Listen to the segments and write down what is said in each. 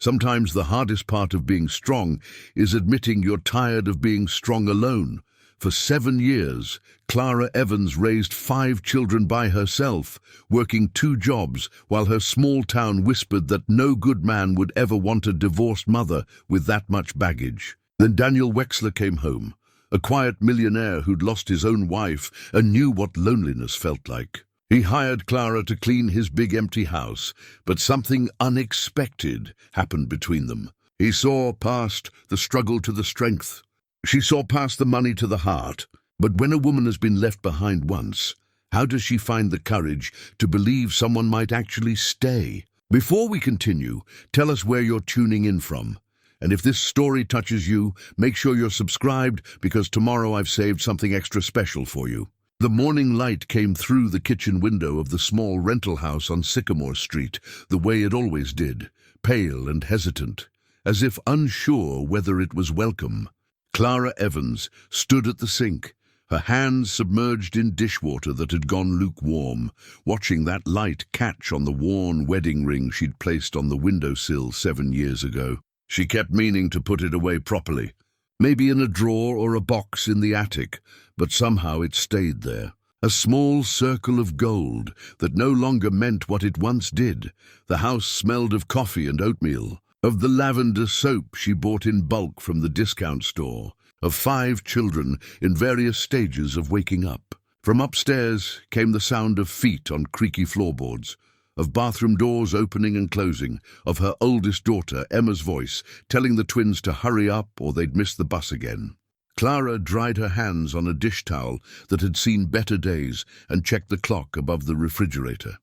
Sometimes the hardest part of being strong is admitting you're tired of being strong alone. For 7 years, Clara Evans raised 5 children by herself, working 2 jobs while her small town whispered that no good man would ever want a divorced mother with that much baggage. Then Daniel Wexler came home, a quiet millionaire who'd lost his own wife and knew what loneliness felt like. He hired Clara to clean his big empty house, but something unexpected happened between them. He saw past the struggle to the strength. She saw past the money to the heart. But when a woman has been left behind once, how does she find the courage to believe someone might actually stay? Before we continue, tell us where you're tuning in from. And if this story touches you, make sure you're subscribed, because tomorrow I've saved something extra special for you. The morning light came through the kitchen window of the small rental house on Sycamore Street, the way it always did, pale and hesitant, as if unsure whether it was welcome. Clara Evans stood at the sink, her hands submerged in dishwater that had gone lukewarm, watching that light catch on the worn wedding ring she'd placed on the windowsill 7 years ago. She kept meaning to put it away properly, maybe in a drawer or a box in the attic, but somehow it stayed there. A small circle of gold that no longer meant what it once did. The house smelled of coffee and oatmeal, of the lavender soap she bought in bulk from the discount store, of 5 children in various stages of waking up. From upstairs came the sound of feet on creaky floorboards, of bathroom doors opening and closing, of her oldest daughter, Emma's voice, telling the twins to hurry up or they'd miss the bus again. Clara dried her hands on a dish towel that had seen better days and checked the clock above the refrigerator.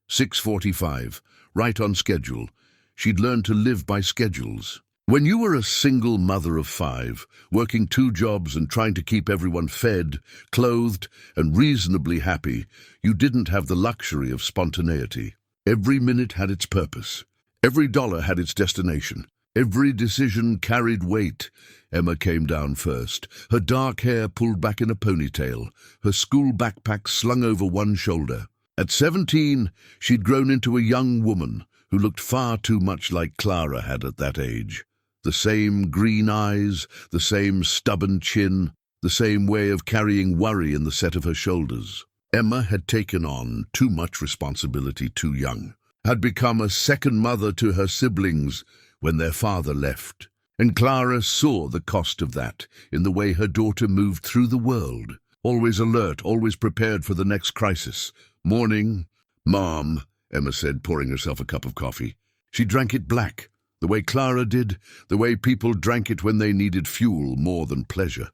6:45, right on schedule. She'd learned to live by schedules. When you were a single mother of 5, working 2 jobs and trying to keep everyone fed, clothed, and reasonably happy, you didn't have the luxury of spontaneity. Every minute had its purpose. Every dollar had its destination. Every decision carried weight. Emma came down first, her dark hair pulled back in a ponytail, her school backpack slung over one shoulder. At 17, she'd grown into a young woman who looked far too much like Clara had at that age. The same green eyes, the same stubborn chin, the same way of carrying worry in the set of her shoulders. Emma had taken on too much responsibility too young, had become a second mother to her siblings when their father left. And Clara saw the cost of that in the way her daughter moved through the world, always alert, always prepared for the next crisis. "Morning, Mom," Emma said, pouring herself a cup of coffee. She drank it black, the way Clara did, the way people drank it when they needed fuel more than pleasure.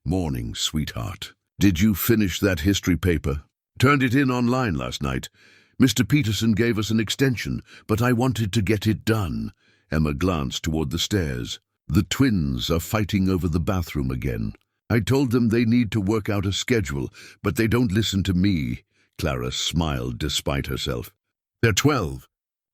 "Morning, sweetheart. Did you finish that history paper? Turned it in online last night. Mr. Peterson gave us an extension, but I wanted to get it done." Emma glanced toward the stairs. "The twins are fighting over the bathroom again. I told them they need to work out a schedule, but they don't listen to me." Clara smiled despite herself. "They're 12.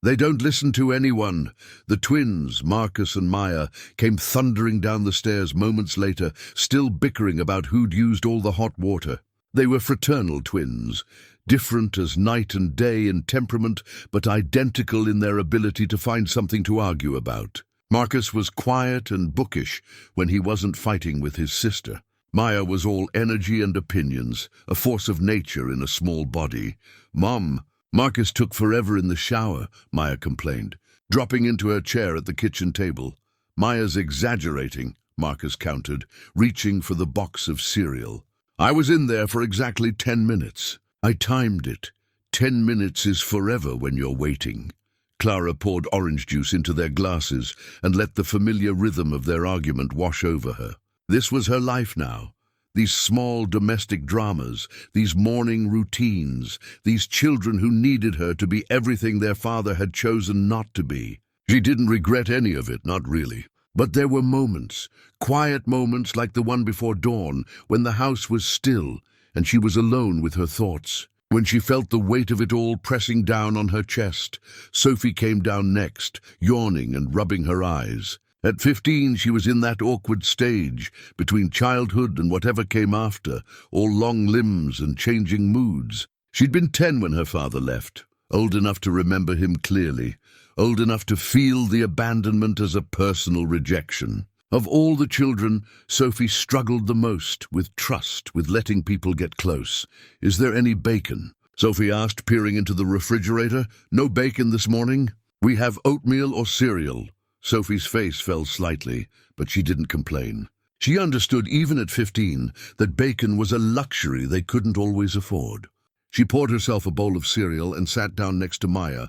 They don't listen to anyone." The twins, Marcus and Maya, came thundering down the stairs moments later, still bickering about who'd used all the hot water. They were fraternal twins, different as night and day in temperament, but identical in their ability to find something to argue about. Marcus was quiet and bookish when he wasn't fighting with his sister. Maya was all energy and opinions, a force of nature in a small body. "Mom, Marcus took forever in the shower," Maya complained, dropping into her chair at the kitchen table. "Maya's exaggerating," Marcus countered, reaching for the box of cereal. "I was in there for exactly 10 minutes. I timed it. 10 minutes is forever when you're waiting." Clara poured orange juice into their glasses and let the familiar rhythm of their argument wash over her. This was her life now. These small domestic dramas, these morning routines, these children who needed her to be everything their father had chosen not to be. She didn't regret any of it, not really. But there were moments, quiet moments like the one before dawn, when the house was still and she was alone with her thoughts. When she felt the weight of it all pressing down on her chest, Sophie came down next, yawning and rubbing her eyes. At 15, she was in that awkward stage, between childhood and whatever came after, all long limbs and changing moods. She'd been 10 when her father left, old enough to remember him clearly, old enough to feel the abandonment as a personal rejection. Of all the children, Sophie struggled the most with trust, with letting people get close. "Is there any bacon?" Sophie asked, peering into the refrigerator. "No bacon this morning? We have oatmeal or cereal." Sophie's face fell slightly, but she didn't complain. She understood, even at 15, that bacon was a luxury they couldn't always afford. She poured herself a bowl of cereal and sat down next to Maya,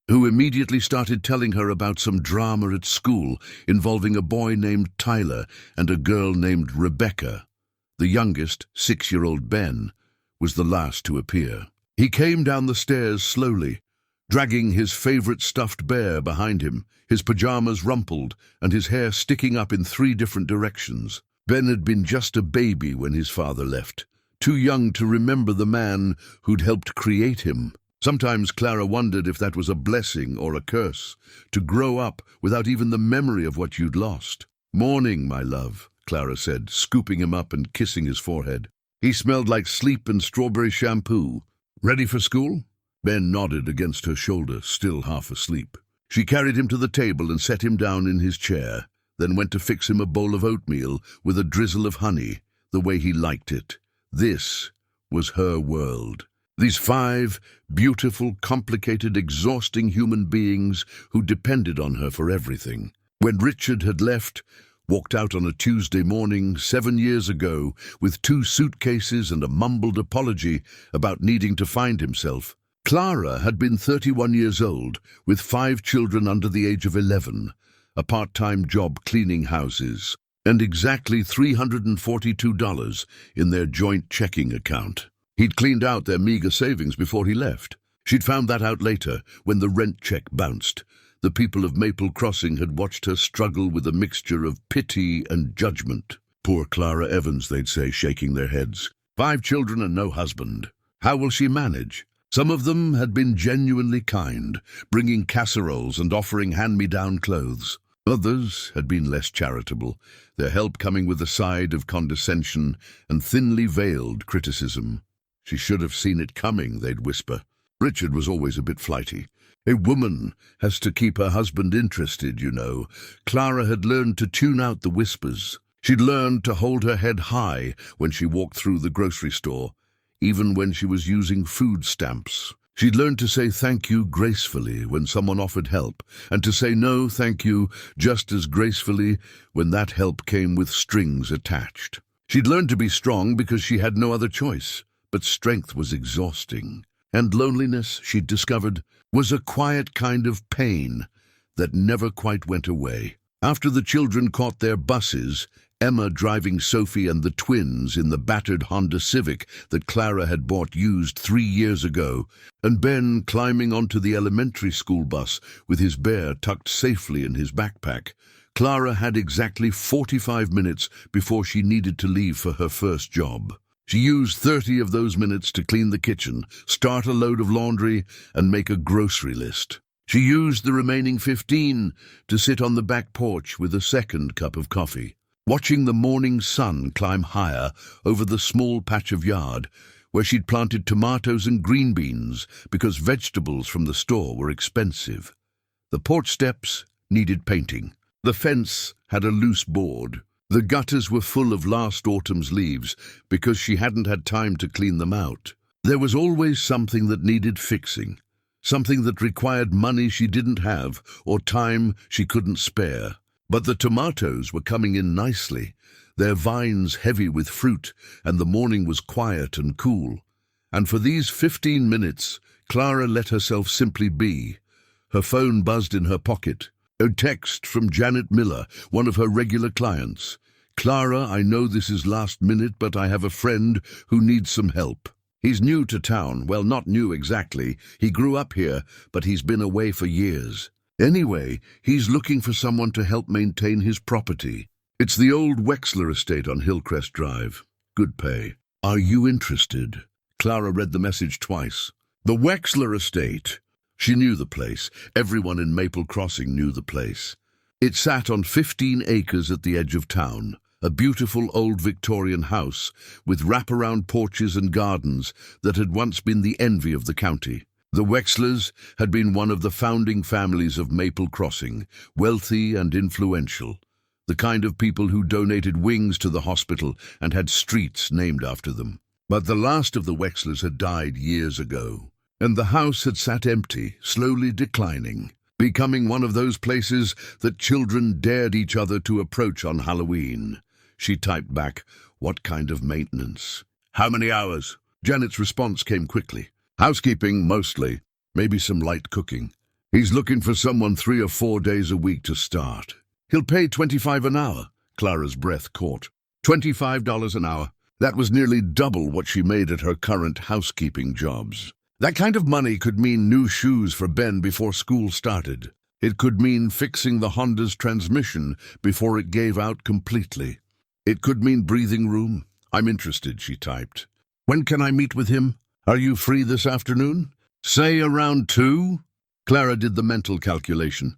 who immediately started telling her about some drama at school involving a boy named Tyler and a girl named Rebecca. The youngest, 6-year-old Ben, was the last to appear. He came down the stairs slowly, dragging his favorite stuffed bear behind him, his pajamas rumpled and his hair sticking up in 3 different directions. Ben had been just a baby when his father left, too young to remember the man who'd helped create him. Sometimes Clara wondered if that was a blessing or a curse, to grow up without even the memory of what you'd lost. "Morning, my love," Clara said, scooping him up and kissing his forehead. He smelled like sleep and strawberry shampoo. "Ready for school?" Ben nodded against her shoulder, still half asleep. She carried him to the table and set him down in his chair, then went to fix him a bowl of oatmeal with a drizzle of honey, the way he liked it. This was her world. These 5 beautiful, complicated, exhausting human beings who depended on her for everything. When Richard had left, walked out on a Tuesday morning 7 years ago with 2 suitcases and a mumbled apology about needing to find himself, Clara had been 31 years old with 5 children under the age of 11, a part-time job cleaning houses, and exactly $342 in their joint checking account. He'd cleaned out their meager savings before he left. She'd found that out later, when the rent check bounced. The people of Maple Crossing had watched her struggle with a mixture of pity and judgment. "Poor Clara Evans," they'd say, shaking their heads. 5 children and no husband. How will she manage? Some of them had been genuinely kind, bringing casseroles and offering hand-me-down clothes. Others had been less charitable, their help coming with a side of condescension and thinly veiled criticism. "She should have seen it coming," they'd whisper. Richard was always a bit flighty. "A woman has to keep her husband interested, you know." Clara had learned to tune out the whispers. She'd learned to hold her head high when she walked through the grocery store, even when she was using food stamps. She'd learned to say thank you gracefully when someone offered help, and to say no thank you just as gracefully when that help came with strings attached. She'd learned to be strong because she had no other choice, but strength was exhausting. And loneliness, she'd discovered, was a quiet kind of pain that never quite went away. After the children caught their buses, Emma driving Sophie and the twins in the battered Honda Civic that Clara had bought used 3 years ago, and Ben climbing onto the elementary school bus with his bear tucked safely in his backpack, Clara had exactly 45 minutes before she needed to leave for her first job. She used 30 of those minutes to clean the kitchen, start a load of laundry, and make a grocery list. She used the remaining 15 to sit on the back porch with a second cup of coffee, watching the morning sun climb higher over the small patch of yard where she'd planted tomatoes and green beans because vegetables from the store were expensive. The porch steps needed painting. The fence had a loose board. The gutters were full of last autumn's leaves because she hadn't had time to clean them out. There was always something that needed fixing, something that required money she didn't have or time she couldn't spare. But the tomatoes were coming in nicely, their vines heavy with fruit, and the morning was quiet and cool. And for these 15 minutes, Clara let herself simply be. Her phone buzzed in her pocket. A text from Janet Miller, one of her regular clients. "Clara, I know this is last minute, but I have a friend who needs some help. He's new to town. Well, not new exactly. He grew up here, but he's been away for years. Anyway, he's looking for someone to help maintain his property. It's the old Wexler estate on Hillcrest Drive. Good pay. Are you interested?" Clara read the message twice. The Wexler estate. She knew the place. Everyone in Maple Crossing knew the place. It sat on 15 acres at the edge of town, a beautiful old Victorian house with wraparound porches and gardens that had once been the envy of the county. The Wexlers had been one of the founding families of Maple Crossing, wealthy and influential, the kind of people who donated wings to the hospital and had streets named after them. But the last of the Wexlers had died years ago, and the house had sat empty, slowly declining, becoming one of those places that children dared each other to approach on Halloween. She typed back, "What kind of maintenance?" "How many hours?" Janet's response came quickly. "Housekeeping, mostly. Maybe some light cooking. He's looking for someone 3 or 4 days a week to start. He'll pay $25 an hour." Clara's breath caught. $25 an hour. That was nearly double what she made at her current housekeeping jobs. That kind of money could mean new shoes for Ben before school started. It could mean fixing the Honda's transmission before it gave out completely. It could mean breathing room. "I'm interested," she typed. "When can I meet with him? Are you free this afternoon?" "Say around 2? Clara did the mental calculation.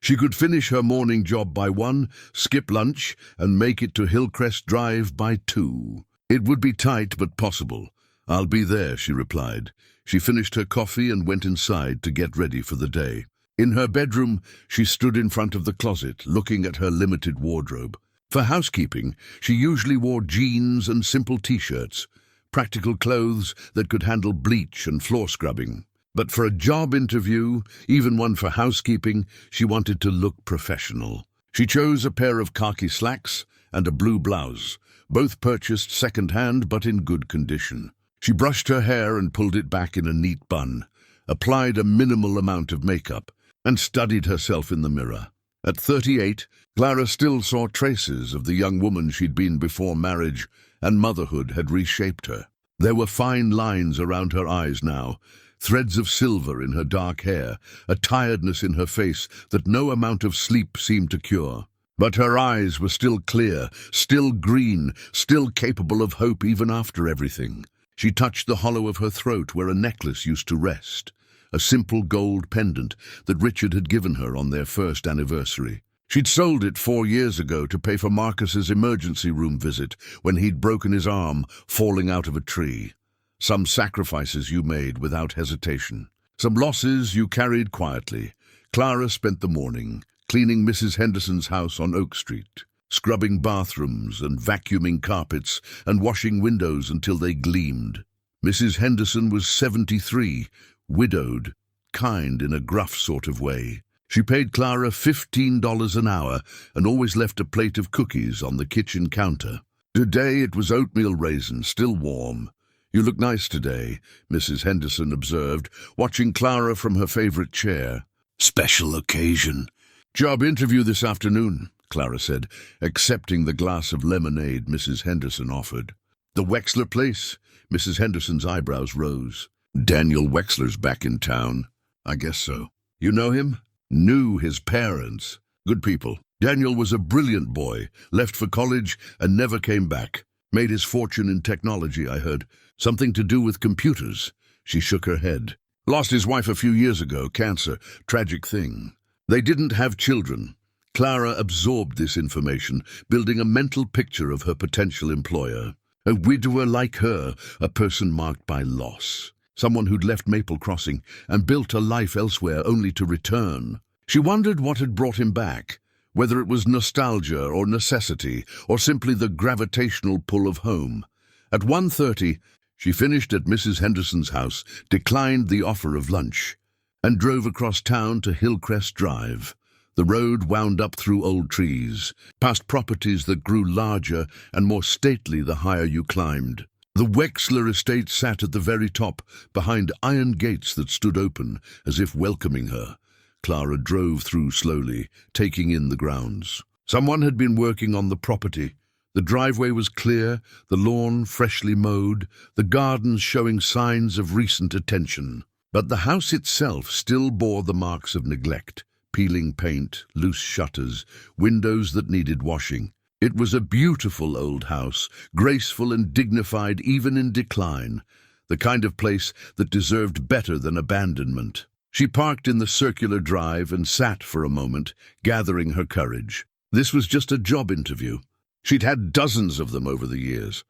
She could finish her morning job by 1, skip lunch, and make it to Hillcrest Drive by 2. It would be tight but possible. "I'll be there," she replied. She finished her coffee and went inside to get ready for the day. In her bedroom, she stood in front of the closet, looking at her limited wardrobe. For housekeeping, she usually wore jeans and simple t-shirts, practical clothes that could handle bleach and floor scrubbing. But for a job interview, even one for housekeeping, she wanted to look professional. She chose a pair of khaki slacks and a blue blouse, both purchased second-hand but in good condition. She brushed her hair and pulled it back in a neat bun, applied a minimal amount of makeup, and studied herself in the mirror. At 38, Clara still saw traces of the young woman she'd been before marriage, and motherhood had reshaped her. There were fine lines around her eyes now, threads of silver in her dark hair, a tiredness in her face that no amount of sleep seemed to cure. But her eyes were still clear, still green, still capable of hope even after everything. She touched the hollow of her throat where a necklace used to rest, a simple gold pendant that Richard had given her on their first anniversary. She'd sold it 4 years ago to pay for Marcus's emergency room visit when he'd broken his arm falling out of a tree. Some sacrifices you made without hesitation. Some losses you carried quietly. Clara spent the morning cleaning Mrs. Henderson's house on Oak Street, scrubbing bathrooms and vacuuming carpets and washing windows until they gleamed. Mrs. Henderson was 73, widowed, kind in a gruff sort of way. She paid Clara $15 an hour and always left a plate of cookies on the kitchen counter. Today it was oatmeal raisin, still warm. "You look nice today," Mrs. Henderson observed, watching Clara from her favorite chair. "Special occasion." "Job interview this afternoon," Clara said, accepting the glass of lemonade Mrs. Henderson offered. "The Wexler place?" Mrs. Henderson's eyebrows rose. "Daniel Wexler's back in town." "I guess so." "You know him?" "Knew his parents. Good people. Daniel was a brilliant boy, left for college and never came back. Made his fortune in technology, I heard. Something to do with computers." She shook her head. "Lost his wife a few years ago, cancer. Tragic thing." They didn't have children. Clara absorbed this information, building a mental picture of her potential employer. A widower like her, a person marked by loss. Someone who'd left Maple Crossing and built a life elsewhere only to return. She wondered what had brought him back, whether it was nostalgia or necessity, or simply the gravitational pull of home. At 1:30, she finished at Mrs. Henderson's house, declined the offer of lunch, and drove across town to Hillcrest Drive. The road wound up through old trees, past properties that grew larger and more stately the higher you climbed. The Wexler estate sat at the very top, behind iron gates that stood open, as if welcoming her. Clara drove through slowly, taking in the grounds. Someone had been working on the property. The driveway was clear, the lawn freshly mowed, the gardens showing signs of recent attention. But the house itself still bore the marks of neglect. Peeling paint, loose shutters, windows that needed washing. It was a beautiful old house, graceful and dignified even in decline, the kind of place that deserved better than abandonment. She parked in the circular drive and sat for a moment, gathering her courage. This was just a job interview. She'd had dozens of them over the years.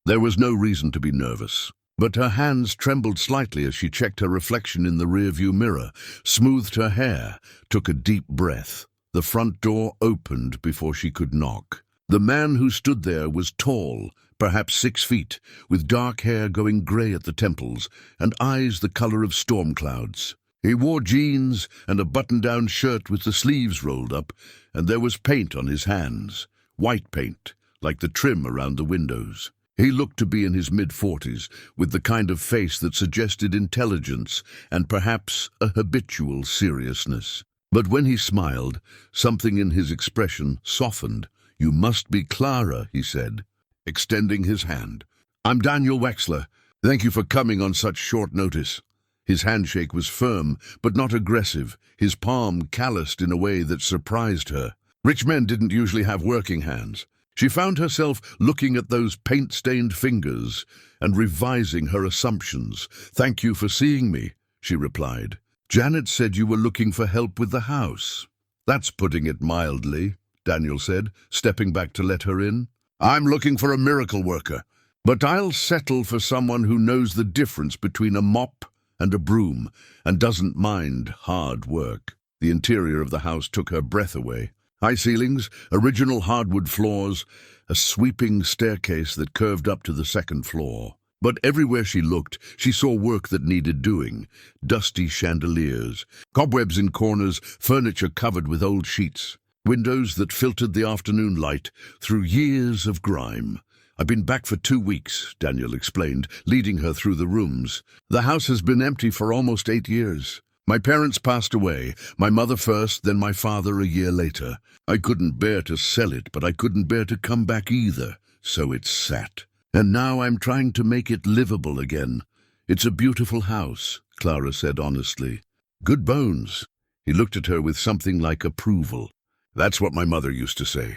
There was no reason to be nervous. But her hands trembled slightly as she checked her reflection in the rearview mirror, smoothed her hair, took a deep breath. The front door opened before she could knock. The man who stood there was tall, perhaps 6 feet, with dark hair going grey at the temples and eyes the colour of storm clouds. He wore jeans and a button-down shirt with the sleeves rolled up, and there was paint on his hands, white paint, like the trim around the windows. He looked to be in his mid-40s, with the kind of face that suggested intelligence and perhaps a habitual seriousness. But when he smiled, something in his expression softened. "You must be Clara," he said, extending his hand. "I'm Daniel Wexler. Thank you for coming on such short notice." His handshake was firm, but not aggressive, his palm calloused in a way that surprised her. Rich men didn't usually have working hands. She found herself looking at those paint-stained fingers and revising her assumptions. "Thank you for seeing me," she replied. "Janet said you were looking for help with the house." "That's putting it mildly," Daniel said, stepping back to let her in. "I'm looking for a miracle worker, but I'll settle for someone who knows the difference between a mop and a broom and doesn't mind hard work." The interior of the house took her breath away. High ceilings, original hardwood floors, a sweeping staircase that curved up to the second floor. But everywhere she looked, she saw work that needed doing. Dusty chandeliers, cobwebs in corners, furniture covered with old sheets, windows that filtered the afternoon light through years of grime. "I've been back for 2 weeks," Daniel explained, leading her through the rooms. "The house has been empty for almost 8 years. My parents passed away, my mother first, then my father a year later. I couldn't bear to sell it, but I couldn't bear to come back either, so it sat. And now I'm trying to make it livable again. It's a beautiful house," Clara said honestly. "Good bones." He looked at her with something like approval. "That's what my mother used to say.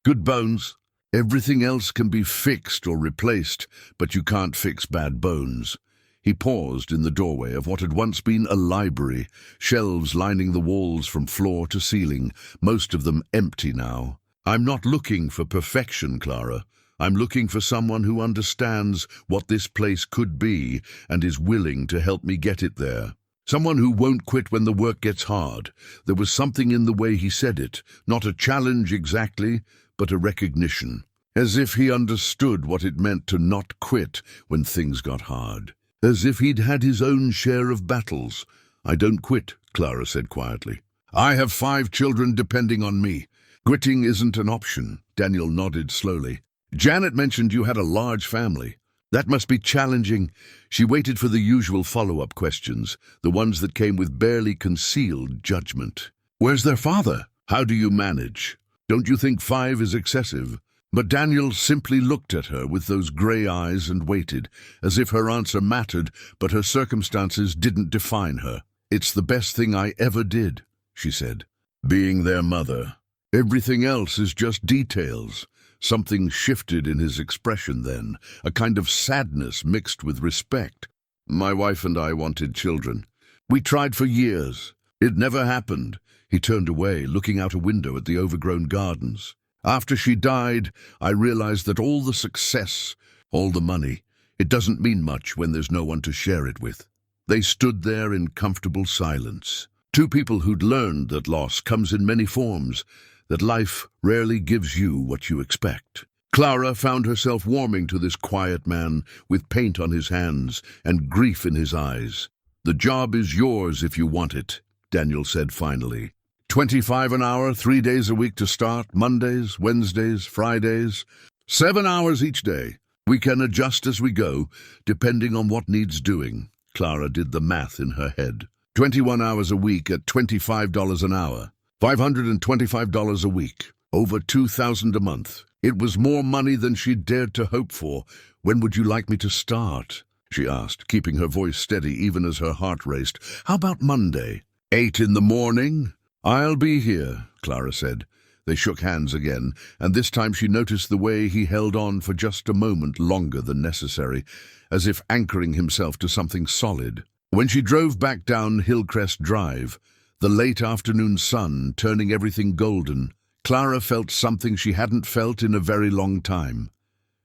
Good bones. Everything else can be fixed or replaced, but you can't fix bad bones." He paused in the doorway of what had once been a library, shelves lining the walls from floor to ceiling, most of them empty now. "I'm not looking for perfection, Clara. I'm looking for someone who understands what this place could be and is willing to help me get it there. Someone who won't quit when the work gets hard." There was something in the way he said it, not a challenge exactly, but a recognition, as if he understood what it meant to not quit when things got hard. As if he'd had his own share of battles. "I don't quit," Clara said quietly. "I have 5 children depending on me. Quitting isn't an option." Daniel nodded slowly. "Janet mentioned you had a large family. That must be challenging." She waited for the usual follow-up questions, the ones that came with barely concealed judgment. "Where's their father? How do you manage? Don't you think 5 is excessive?" But Daniel simply looked at her with those grey eyes and waited, as if her answer mattered, but her circumstances didn't define her. "It's the best thing I ever did," she said. "Being their mother. Everything else is just details." Something shifted in his expression then, a kind of sadness mixed with respect. "My wife and I wanted children. We tried for years. It never happened." He turned away, looking out a window at the overgrown gardens. "After she died, I realized that all the success, all the money, it doesn't mean much when there's no one to share it with." They stood there in comfortable silence. 2 people who'd learned that loss comes in many forms, that life rarely gives you what you expect. Clara found herself warming to this quiet man with paint on his hands and grief in his eyes. "The job is yours if you want it," Daniel said finally. 25 an hour, 3 days a week to start, Mondays, Wednesdays, Fridays. 7 hours each day. We can adjust as we go, depending on what needs doing. Clara did the math in her head. 21 hours a week at $25 an hour. $525 a week. Over $2,000 a month. It was more money than she'd dared to hope for. "When would you like me to start?" she asked, keeping her voice steady even as her heart raced. "How about Monday? 8 in the morning?" "I'll be here," Clara said. They shook hands again, and this time she noticed the way he held on for just a moment longer than necessary, as if anchoring himself to something solid. When she drove back down Hillcrest Drive, the late afternoon sun turning everything golden, Clara felt something she hadn't felt in a very long time.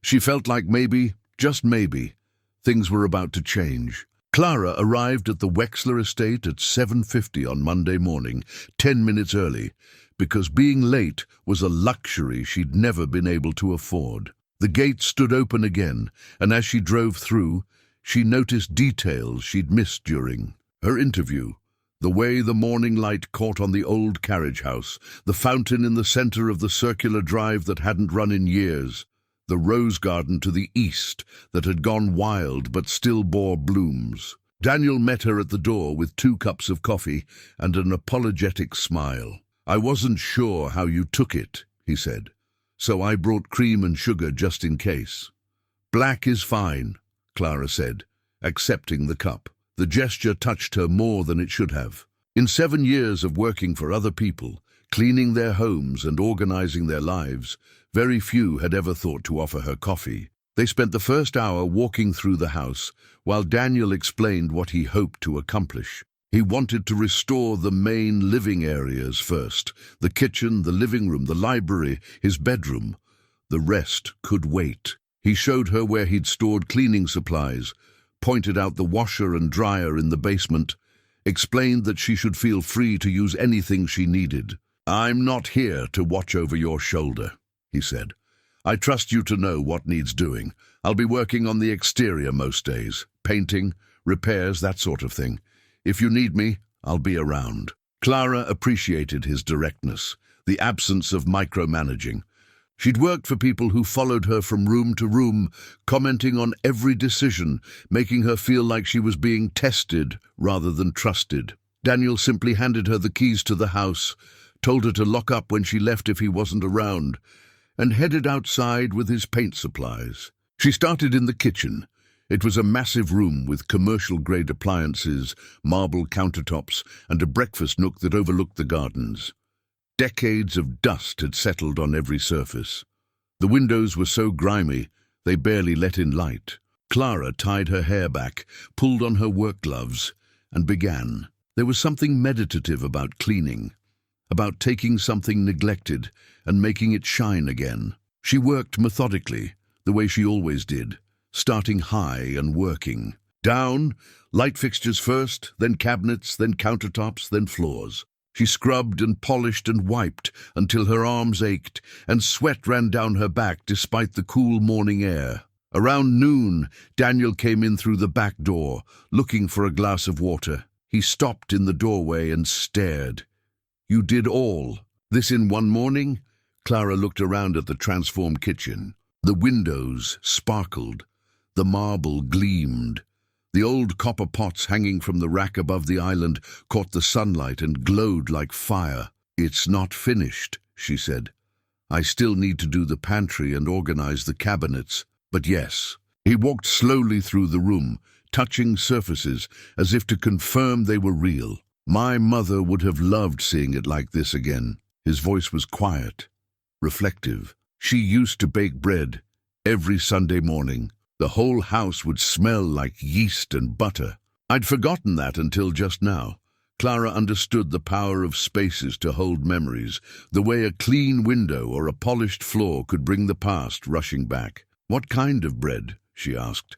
She felt like maybe, just maybe, Things were about to change. Clara arrived at the Wexler estate at 7:50 on Monday morning, 10 minutes early, because being late was a luxury she'd never been able to afford. The gate stood open again, and as she drove through, she noticed details she'd missed during her interview. The way the morning light caught on the old carriage house, the fountain in the center of the circular drive that hadn't run in years, the rose garden to the east that had gone wild but still bore blooms. Daniel met her at the door with 2 cups of coffee and an apologetic smile. "I wasn't sure how you took it," he said, "so I brought cream and sugar just in case." "Black is fine," Clara said, accepting the cup. The gesture touched her more than it should have. In 7 years of working for other people, cleaning their homes and organizing their lives, very few had ever thought to offer her coffee. They spent the first hour walking through the house, while Daniel explained what he hoped to accomplish. He wanted to restore the main living areas first, the kitchen, the living room, the library, his bedroom. The rest could wait. He showed her where he'd stored cleaning supplies, pointed out the washer and dryer in the basement, explained that she should feel free to use anything she needed. "I'm not here to watch over your shoulder," he said. "I trust you to know what needs doing. I'll be working on the exterior most days, painting, repairs, that sort of thing. If you need me, I'll be around." Clara appreciated his directness, the absence of micromanaging. She'd worked for people who followed her from room to room, commenting on every decision, making her feel like she was being tested rather than trusted. Daniel simply handed her the keys to the house, told her to lock up when she left if he wasn't around, and headed outside with his paint supplies. She started in the kitchen. It was a massive room with commercial-grade appliances, marble countertops, and a breakfast nook that overlooked the gardens. Decades of dust had settled on every surface. The windows were so grimy, they barely let in light. Clara tied her hair back, pulled on her work gloves, and began. There was something meditative about cleaning, about taking something neglected and making it shine again. She worked methodically, the way she always did, starting high and working. Down, light fixtures first, then cabinets, then countertops, then floors. She scrubbed and polished and wiped until her arms ached and sweat ran down her back despite the cool morning air. Around noon, Daniel came in through the back door, looking for a glass of water. He stopped in the doorway and stared. "You did all this in one morning?" Clara looked around at the transformed kitchen. The windows sparkled. The marble gleamed. The old copper pots hanging from the rack above the island caught the sunlight and glowed like fire. "It's not finished," she said. "I still need to do the pantry and organize the cabinets. But yes." He walked slowly through the room, touching surfaces as if to confirm they were real. "My mother would have loved seeing it like this again." His voice was quiet, reflective. "She used to bake bread every Sunday morning. The whole house would smell like yeast and butter. I'd forgotten that until just now." Clara understood the power of spaces to hold memories, the way a clean window or a polished floor could bring the past rushing back. "What kind of bread?" she asked.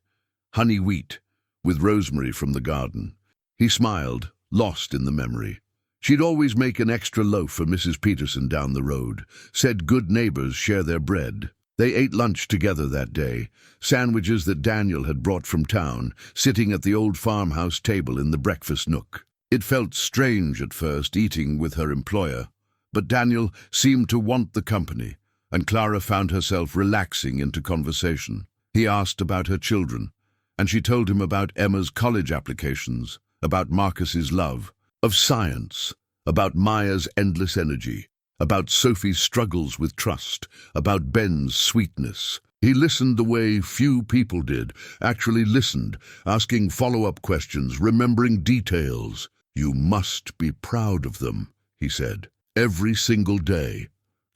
"Honey wheat, with rosemary from the garden." He smiled, lost in the memory. She'd always make an extra loaf for Mrs. Peterson down the road, said good neighbors share their bread. They ate lunch together that day, sandwiches that Daniel had brought from town, sitting at the old farmhouse table in the breakfast nook. It felt strange at first, eating with her employer, but Daniel seemed to want the company, and Clara found herself relaxing into conversation. He asked about her children, and she told him about Emma's college applications, about Marcus's love, of science, about Maya's endless energy, about Sophie's struggles with trust, about Ben's sweetness. He listened the way few people did, actually listened, asking follow-up questions, remembering details. "You must be proud of them," he said. "Every single day,"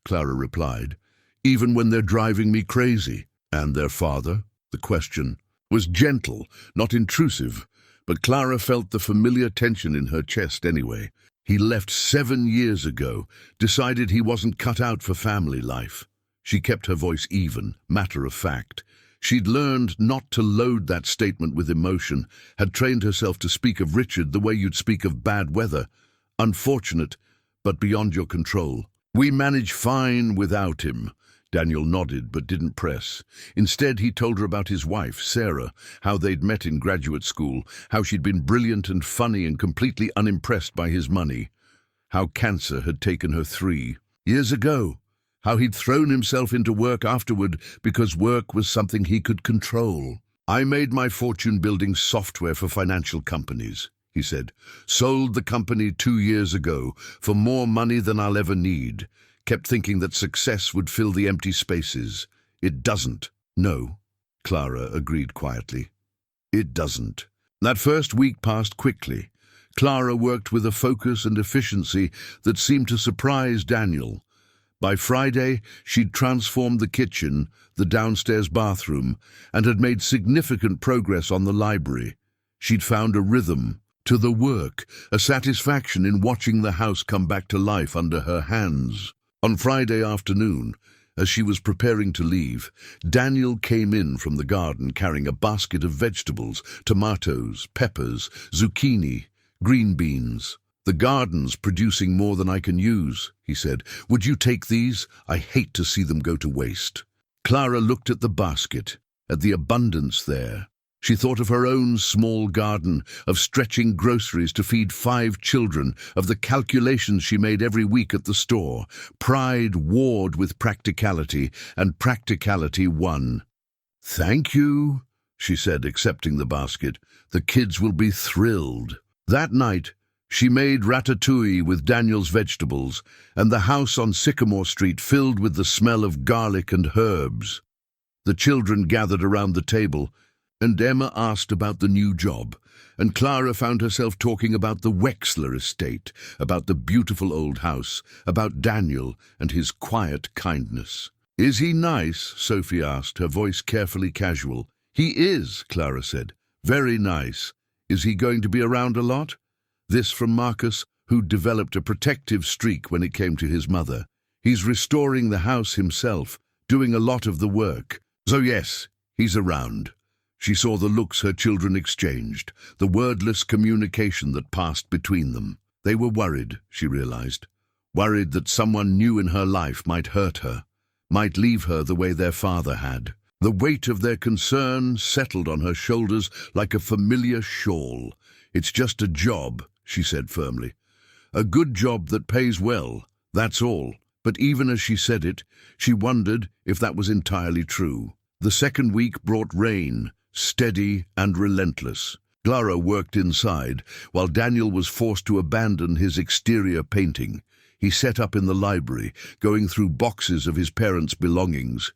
Clara replied, "even when they're driving me crazy." "And their father?" The question was gentle, not intrusive, but Clara felt the familiar tension in her chest anyway. He left 7 years ago, decided he wasn't cut out for family life. She kept her voice even, matter of fact. She'd learned not to load that statement with emotion, had trained herself to speak of Richard the way you'd speak of bad weather. Unfortunate, but beyond your control. We manage fine without him. Daniel nodded but didn't press. Instead, he told her about his wife, Sarah, how they'd met in graduate school, how she'd been brilliant and funny and completely unimpressed by his money, how cancer had taken her 3 years ago, how he'd thrown himself into work afterward because work was something he could control. I made my fortune building software for financial companies, he said. Sold the company 2 years ago for more money than I'll ever need. Kept thinking that success would fill the empty spaces. It doesn't. No, Clara agreed quietly. It doesn't. That first week passed quickly. Clara worked with a focus and efficiency that seemed to surprise Daniel. By Friday, she'd transformed the kitchen, the downstairs bathroom, and had made significant progress on the library. She'd found a rhythm to the work, a satisfaction in watching the house come back to life under her hands. On Friday afternoon, as she was preparing to leave, Daniel came in from the garden carrying a basket of vegetables, tomatoes, peppers, zucchini, green beans. The garden's producing more than I can use, he said. Would you take these? I hate to see them go to waste. Clara looked at the basket, at the abundance there. She thought of her own small garden, of stretching groceries to feed 5 children, of the calculations she made every week at the store. Pride warred with practicality, and practicality won. Thank you, she said, accepting the basket. The kids will be thrilled. That night, she made ratatouille with Daniel's vegetables, and the house on Sycamore Street filled with the smell of garlic and herbs. The children gathered around the table, and Emma asked about the new job, and Clara found herself talking about the Wexler estate, about the beautiful old house, about Daniel and his quiet kindness. Is he nice? Sophie asked, her voice carefully casual. He is, Clara said. Very nice. Is he going to be around a lot? This from Marcus, who'd developed a protective streak when it came to his mother. He's restoring the house himself, doing a lot of the work. So yes, he's around. She saw the looks her children exchanged, the wordless communication that passed between them. They were worried, she realized. Worried that someone new in her life might hurt her, might leave her the way their father had. The weight of their concern settled on her shoulders like a familiar shawl. It's just a job, she said firmly. A good job that pays well, that's all. But even as she said it, she wondered if that was entirely true. The second week brought rain, steady and relentless. Clara worked inside, while Daniel was forced to abandon his exterior painting. He set up in the library, going through boxes of his parents' belongings.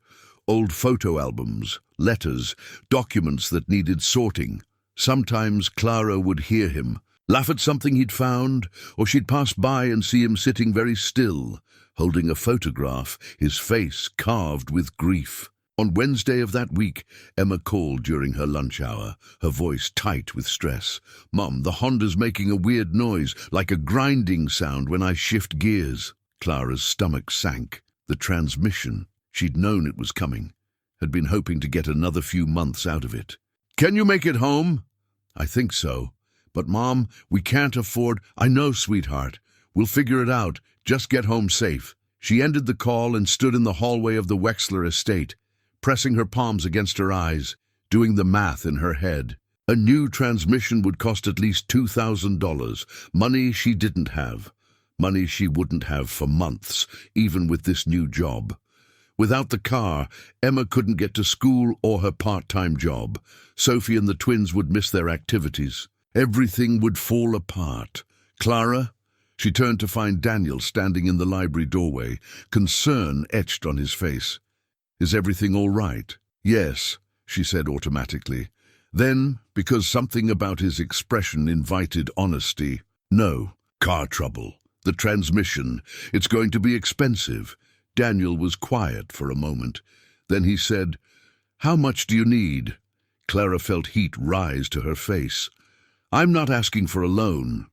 Old photo albums, letters, documents that needed sorting. Sometimes Clara would hear him, laugh at something he'd found, or she'd pass by and see him sitting very still, holding a photograph, his face carved with grief. On Wednesday of that week, Emma called during her lunch hour, her voice tight with stress. Mum, the Honda's making a weird noise, like a grinding sound when I shift gears. Clara's stomach sank. The transmission. She'd known it was coming. Had been hoping to get another few months out of it. Can you make it home? I think so. But Mom, we can't afford... I know, sweetheart. We'll figure it out. Just get home safe. She ended the call and stood in the hallway of the Wexler estate, pressing her palms against her eyes, doing the math in her head. A new transmission would cost at least $2,000, money she didn't have, money she wouldn't have for months, even with this new job. Without the car, Emma couldn't get to school or her part-time job. Sophie and the twins would miss their activities. Everything would fall apart. Clara? She turned to find Daniel standing in the library doorway, concern etched on his face. Is everything all right? Yes, she said automatically. Then, because something about his expression invited honesty, no, car trouble, the transmission, it's going to be expensive. Daniel was quiet for a moment. Then he said, How much do you need? Clara felt heat rise to her face. I'm not asking for a loan.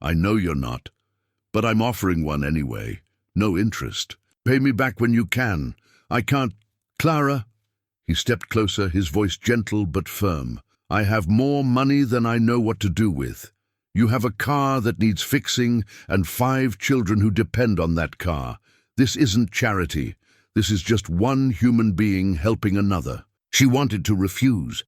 I know you're not, but I'm offering one anyway. No interest. Pay me back when you can. I can't... Clara, He stepped closer, his voice gentle but firm. "I have more money than I know what to do with. You have a car that needs fixing and 5 children who depend on that car. This isn't charity. This is just one human being helping another." She wanted to refuse.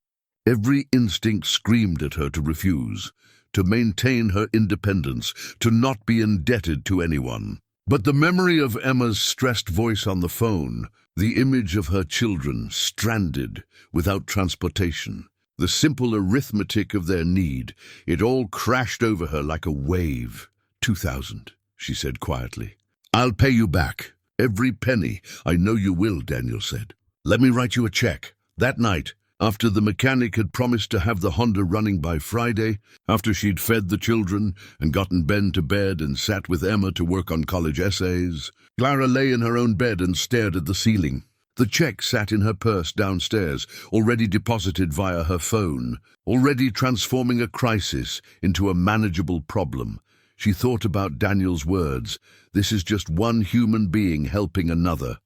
Every instinct screamed at her to refuse, to maintain her independence, to not be indebted to anyone. But the memory of Emma's stressed voice on the phone, the image of her children stranded without transportation, the simple arithmetic of their need, it all crashed over her like a wave. 2,000, she said quietly. "I'll pay you back. Every penny. I know you will," Daniel said. "Let me write you a check." That night, after the mechanic had promised to have the Honda running by Friday, after she'd fed the children and gotten Ben to bed and sat with Emma to work on college essays, Clara lay in her own bed and stared at the ceiling. The check sat in her purse downstairs, already deposited via her phone, already transforming a crisis into a manageable problem. She thought about Daniel's words. This is just one human being helping another.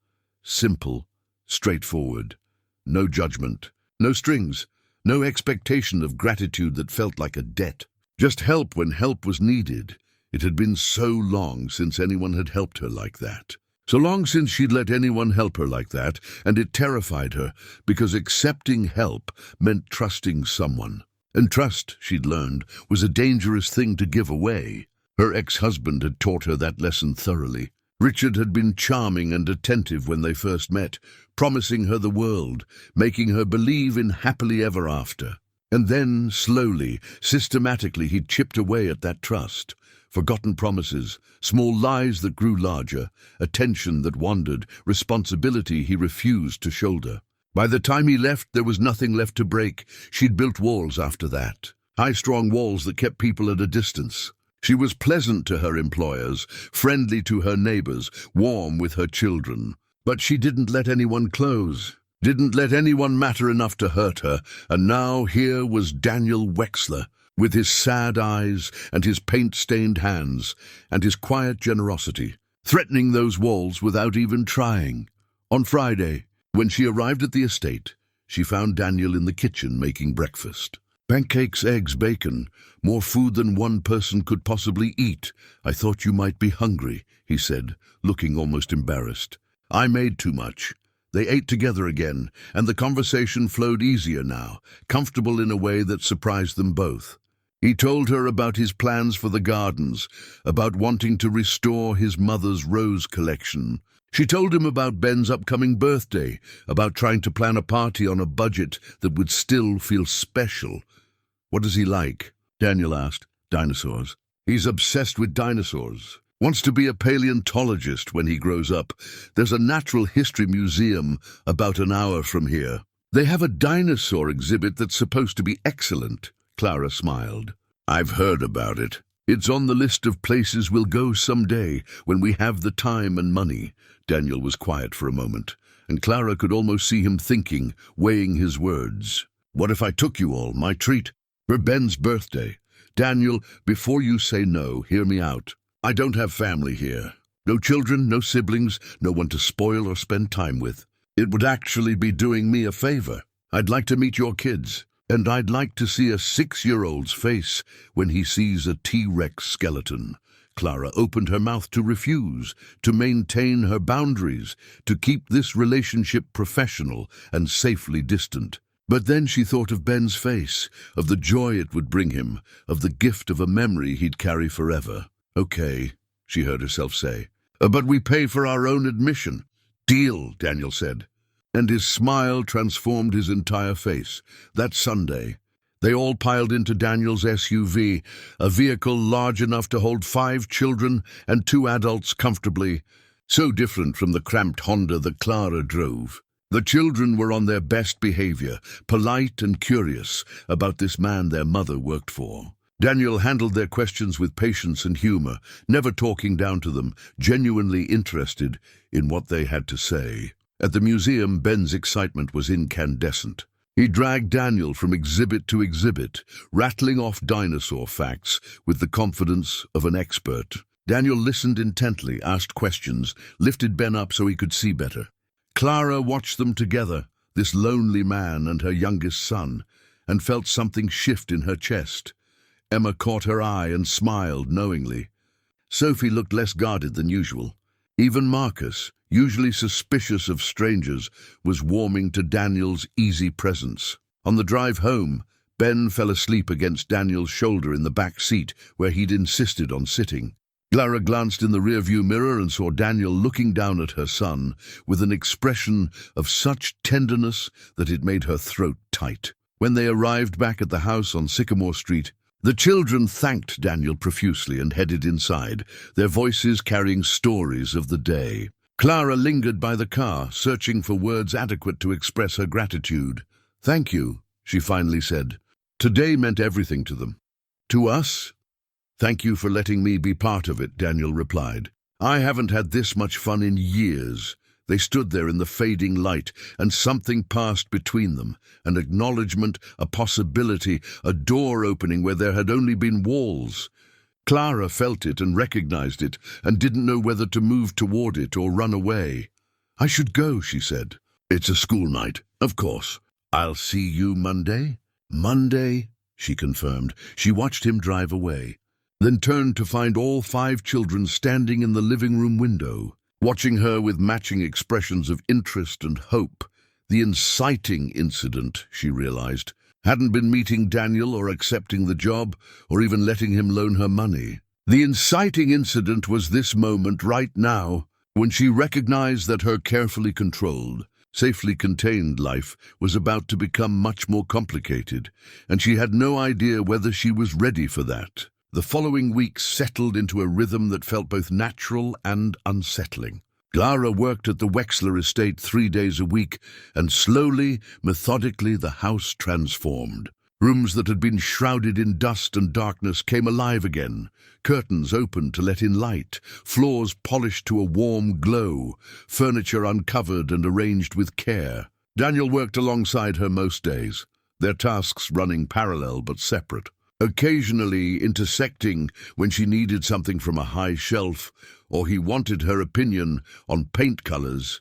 Simple, straightforward. No judgment, no strings, no expectation of gratitude that felt like a debt. Just help when help was needed. It had been so long since anyone had helped her like that. So long since she'd let anyone help her like that, and it terrified her, because accepting help meant trusting someone. And trust, she'd learned, was a dangerous thing to give away. Her ex-husband had taught her that lesson thoroughly. Richard had been charming and attentive when they first met, promising her the world, making her believe in happily ever after. And then, slowly, systematically, he'd chipped away at that trust. Forgotten promises, small lies that grew larger, attention that wandered, responsibility he refused to shoulder. By the time he left, there was nothing left to break. She'd built walls after that, high-strong walls that kept people at a distance. She was pleasant to her employers, friendly to her neighbors, warm with her children. But she didn't let anyone close, didn't let anyone matter enough to hurt her, and now here was Daniel Wexler, with his sad eyes and his paint-stained hands and his quiet generosity, threatening those walls without even trying. On Friday, when she arrived at the estate, she found Daniel in the kitchen making breakfast. "Pancakes, eggs, bacon, more food than one person could possibly eat. I thought you might be hungry," he said, looking almost embarrassed. "I made too much." They ate together again, and the conversation flowed easier now, comfortable in a way that surprised them both. He told her about his plans for the gardens, about wanting to restore his mother's rose collection. She told him about Ben's upcoming birthday, about trying to plan a party on a budget that would still feel special. "What does he like?" Daniel asked. "Dinosaurs. He's obsessed with dinosaurs. Wants to be a paleontologist when he grows up. There's a natural history museum about an hour from here. They have a dinosaur exhibit that's supposed to be excellent." Clara smiled. "I've heard about it. It's on the list of places we'll go someday when we have the time and money." Daniel was quiet for a moment, and Clara could almost see him thinking, weighing his words. "What if I took you all, my treat? For Ben's birthday. Daniel, before you say no, hear me out. I don't have family here. No children, no siblings, no one to spoil or spend time with. It would actually be doing me a favor. I'd like to meet your kids. And I'd like to see a 6-year-old's face when he sees a T-Rex skeleton." Clara opened her mouth to refuse, to maintain her boundaries, to keep this relationship professional and safely distant. But then she thought of Ben's face, of the joy it would bring him, of the gift of a memory he'd carry forever. "Okay," she heard herself say. But we pay for our own admission." "Deal," Daniel said. And his smile transformed his entire face. That Sunday, they all piled into Daniel's SUV, a vehicle large enough to hold 5 children and 2 adults comfortably, so different from the cramped Honda that Clara drove. The children were on their best behavior, polite and curious about this man their mother worked for. Daniel handled their questions with patience and humor, never talking down to them, genuinely interested in what they had to say. At the museum, Ben's excitement was incandescent. He dragged Daniel from exhibit to exhibit, rattling off dinosaur facts with the confidence of an expert. Daniel listened intently, asked questions, lifted Ben up so he could see better. Clara watched them together, this lonely man and her youngest son, and felt something shift in her chest. Emma caught her eye and smiled knowingly. Sophie looked less guarded than usual. Even Marcus, usually suspicious of strangers, was warming to Daniel's easy presence. On the drive home, Ben fell asleep against Daniel's shoulder in the back seat where he'd insisted on sitting. Clara glanced in the rearview mirror and saw Daniel looking down at her son with an expression of such tenderness that it made her throat tight. When they arrived back at the house on Sycamore Street, the children thanked Daniel profusely and headed inside, their voices carrying stories of the day. Clara lingered by the car, searching for words adequate to express her gratitude. "Thank you," she finally said. Today meant everything to them. "To us? Thank you for letting me be part of it," Daniel replied. "I haven't had this much fun in years." They stood there in the fading light, and something passed between them, an acknowledgement, a possibility, a door opening where there had only been walls. Clara felt it and recognized it, and didn't know whether to move toward it or run away. "I should go," she said. "It's a school night, of course. I'll see you Monday?" "Monday," she confirmed. She watched him drive away, then turned to find all 5 children standing in the living room window, watching her with matching expressions of interest and hope. The inciting incident, she realized, hadn't been meeting Daniel or accepting the job or even letting him loan her money. The inciting incident was this moment right now, when she recognized that her carefully controlled, safely contained life was about to become much more complicated, and she had no idea whether she was ready for that. The following weeks settled into a rhythm that felt both natural and unsettling. Clara worked at the Wexler estate 3 days a week, and slowly, methodically, the house transformed. Rooms that had been shrouded in dust and darkness came alive again, curtains opened to let in light, floors polished to a warm glow, furniture uncovered and arranged with care. Daniel worked alongside her most days, their tasks running parallel but separate, occasionally intersecting when she needed something from a high shelf or he wanted her opinion on paint colors.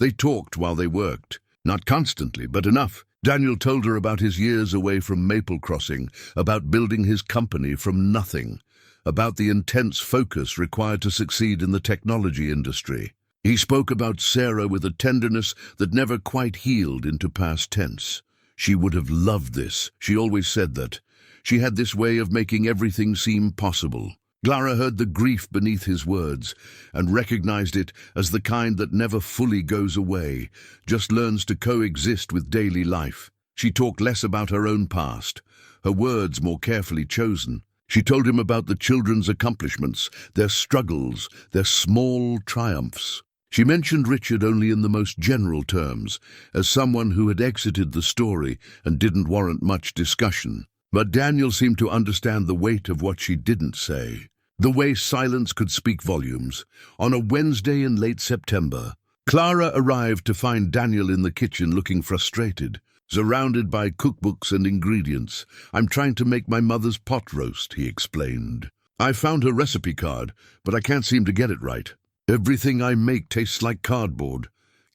They talked while they worked, not constantly, but enough. Daniel told her about his years away from Maple Crossing, about building his company from nothing, about the intense focus required to succeed in the technology industry. He spoke about Sarah with a tenderness that never quite healed into past tense. She would have loved this. She always said that. She had this way of making everything seem possible. Clara heard the grief beneath his words and recognized it as the kind that never fully goes away, just learns to coexist with daily life. She talked less about her own past, her words more carefully chosen. She told him about the children's accomplishments, their struggles, their small triumphs. She mentioned Richard only in the most general terms, as someone who had exited the story and didn't warrant much discussion. But Daniel seemed to understand the weight of what she didn't say, the way silence could speak volumes. On a Wednesday in late September, Clara arrived to find Daniel in the kitchen looking frustrated, surrounded by cookbooks and ingredients. "I'm trying to make my mother's pot roast," he explained. "I found her recipe card, but I can't seem to get it right. Everything I make tastes like cardboard."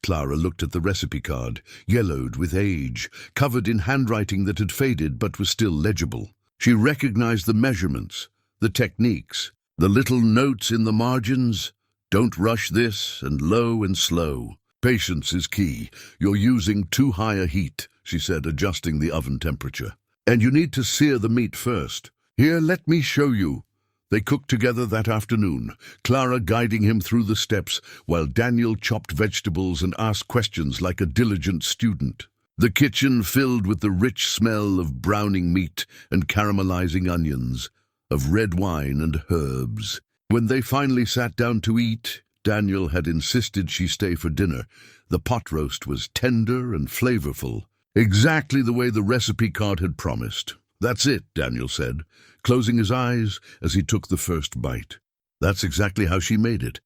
Clara looked at the recipe card, yellowed with age, covered in handwriting that had faded but was still legible. She recognized the measurements, the techniques, the little notes in the margins. "Don't rush this," and "low and slow. Patience is key. You're using too high a heat," she said, adjusting the oven temperature. "And you need to sear the meat first. Here, let me show you." They cooked together that afternoon, Clara guiding him through the steps while Daniel chopped vegetables and asked questions like a diligent student. The kitchen filled with the rich smell of browning meat and caramelizing onions, of red wine and herbs. When they finally sat down to eat, Daniel had insisted she stay for dinner. The pot roast was tender and flavorful, exactly the way the recipe card had promised. "That's it," Daniel said, closing his eyes as he took the first bite. "That's exactly how she made it.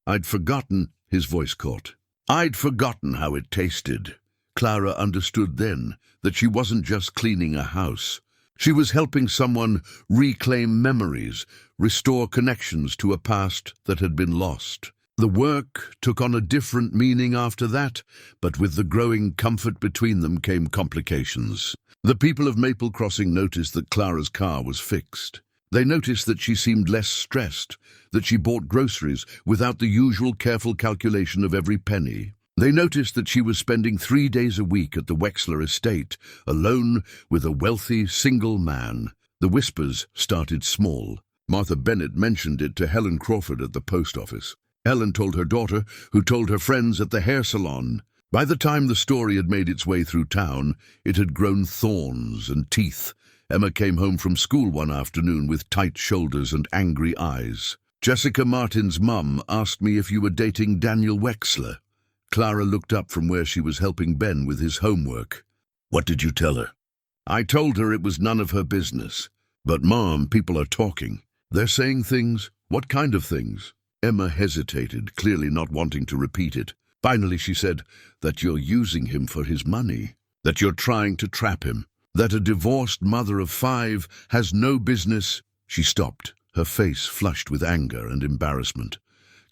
I'd forgotten," his voice caught. "I'd forgotten how it tasted." Clara understood then that she wasn't just cleaning a house. She was helping someone reclaim memories, restore connections to a past that had been lost. The work took on a different meaning after that, but with the growing comfort between them came complications. The people of Maple Crossing noticed that Clara's car was fixed. They noticed that she seemed less stressed, that she bought groceries without the usual careful calculation of every penny. They noticed that she was spending 3 days a week at the Wexler estate, alone with a wealthy, single man. The whispers started small. Martha Bennett mentioned it to Helen Crawford at the post office. Helen told her daughter, who told her friends at the hair salon. By the time the story had made its way through town, it had grown thorns and teeth. Emma came home from school one afternoon with tight shoulders and angry eyes. "Jessica Martin's mum asked me if you were dating Daniel Wexler." Clara looked up from where she was helping Ben with his homework. "What did you tell her?" "I told her it was none of her business." "But Mom, people are talking. They're saying things." "What kind of things?" Emma hesitated, clearly not wanting to repeat it. Finally she said, "That you're using him for his money, that you're trying to trap him, that a divorced mother of 5 has no business." She stopped, her face flushed with anger and embarrassment.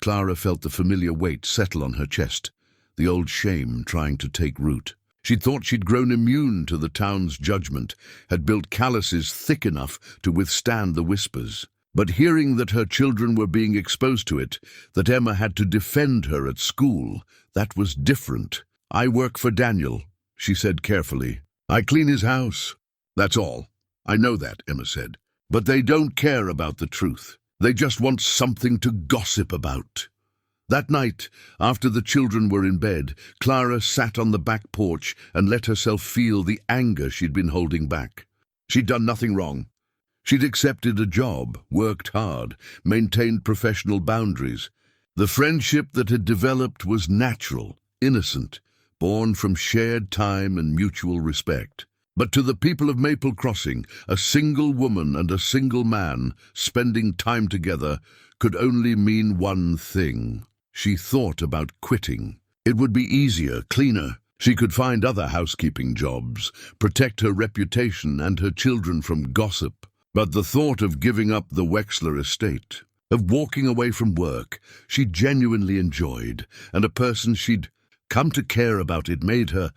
Clara felt the familiar weight settle on her chest, the old shame trying to take root. She'd thought she'd grown immune to the town's judgment, had built calluses thick enough to withstand the whispers. But hearing that her children were being exposed to it, that Emma had to defend her at school, that was different. "I work for Daniel," she said carefully. "I clean his house. That's all." "I know that," Emma said. "But they don't care about the truth. They just want something to gossip about." That night, after the children were in bed, Clara sat on the back porch and let herself feel the anger she'd been holding back. She'd done nothing wrong. She'd accepted a job, worked hard, maintained professional boundaries. The friendship that had developed was natural, innocent, born from shared time and mutual respect. But to the people of Maple Crossing, a single woman and a single man spending time together could only mean one thing. She thought about quitting. It would be easier, cleaner. She could find other housekeeping jobs, protect her reputation and her children from gossip. But the thought of giving up the Wexler estate, of walking away from work she genuinely enjoyed, and a person she'd come to care about, it made her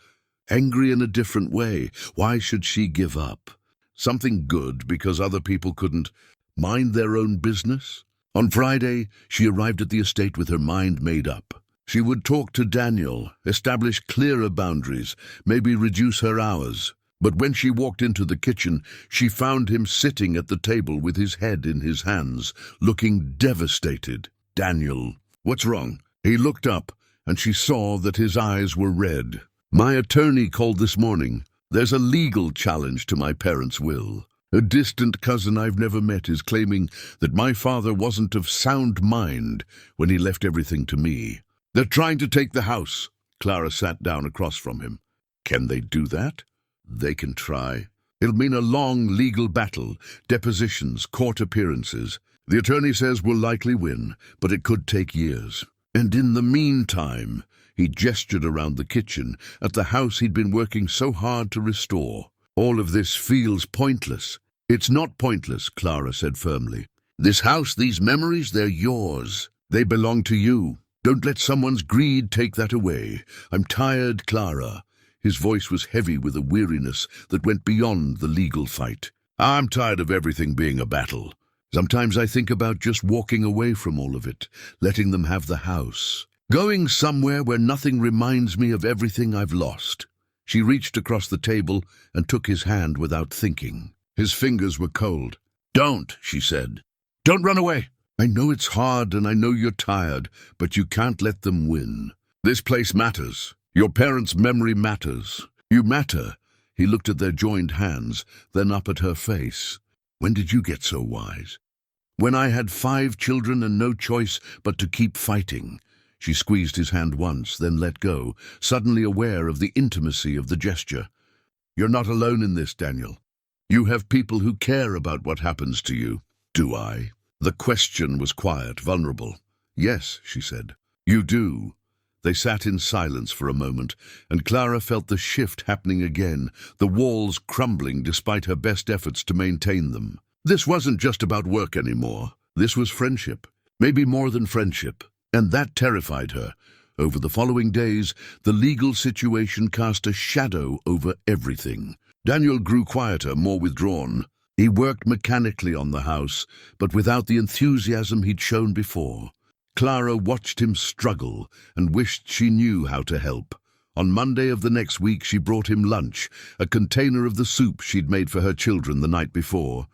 angry in a different way. Why should she give up something good because other people couldn't mind their own business? On Friday, she arrived at the estate with her mind made up. She would talk to Daniel, establish clearer boundaries, maybe reduce her hours. But when she walked into the kitchen, she found him sitting at the table with his head in his hands, looking devastated. "Daniel, what's wrong?" He looked up, and she saw that his eyes were red. "My attorney called this morning. There's a legal challenge to my parents' will. A distant cousin I've never met is claiming that my father wasn't of sound mind when he left everything to me. They're trying to take the house." Clara sat down across from him. "Can they do that?" "They can try. It'll mean a long legal battle, depositions, court appearances. The attorney says we'll likely win, but it could take years. And in the meantime," he gestured around the kitchen, at the house he'd been working so hard to restore, "all of this feels pointless." "It's not pointless," Clara said firmly. "This house, these memories, they're yours. They belong to you. Don't let someone's greed take that away. I'm tired, Clara." His voice was heavy with a weariness that went beyond the legal fight. "I'm tired of everything being a battle. Sometimes I think about just walking away from all of it, letting them have the house. Going somewhere where nothing reminds me of everything I've lost." She reached across the table and took his hand without thinking. His fingers were cold. "Don't," she said. "Don't run away. I know it's hard and I know you're tired, but you can't let them win. This place matters. Your parents' memory matters. You matter." He looked at their joined hands, then up at her face. "When did you get so wise?" "When I had 5 children and no choice but to keep fighting." She squeezed his hand once, then let go, suddenly aware of the intimacy of the gesture. "You're not alone in this, Daniel. You have people who care about what happens to you." "Do I?" The question was quiet, vulnerable. "Yes," she said. "You do." They sat in silence for a moment, and Clara felt the shift happening again, the walls crumbling despite her best efforts to maintain them. This wasn't just about work anymore. This was friendship. Maybe more than friendship. And that terrified her. Over the following days, the legal situation cast a shadow over everything. Daniel grew quieter, more withdrawn. He worked mechanically on the house, but without the enthusiasm he'd shown before. Clara watched him struggle and wished she knew how to help. On Monday of the next week, she brought him lunch, a container of the soup she'd made for her children the night before.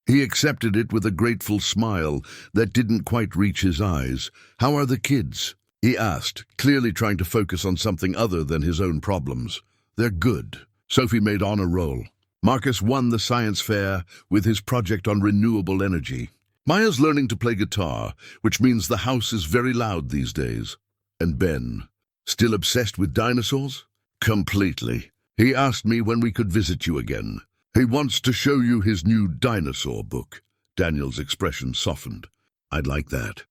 He accepted it with a grateful smile that didn't quite reach his eyes. "How are the kids?" he asked, clearly trying to focus on something other than his own problems. "They're good." Sophie made honor roll. Marcus won the science fair with his project on renewable energy. Maya's learning to play guitar, which means the house is very loud these days. And Ben, still obsessed with dinosaurs? Completely. He asked me when we could visit you again. He wants to show you his new dinosaur book. Daniel's expression softened. I'd like that.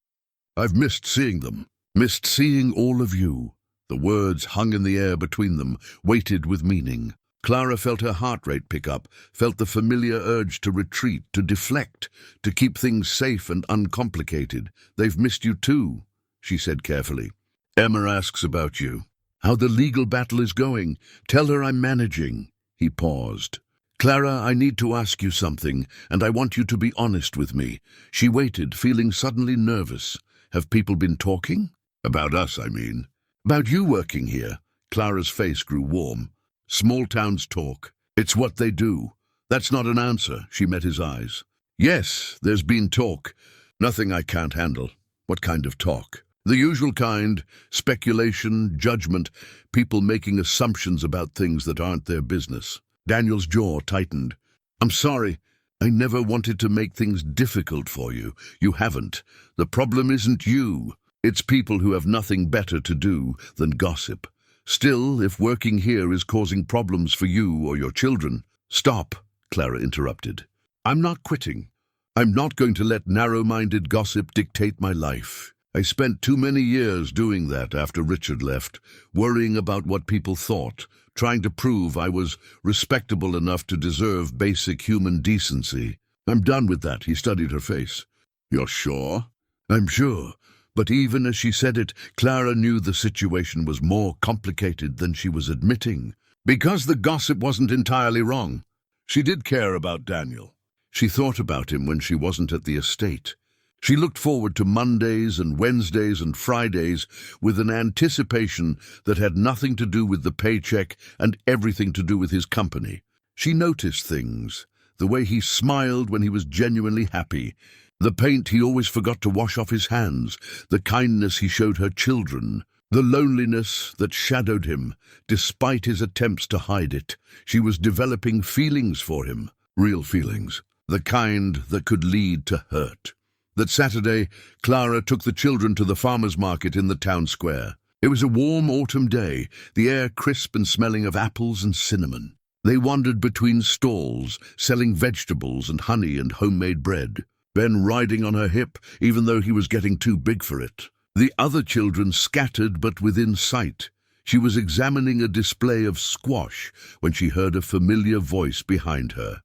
I've missed seeing them. Missed seeing all of you. The words hung in the air between them, weighted with meaning. Clara felt her heart rate pick up, felt the familiar urge to retreat, to deflect, to keep things safe and uncomplicated. "They've missed you too," she said carefully. "Emma asks about you. How the legal battle is going. Tell her I'm managing." He paused. "Clara, I need to ask you something, and I want you to be honest with me." She waited, feeling suddenly nervous. "Have people been talking?" "About us, I mean." "About you working here?" Clara's face grew warm. "Small towns talk. It's what they do." "That's not an answer," she met his eyes. "Yes, there's been talk. Nothing I can't handle." "What kind of talk?" "The usual kind. Speculation, judgment, people making assumptions about things that aren't their business." Daniel's jaw tightened. "I'm sorry. I never wanted to make things difficult for you. You haven't. The problem isn't you. It's people who have nothing better to do than gossip. Still, if working here is causing problems for you or your children—" "Stop," Clara interrupted. "I'm not quitting. I'm not going to let narrow-minded gossip dictate my life. I spent too many years doing that after Richard left, worrying about what people thought, trying to prove I was respectable enough to deserve basic human decency. I'm done with that." He studied her face. "You're sure?" "I'm sure." But even as she said it, Clara knew the situation was more complicated than she was admitting. Because the gossip wasn't entirely wrong. She did care about Daniel. She thought about him when she wasn't at the estate. She looked forward to Mondays and Wednesdays and Fridays with an anticipation that had nothing to do with the paycheck and everything to do with his company. She noticed things, the way he smiled when he was genuinely happy, the paint he always forgot to wash off his hands, the kindness he showed her children, the loneliness that shadowed him, despite his attempts to hide it. She was developing feelings for him, real feelings, the kind that could lead to hurt. That Saturday, Clara took the children to the farmer's market in the town square. It was a warm autumn day, the air crisp and smelling of apples and cinnamon. They wandered between stalls, selling vegetables and honey and homemade bread. Ben riding on her hip, even though he was getting too big for it. The other children scattered but within sight. She was examining a display of squash when she heard a familiar voice behind her.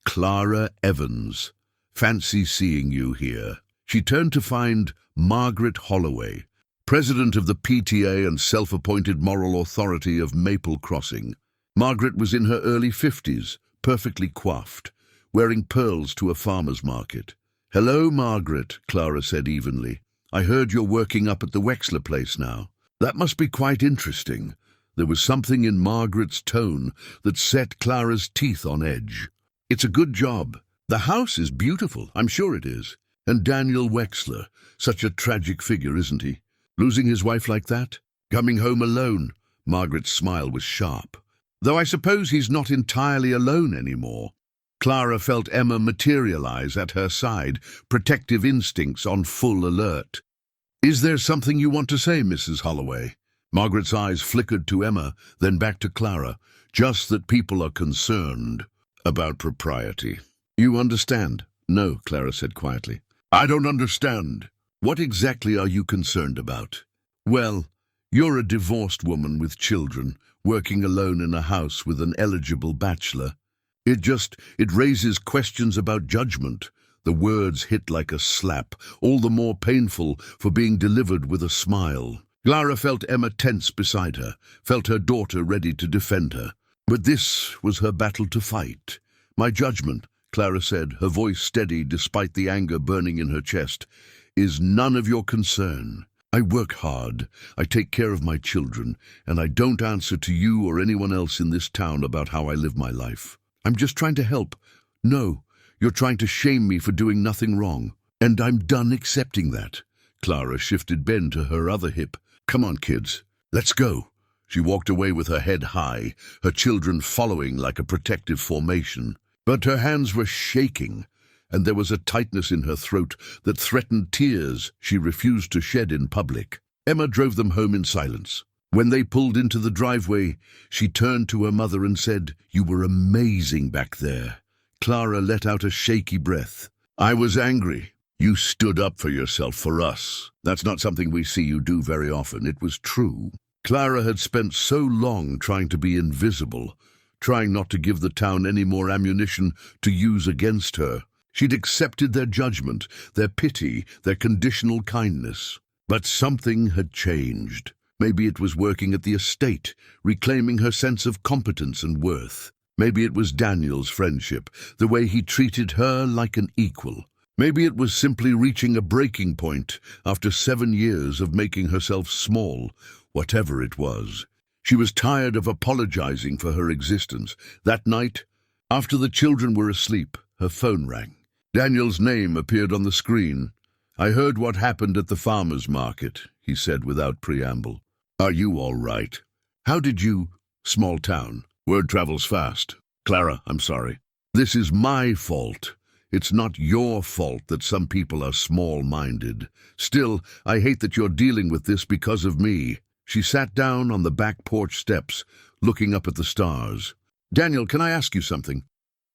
"Clara Evans. Fancy seeing you here." She turned to find Margaret Holloway, president of the PTA and self-appointed moral authority of Maple Crossing. Margaret was in her early 50s, perfectly coiffed, wearing pearls to a farmer's market. "Hello, Margaret," Clara said evenly. "I heard you're working up at the Wexler place now. That must be quite interesting." There was something in Margaret's tone that set Clara's teeth on edge. "It's a good job. The house is beautiful, I'm sure it is. And Daniel Wexler, such a tragic figure, isn't he? Losing his wife like that? Coming home alone." Margaret's smile was sharp. "Though I suppose he's not entirely alone anymore." Clara felt Emma materialize at her side, protective instincts on full alert. "Is there something you want to say, Mrs. Holloway?" Margaret's eyes flickered to Emma, then back to Clara. "Just that people are concerned about propriety." "You understand?" "No," Clara said quietly. "I don't understand. What exactly are you concerned about?" "Well, you're a divorced woman with children, working alone in a house with an eligible bachelor. It raises questions about judgment, The words hit like a slap, all the more painful for being delivered with a smile. Clara felt Emma tense beside her, felt her daughter ready to defend her. But this was her battle to fight. "My judgment," Clara said, her voice steady despite the anger burning in her chest, "is none of your concern. I work hard, I take care of my children, and I don't answer to you or anyone else in this town about how I live my life. I'm just trying to help. No, you're trying to shame me for doing nothing wrong. And I'm done accepting that." Clara shifted Ben to her other hip. "Come on, kids, let's go." She walked away with her head high, her children following like a protective formation. But her hands were shaking, and there was a tightness in her throat that threatened tears she refused to shed in public. Emma drove them home in silence. When they pulled into the driveway, she turned to her mother and said, "You were amazing back there." Clara let out a shaky breath. "I was angry. You stood up for yourself, for us. That's not something we see you do very often." It was true. Clara had spent so long trying to be invisible, trying not to give the town any more ammunition to use against her. She'd accepted their judgment, their pity, their conditional kindness. But something had changed. Maybe it was working at the estate, reclaiming her sense of competence and worth. Maybe it was Daniel's friendship, the way he treated her like an equal. Maybe it was simply reaching a breaking point after 7 years of making herself small. Whatever it was, she was tired of apologizing for her existence. That night, after the children were asleep, her phone rang. Daniel's name appeared on the screen. "I heard what happened at the farmer's market," he said without preamble. "Are you all right? How did you—" "Small town. Word travels fast. Clara, I'm sorry. This is my fault. It's not your fault that some people are small-minded. Still, I hate that you're dealing with this because of me." She sat down on the back porch steps, looking up at the stars. "Daniel, can I ask you something?"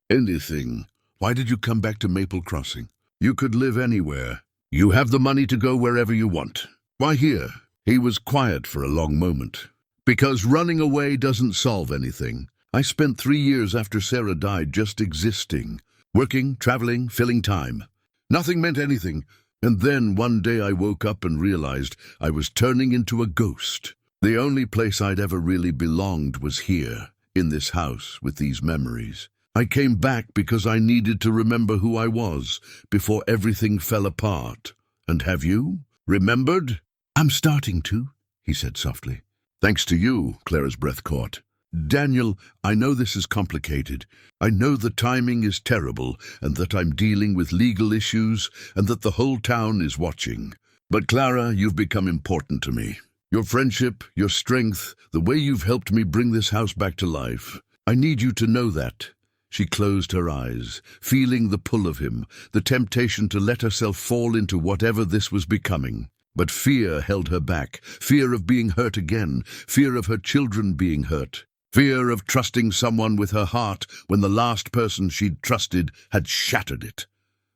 "Anything. Why did you come back to Maple Crossing? You could live anywhere. You have the money to go wherever you want. Why here?" He was quiet for a long moment. "Because running away doesn't solve anything. I spent 3 years after Sarah died just existing, working, traveling, filling time. Nothing meant anything. And then one day I woke up and realized I was turning into a ghost. The only place I'd ever really belonged was here, in this house with these memories. I came back because I needed to remember who I was before everything fell apart. And have you remembered?" "I'm starting to," he said softly. "Thanks to you," Clara's breath caught. "Daniel, I know this is complicated. I know the timing is terrible and that I'm dealing with legal issues and that the whole town is watching. But Clara, you've become important to me. Your friendship, your strength, the way you've helped me bring this house back to life. I need you to know that." She closed her eyes, feeling the pull of him, the temptation to let herself fall into whatever this was becoming. But fear held her back, fear of being hurt again, fear of her children being hurt. Fear of trusting someone with her heart when the last person she'd trusted had shattered it.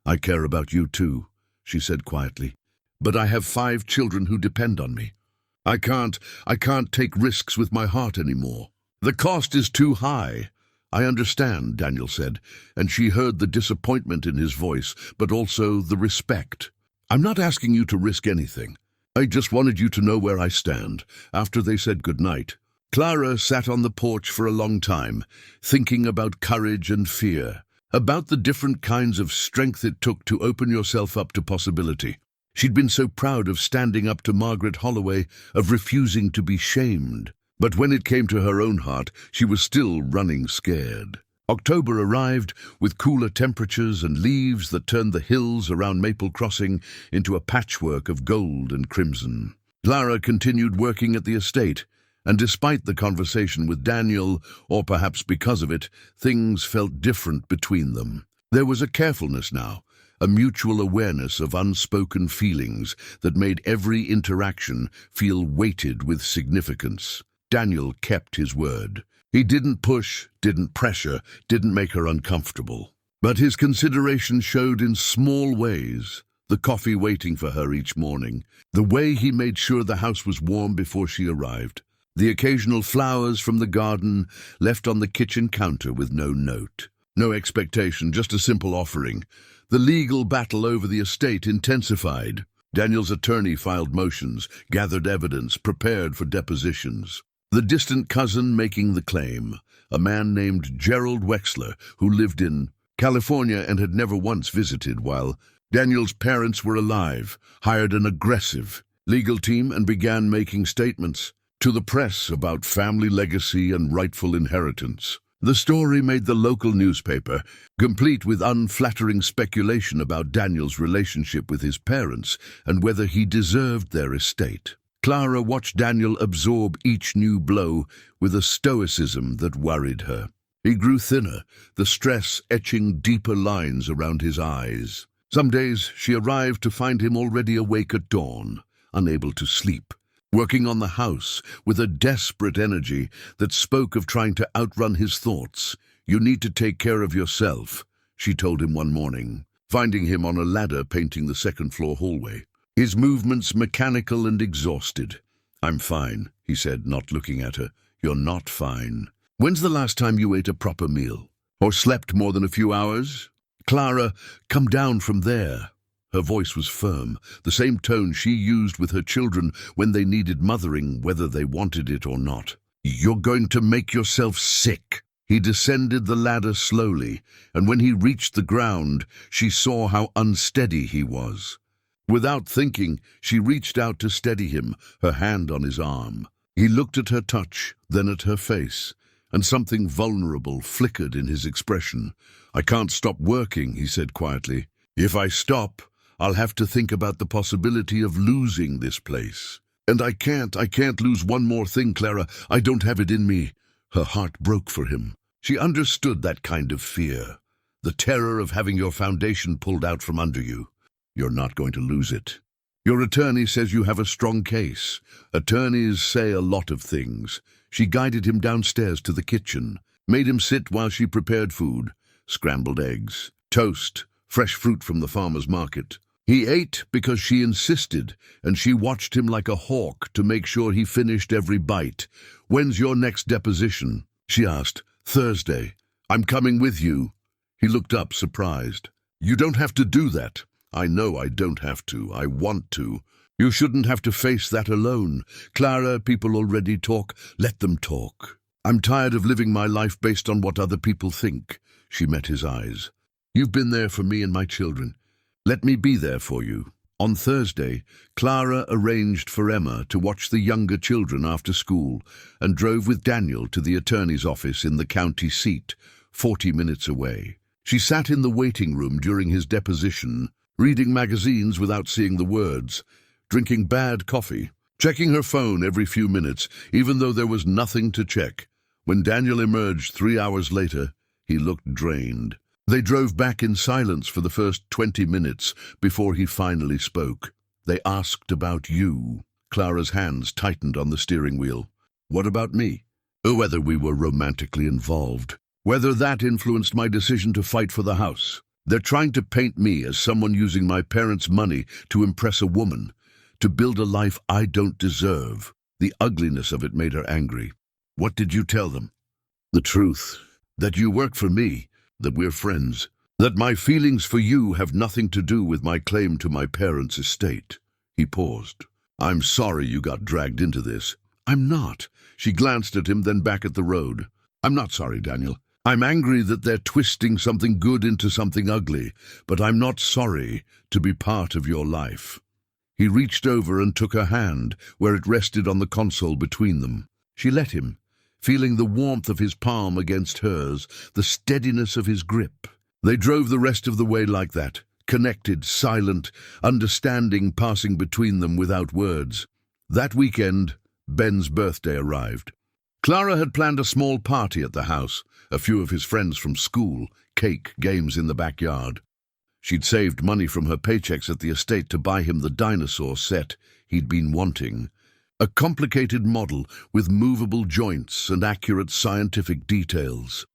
"I care about you too," she said quietly. "But I have 5 children who depend on me. I can't take risks with my heart anymore. The cost is too high." "I understand," Daniel said, and she heard the disappointment in his voice, but also the respect. "I'm not asking you to risk anything. I just wanted you to know where I stand." After they said goodnight, Clara sat on the porch for a long time, thinking about courage and fear, about the different kinds of strength it took to open yourself up to possibility. She'd been so proud of standing up to Margaret Holloway, of refusing to be shamed. But when it came to her own heart, she was still running scared. October arrived with cooler temperatures and leaves that turned the hills around Maple Crossing into a patchwork of gold and crimson. Clara continued working at the estate, and despite the conversation with Daniel, or perhaps because of it, things felt different between them. There was a carefulness now, a mutual awareness of unspoken feelings that made every interaction feel weighted with significance. Daniel kept his word. He didn't push, didn't pressure, didn't make her uncomfortable. But his consideration showed in small ways. The coffee waiting for her each morning, the way he made sure the house was warm before she arrived, the occasional flowers from the garden left on the kitchen counter with no note. No expectation, just a simple offering. The legal battle over the estate intensified. Daniel's attorney filed motions, gathered evidence, prepared for depositions. The distant cousin making the claim, a man named Gerald Wexler, who lived in California and had never once visited while Daniel's parents were alive, hired an aggressive legal team and began making statements to the press about family legacy and rightful inheritance. The story made the local newspaper, complete with unflattering speculation about Daniel's relationship with his parents and whether he deserved their estate. Clara watched Daniel absorb each new blow with a stoicism that worried her. He grew thinner, the stress etching deeper lines around his eyes. Some days she arrived to find him already awake at dawn, unable to sleep, working on the house with a desperate energy that spoke of trying to outrun his thoughts. "You need to take care of yourself," she told him one morning, finding him on a ladder painting the second-floor hallway. His movements mechanical and exhausted. "I'm fine," he said, not looking at her. "You're not fine. When's the last time you ate a proper meal? Or slept more than a few hours?" "Clara, come down from there." Her voice was firm, the same tone she used with her children when they needed mothering, whether they wanted it or not. "You're going to make yourself sick." He descended the ladder slowly, and when he reached the ground, she saw how unsteady he was. Without thinking, she reached out to steady him, her hand on his arm. He looked at her touch, then at her face, and something vulnerable flickered in his expression. "I can't stop working," he said quietly. "If I stop, I'll have to think about the possibility of losing this place. And I can't lose one more thing, Clara. I don't have it in me." Her heart broke for him. She understood that kind of fear, the terror of having your foundation pulled out from under you. "You're not going to lose it. Your attorney says you have a strong case. Attorneys say a lot of things." She guided him downstairs to the kitchen, made him sit while she prepared food, scrambled eggs, toast, fresh fruit from the farmer's market. He ate because she insisted, and she watched him like a hawk to make sure he finished every bite. "When's your next deposition?" she asked. "Thursday. I'm coming with you." He looked up, surprised. "You don't have to do that." "I know I don't have to. I want to. You shouldn't have to face that alone. Clara, people already talk. Let them talk. I'm tired of living my life based on what other people think." She met his eyes. "You've been there for me and my children. Let me be there for you." On Thursday, Clara arranged for Emma to watch the younger children after school and drove with Daniel to the attorney's office in the county seat, 40 minutes away. She sat in the waiting room during his deposition, reading magazines without seeing the words, drinking bad coffee, checking her phone every few minutes, even though there was nothing to check. When Daniel emerged 3 hours later, he looked drained. They drove back in silence for the first 20 minutes before he finally spoke. "They asked about you." Clara's hands tightened on the steering wheel. "What about me?" "Whether we were romantically involved. Whether that influenced my decision to fight for the house. They're trying to paint me as someone using my parents' money to impress a woman, to build a life I don't deserve." The ugliness of it made her angry. "What did you tell them?" "The truth. That you work for me, that we're friends, that my feelings for you have nothing to do with my claim to my parents' estate." He paused. "I'm sorry you got dragged into this." "I'm not." She glanced at him, then back at the road. "I'm not sorry, Daniel. I'm angry that they're twisting something good into something ugly, but I'm not sorry to be part of your life." He reached over and took her hand, where it rested on the console between them. She let him, feeling the warmth of his palm against hers, the steadiness of his grip. They drove the rest of the way like that, connected, silent, understanding passing between them without words. That weekend, Ben's birthday arrived. Clara had planned a small party at the house, a few of his friends from school, cake, games in the backyard. She'd saved money from her paychecks at the estate to buy him the dinosaur set he'd been wanting. A complicated model with movable joints and accurate scientific details.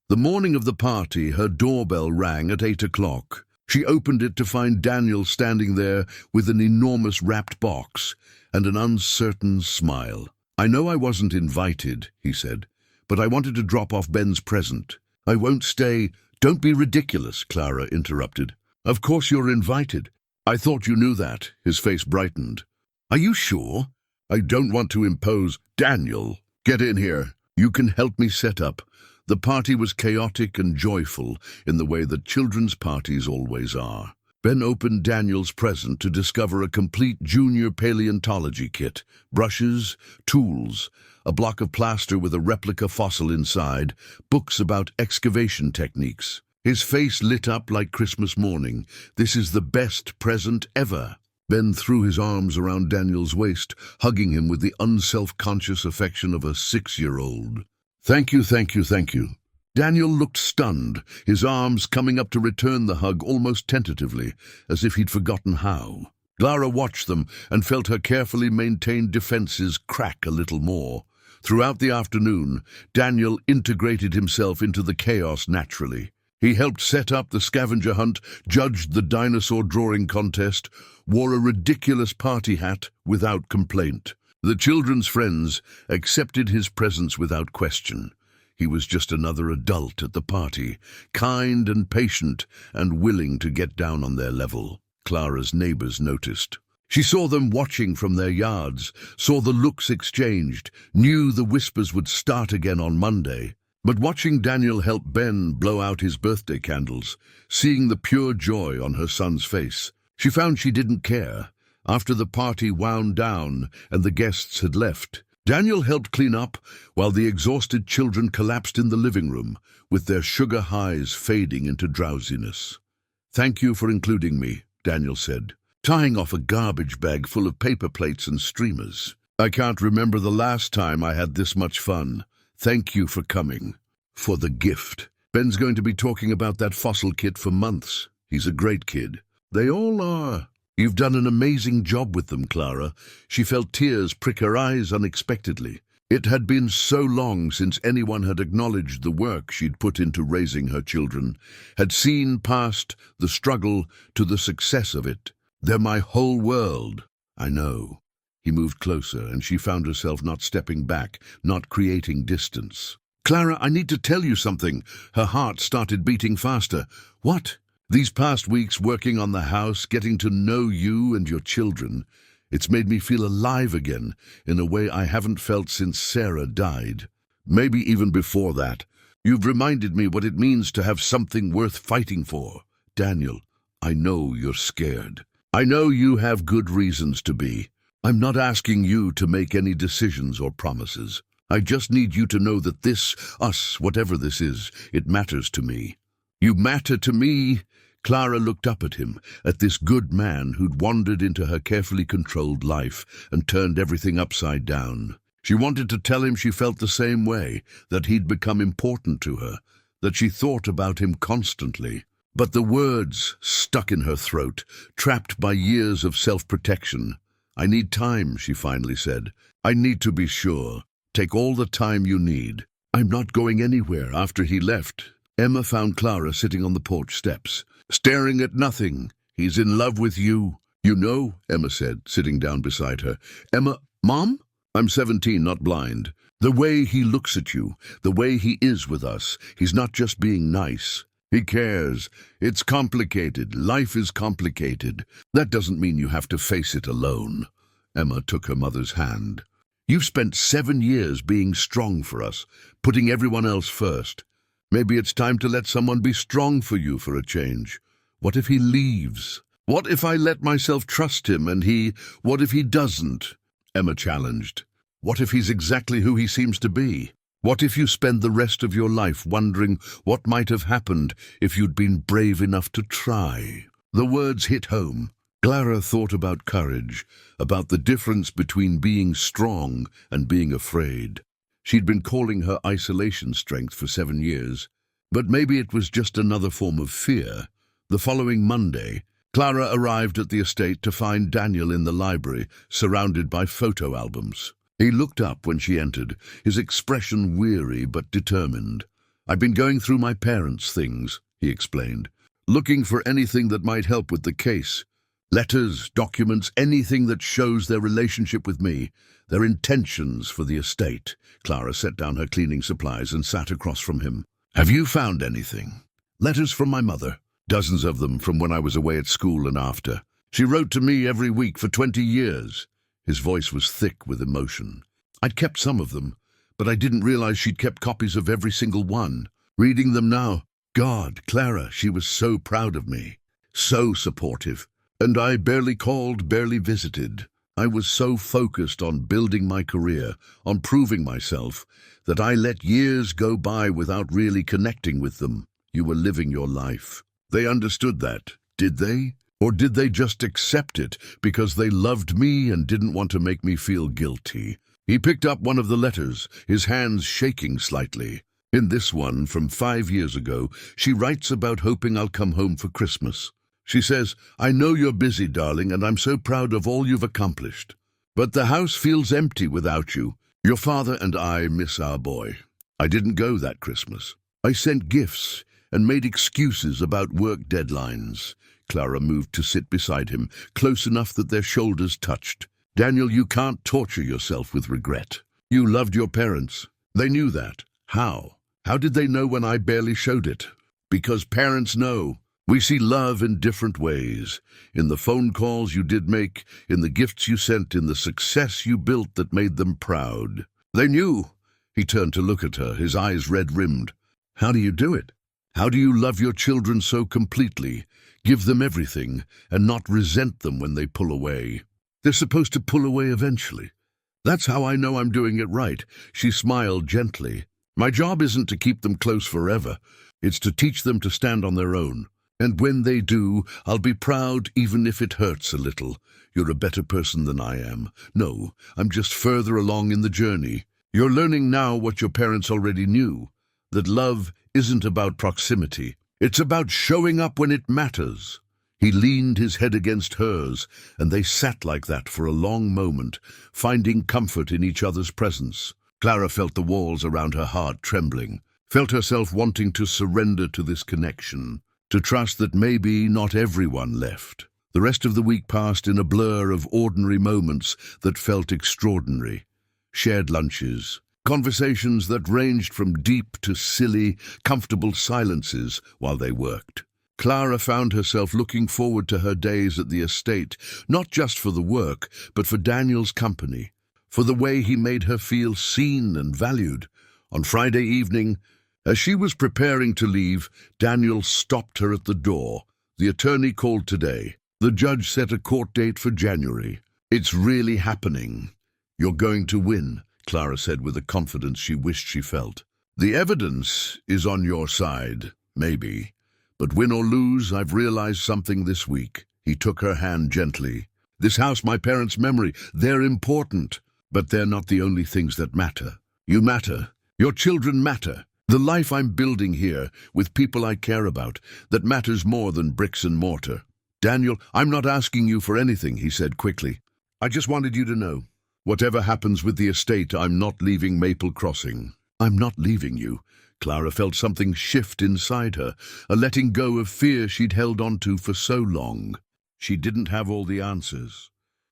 The morning of the party, her doorbell rang at 8 o'clock. She opened it to find Daniel standing there with an enormous wrapped box and an uncertain smile. "I know I wasn't invited," he said, "but I wanted to drop off Ben's present. I won't stay." "Don't be ridiculous," Clara interrupted. Of course you're invited. I thought you knew that. His face brightened. Are you sure? I don't want to impose. Daniel, get in here. You can help me set up. The party was chaotic and joyful in the way that children's parties always are. Ben opened Daniel's present to discover a complete junior paleontology kit, brushes, tools, a block of plaster with a replica fossil inside, books about excavation techniques. His face lit up like Christmas morning. This is the best present ever. Ben threw his arms around Daniel's waist, hugging him with the unself-conscious affection of a 6-year-old. Thank you, thank you, thank you. Daniel looked stunned, his arms coming up to return the hug almost tentatively, as if he'd forgotten how. Clara watched them and felt her carefully maintained defenses crack a little more. Throughout the afternoon, Daniel integrated himself into the chaos naturally. He helped set up the scavenger hunt, judged the dinosaur drawing contest, wore a ridiculous party hat without complaint. The children's friends accepted his presence without question. He was just another adult at the party, kind and patient and willing to get down on their level. Clara's neighbors noticed. She saw them watching from their yards, saw the looks exchanged, knew the whispers would start again on Monday. But watching Daniel help Ben blow out his birthday candles, seeing the pure joy on her son's face, she found she didn't care. After the party wound down and the guests had left, Daniel helped clean up while the exhausted children collapsed in the living room, with their sugar highs fading into drowsiness. Thank you for including me, Daniel said, tying off a garbage bag full of paper plates and streamers. I can't remember the last time I had this much fun. Thank you for coming. For the gift. Ben's going to be talking about that fossil kit for months. He's a great kid. They all are. You've done an amazing job with them, Clara. She felt tears prick her eyes unexpectedly. It had been so long since anyone had acknowledged the work she'd put into raising her children, had seen past the struggle to the success of it. They're my whole world. I know. He moved closer, and she found herself not stepping back, not creating distance. Clara, I need to tell you something. Her heart started beating faster. What? These past weeks working on the house, getting to know you and your children, it's made me feel alive again in a way I haven't felt since Sarah died. Maybe even before that. You've reminded me what it means to have something worth fighting for. Daniel, I know you're scared. I know you have good reasons to be. I'm not asking you to make any decisions or promises. I just need you to know that this, us, whatever this is, it matters to me. You matter to me. Clara looked up at him, at this good man who'd wandered into her carefully controlled life and turned everything upside down. She wanted to tell him she felt the same way, that he'd become important to her, that she thought about him constantly. But the words stuck in her throat, trapped by years of self-protection. I need time, she finally said. I need to be sure. Take all the time you need. I'm not going anywhere after he left. Emma found Clara sitting on the porch steps, staring at nothing. He's in love with you. You know, Emma said, sitting down beside her. Emma, Mom? I'm 17, not blind. The way he looks at you, the way he is with us, he's not just being nice. He cares. It's complicated. Life is complicated. That doesn't mean you have to face it alone. Emma took her mother's hand. You've spent 7 years being strong for us, putting everyone else first. Maybe it's time to let someone be strong for you for a change. What if he leaves? What if I let myself trust him and what if he doesn't? Emma challenged. What if he's exactly who he seems to be? What if you spend the rest of your life wondering what might have happened if you'd been brave enough to try? The words hit home. Clara thought about courage, about the difference between being strong and being afraid. She'd been calling her isolation strength for 7 years, but maybe it was just another form of fear. The following Monday, Clara arrived at the estate to find Daniel in the library, surrounded by photo albums. He looked up when she entered, his expression weary but determined. I've been going through my parents' things, he explained, looking for anything that might help with the case. Letters, documents, anything that shows their relationship with me, their intentions for the estate. Clara set down her cleaning supplies and sat across from him. Have you found anything? Letters from my mother. Dozens of them from when I was away at school and after. She wrote to me every week for 20 years. His voice was thick with emotion. I'd kept some of them, but I didn't realize she'd kept copies of every single one. Reading them now, God, Clara, she was so proud of me, so supportive. And I barely called, barely visited. I was so focused on building my career, on proving myself, that I let years go by without really connecting with them. You were living your life. They understood that, did they? Or did they just accept it because they loved me and didn't want to make me feel guilty? He picked up one of the letters, his hands shaking slightly. In this one, from 5 years ago, she writes about hoping I'll come home for Christmas. She says, I know you're busy, darling, and I'm so proud of all you've accomplished. But the house feels empty without you. Your father and I miss our boy. I didn't go that Christmas. I sent gifts and made excuses about work deadlines. Clara moved to sit beside him, close enough that their shoulders touched. Daniel, you can't torture yourself with regret. You loved your parents. They knew that. How? How did they know when I barely showed it? Because parents know. We see love in different ways. In the phone calls you did make, in the gifts you sent, in the success you built that made them proud. They knew. He turned to look at her, his eyes red-rimmed. How do you do it? How do you love your children so completely, give them everything, and not resent them when they pull away? They're supposed to pull away eventually. That's how I know I'm doing it right. She smiled gently. My job isn't to keep them close forever. It's to teach them to stand on their own. And when they do, I'll be proud even if it hurts a little. You're a better person than I am. No, I'm just further along in the journey. You're learning now what your parents already knew, that love isn't about proximity. It's about showing up when it matters. He leaned his head against hers, and they sat like that for a long moment, finding comfort in each other's presence. Clara felt the walls around her heart trembling, felt herself wanting to surrender to this connection, to trust that maybe not everyone left. The rest of the week passed in a blur of ordinary moments that felt extraordinary. Shared lunches, conversations that ranged from deep to silly, comfortable silences while they worked. Clara found herself looking forward to her days at the estate, not just for the work, but for Daniel's company, for the way he made her feel seen and valued. On Friday evening, as she was preparing to leave, Daniel stopped her at the door. The attorney called today. The judge set a court date for January. It's really happening. You're going to win, Clara said with a confidence she wished she felt. The evidence is on your side, maybe. But win or lose, I've realized something this week. He took her hand gently. This house, my parents' memory, they're important. But they're not the only things that matter. You matter. Your children matter. The life I'm building here, with people I care about, that matters more than bricks and mortar. Daniel, I'm not asking you for anything, he said quickly. I just wanted you to know. Whatever happens with the estate, I'm not leaving Maple Crossing. I'm not leaving you. Clara felt something shift inside her, a letting go of fear she'd held onto for so long. She didn't have all the answers.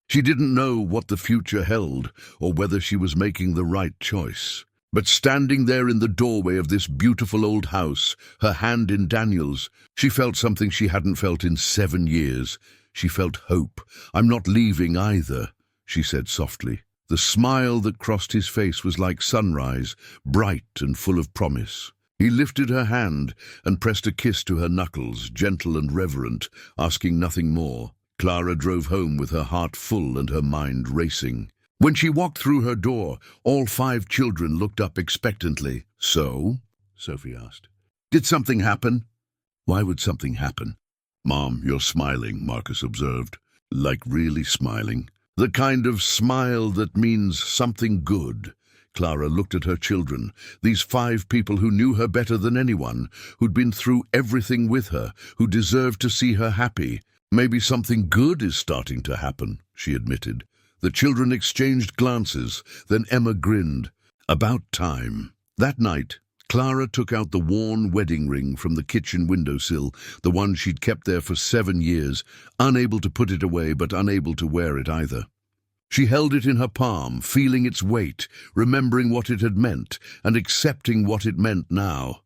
She didn't know what the future held, or whether she was making the right choice. But standing there in the doorway of this beautiful old house, her hand in Daniel's, she felt something she hadn't felt in 7 years. She felt hope. I'm not leaving either, she said softly. The smile that crossed his face was like sunrise, bright and full of promise. He lifted her hand and pressed a kiss to her knuckles, gentle and reverent, asking nothing more. Clara drove home with her heart full and her mind racing. When she walked through her door, all 5 children looked up expectantly. So? Sophie asked. Did something happen? Why would something happen? Mom, you're smiling, Marcus observed. Like really smiling. The kind of smile that means something good. Clara looked at her children, these 5 people who knew her better than anyone, who'd been through everything with her, who deserved to see her happy. Maybe something good is starting to happen, she admitted. The children exchanged glances, then Emma grinned. About time. That night, Clara took out the worn wedding ring from the kitchen windowsill, the one she'd kept there for 7 years, unable to put it away but unable to wear it either. She held it in her palm, feeling its weight, remembering what it had meant, and accepting what it meant now.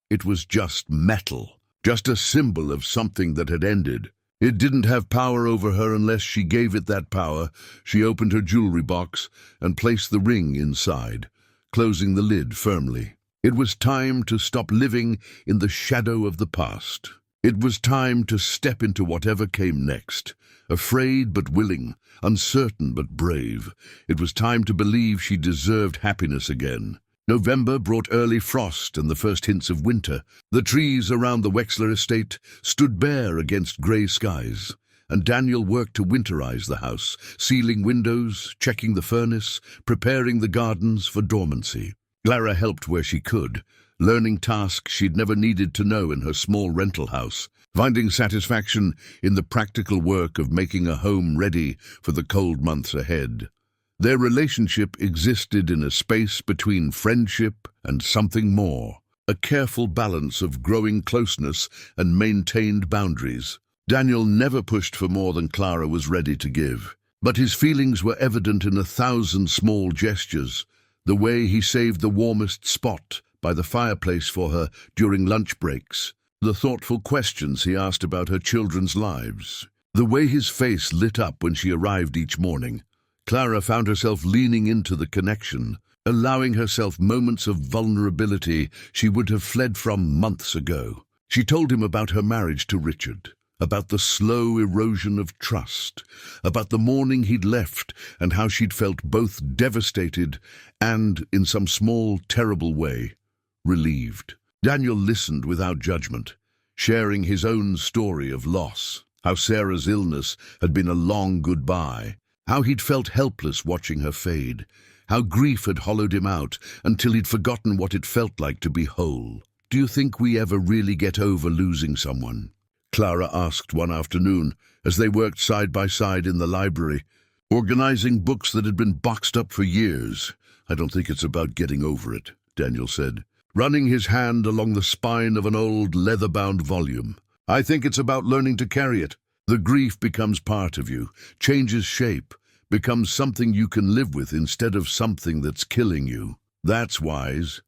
It was just metal, just a symbol of something that had ended. It didn't have power over her unless she gave it that power. She opened her jewelry box and placed the ring inside, closing the lid firmly. It was time to stop living in the shadow of the past. It was time to step into whatever came next. Afraid but willing, uncertain but brave. It was time to believe she deserved happiness again. November brought early frost and the first hints of winter. The trees around the Wexler estate stood bare against grey skies, and Daniel worked to winterize the house, sealing windows, checking the furnace, preparing the gardens for dormancy. Clara helped where she could, learning tasks she'd never needed to know in her small rental house, finding satisfaction in the practical work of making a home ready for the cold months ahead. Their relationship existed in a space between friendship and something more, a careful balance of growing closeness and maintained boundaries. Daniel never pushed for more than Clara was ready to give, but his feelings were evident in 1,000 small gestures, the way he saved the warmest spot by the fireplace for her during lunch breaks, the thoughtful questions he asked about her children's lives, the way his face lit up when she arrived each morning. Clara found herself leaning into the connection, allowing herself moments of vulnerability she would have fled from months ago. She told him about her marriage to Richard, about the slow erosion of trust, about the morning he'd left and how she'd felt both devastated and, in some small, terrible way, relieved. Daniel listened without judgment, sharing his own story of loss, how Sarah's illness had been a long goodbye, how he'd felt helpless watching her fade, how grief had hollowed him out until he'd forgotten what it felt like to be whole. "Do you think we ever really get over losing someone?" Clara asked one afternoon as they worked side by side in the library, organizing books that had been boxed up for years. "I don't think it's about getting over it," Daniel said, running his hand along the spine of an old leather-bound volume. "I think it's about learning to carry it. The grief becomes part of you, changes shape, becomes something you can live with instead of something that's killing you. That's wise.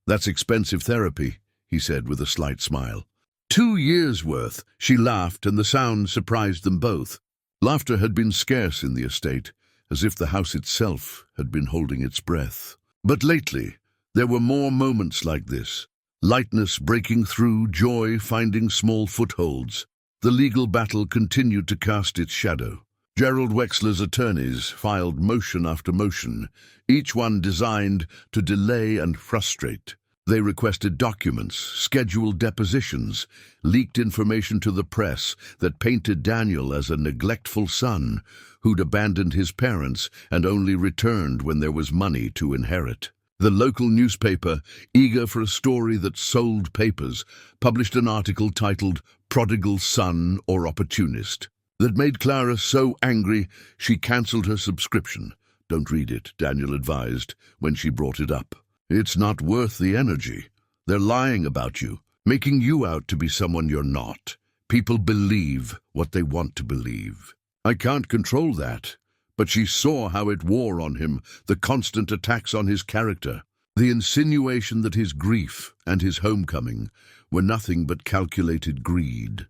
That's expensive therapy," he said with a slight smile. 2 years' worth, she laughed, and the sound surprised them both. Laughter had been scarce in the estate, as if the house itself had been holding its breath. But lately, there were more moments like this. Lightness breaking through, joy finding small footholds. The legal battle continued to cast its shadow. Gerald Wexler's attorneys filed motion after motion, each one designed to delay and frustrate. They requested documents, scheduled depositions, leaked information to the press that painted Daniel as a neglectful son who'd abandoned his parents and only returned when there was money to inherit. The local newspaper, eager for a story that sold papers, published an article titled "Prodigal Son or Opportunist" that made Clara so angry she cancelled her subscription. "Don't read it," Daniel advised when she brought it up. "It's not worth the energy. They're lying about you, making you out to be someone you're not. People believe what they want to believe. I can't control that." But she saw how it wore on him, the constant attacks on his character, the insinuation that his grief and his homecoming were nothing but calculated greed.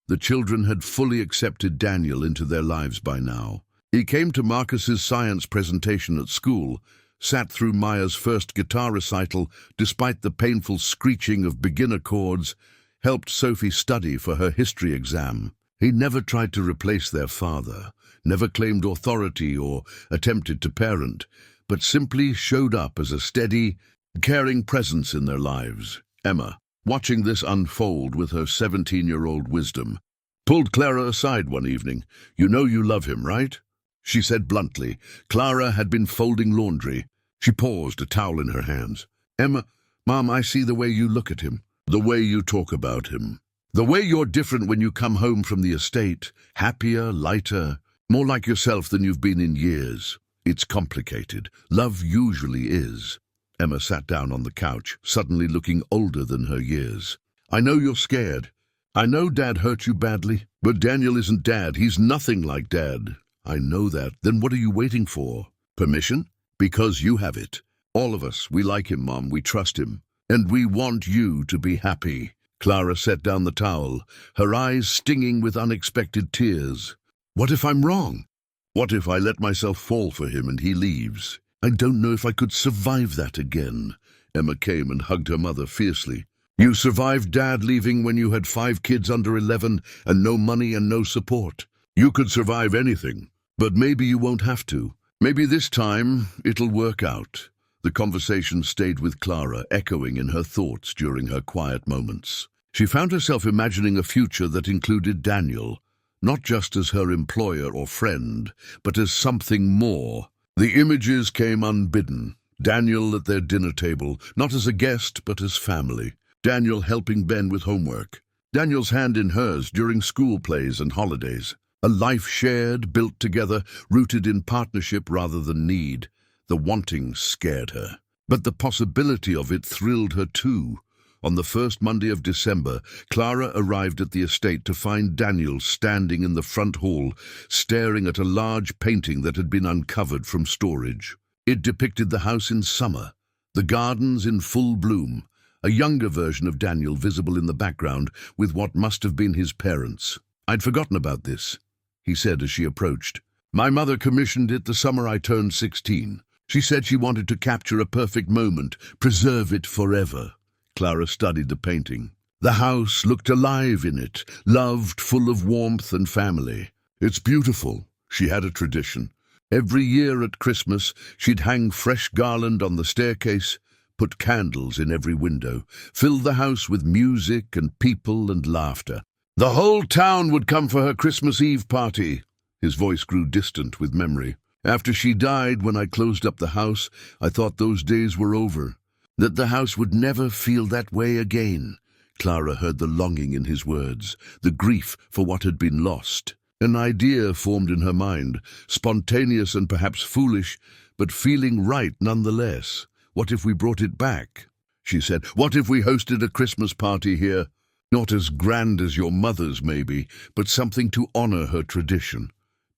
The children had fully accepted Daniel into their lives by now. He came to Marcus's science presentation at school, sat through Maya's first guitar recital despite the painful screeching of beginner chords, helped Sophie study for her history exam. He never tried to replace their father, never claimed authority or attempted to parent, but simply showed up as a steady, caring presence in their lives. Emma, watching this unfold with her 17-year-old wisdom, pulled Clara aside one evening. "You know you love him, right?" she said bluntly. Clara had been folding laundry. She paused, a towel in her hands. "Emma, Mom, I see the way you look at him, the way you talk about him, the way you're different when you come home from the estate, happier, lighter, more like yourself than you've been in years. It's complicated. Love usually is." Emma sat down on the couch, suddenly looking older than her years. "I know you're scared. I know Dad hurt you badly, but Daniel isn't Dad. He's nothing like Dad. I know that. Then what are you waiting for? Permission? Because you have it. All of us, we like him, Mom. We trust him. And we want you to be happy." Clara set down the towel, her eyes stinging with unexpected tears. What if I'm wrong? What if I let myself fall for him and he leaves? I don't know if I could survive that again. Emma came and hugged her mother fiercely. You survived Dad leaving when you had 5 kids under 11 and no money and no support. You could survive anything, but maybe you won't have to. Maybe this time it'll work out. The conversation stayed with Clara, echoing in her thoughts during her quiet moments. She found herself imagining a future that included Daniel, not just as her employer or friend, but as something more. The images came unbidden. Daniel at their dinner table, not as a guest, but as family. Daniel helping Ben with homework. Daniel's hand in hers during school plays and holidays. A life shared, built together, rooted in partnership rather than need. The wanting scared her, but the possibility of it thrilled her too. On the first Monday of December, Clara arrived at the estate to find Daniel standing in the front hall, staring at a large painting that had been uncovered from storage. It depicted the house in summer, the gardens in full bloom, a younger version of Daniel visible in the background with what must have been his parents. I'd forgotten about this, he said as she approached. My mother commissioned it the summer I turned 16. She said she wanted to capture a perfect moment, preserve it forever. Clara studied the painting. The house looked alive in it, loved, full of warmth and family. It's beautiful. She had a tradition. Every year at Christmas, she'd hang fresh garland on the staircase, put candles in every window, fill the house with music and people and laughter. The whole town would come for her Christmas Eve party. His voice grew distant with memory. After she died, when I closed up the house, I thought those days were over, that the house would never feel that way again. Clara heard the longing in his words, the grief for what had been lost. An idea formed in her mind, spontaneous and perhaps foolish, but feeling right nonetheless. What if we brought it back? She said, what if we hosted a Christmas party here? Not as grand as your mother's, maybe, but something to honor her tradition.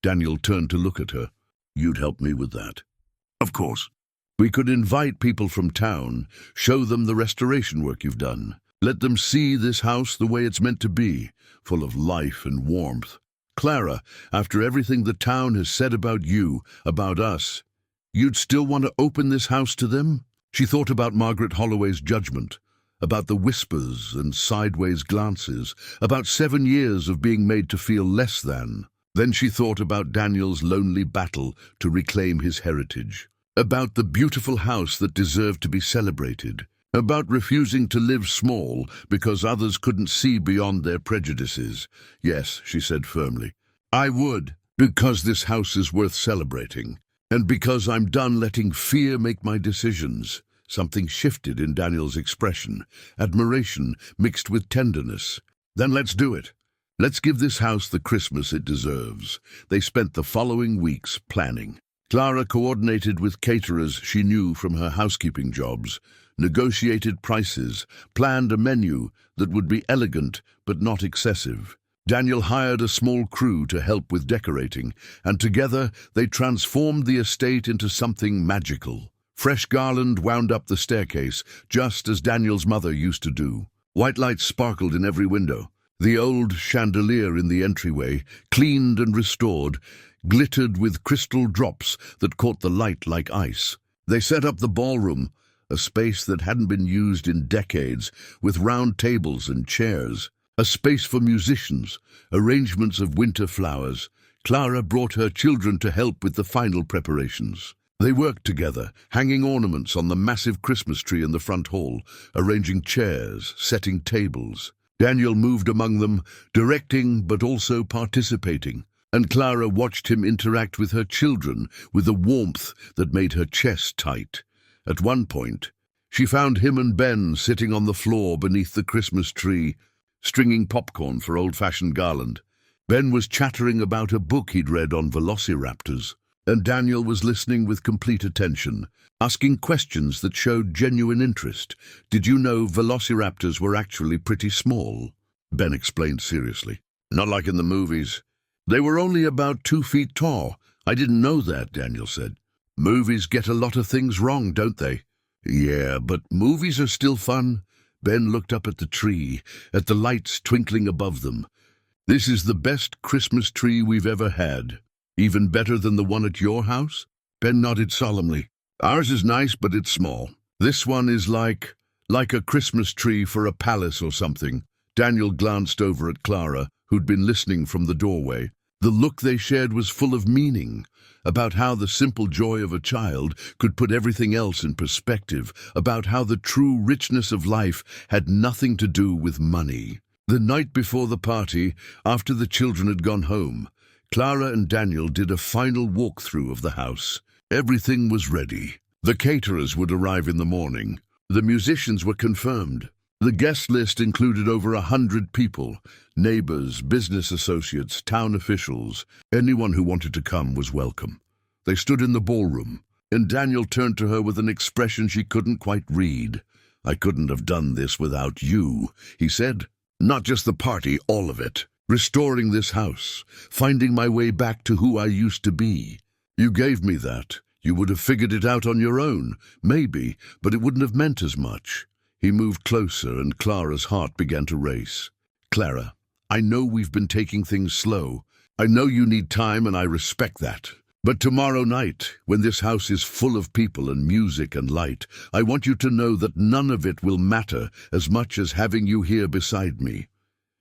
Daniel turned to look at her. You'd help me with that. Of course. We could invite people from town, show them the restoration work you've done. Let them see this house the way it's meant to be, full of life and warmth. Clara, after everything the town has said about you, about us, you'd still want to open this house to them? She thought about Margaret Holloway's judgment, about the whispers and sideways glances, about 7 years of being made to feel less than. Then she thought about Daniel's lonely battle to reclaim his heritage, about the beautiful house that deserved to be celebrated, about refusing to live small because others couldn't see beyond their prejudices. Yes, she said firmly, I would, because this house is worth celebrating, and because I'm done letting fear make my decisions. Something shifted in Daniel's expression, admiration mixed with tenderness. Then let's do it. Let's give this house the Christmas it deserves. They spent the following weeks planning. Clara coordinated with caterers she knew from her housekeeping jobs, negotiated prices, planned a menu that would be elegant but not excessive. Daniel hired a small crew to help with decorating, and together they transformed the estate into something magical. Fresh garland wound up the staircase, just as Daniel's mother used to do. White lights sparkled in every window. The old chandelier in the entryway, cleaned and restored, glittered with crystal drops that caught the light like ice. They set up the ballroom, a space that hadn't been used in decades, with round tables and chairs. A space for musicians, arrangements of winter flowers. Clara brought her children to help with the final preparations. They worked together, hanging ornaments on the massive Christmas tree in the front hall, arranging chairs, setting tables. Daniel moved among them, directing but also participating, and Clara watched him interact with her children with a warmth that made her chest tight. At one point, she found him and Ben sitting on the floor beneath the Christmas tree, stringing popcorn for old-fashioned garland. Ben was chattering about a book he'd read on velociraptors, and Daniel was listening with complete attention, asking questions that showed genuine interest. Did you know velociraptors were actually pretty small? Ben explained seriously. Not like in the movies. They were only about 2 feet tall. I didn't know that, Daniel said. Movies get a lot of things wrong, don't they? Yeah, but movies are still fun. Ben looked up at the tree, at the lights twinkling above them. "This is the best Christmas tree we've ever had. Even better than the one at your house?" Ben nodded solemnly. "Ours is nice, but it's small. This one is like a Christmas tree for a palace or something." Daniel glanced over at Clara, who'd been listening from the doorway. The look they shared was full of meaning, about how the simple joy of a child could put everything else in perspective, about how the true richness of life had nothing to do with money. The night before the party, after the children had gone home, Clara and Daniel did a final walkthrough of the house. Everything was ready. The caterers would arrive in the morning. The musicians were confirmed. The guest list included over 100 people, neighbors, business associates, town officials. Anyone who wanted to come was welcome. They stood in the ballroom, and Daniel turned to her with an expression she couldn't quite read. "I couldn't have done this without you," he said. "Not just the party, all of it. Restoring this house, finding my way back to who I used to be. You gave me that. You would have figured it out on your own, maybe, but it wouldn't have meant as much." He moved closer, and Clara's heart began to race. "Clara, I know we've been taking things slow. I know you need time, and I respect that. But tomorrow night, when this house is full of people and music and light, I want you to know that none of it will matter as much as having you here beside me."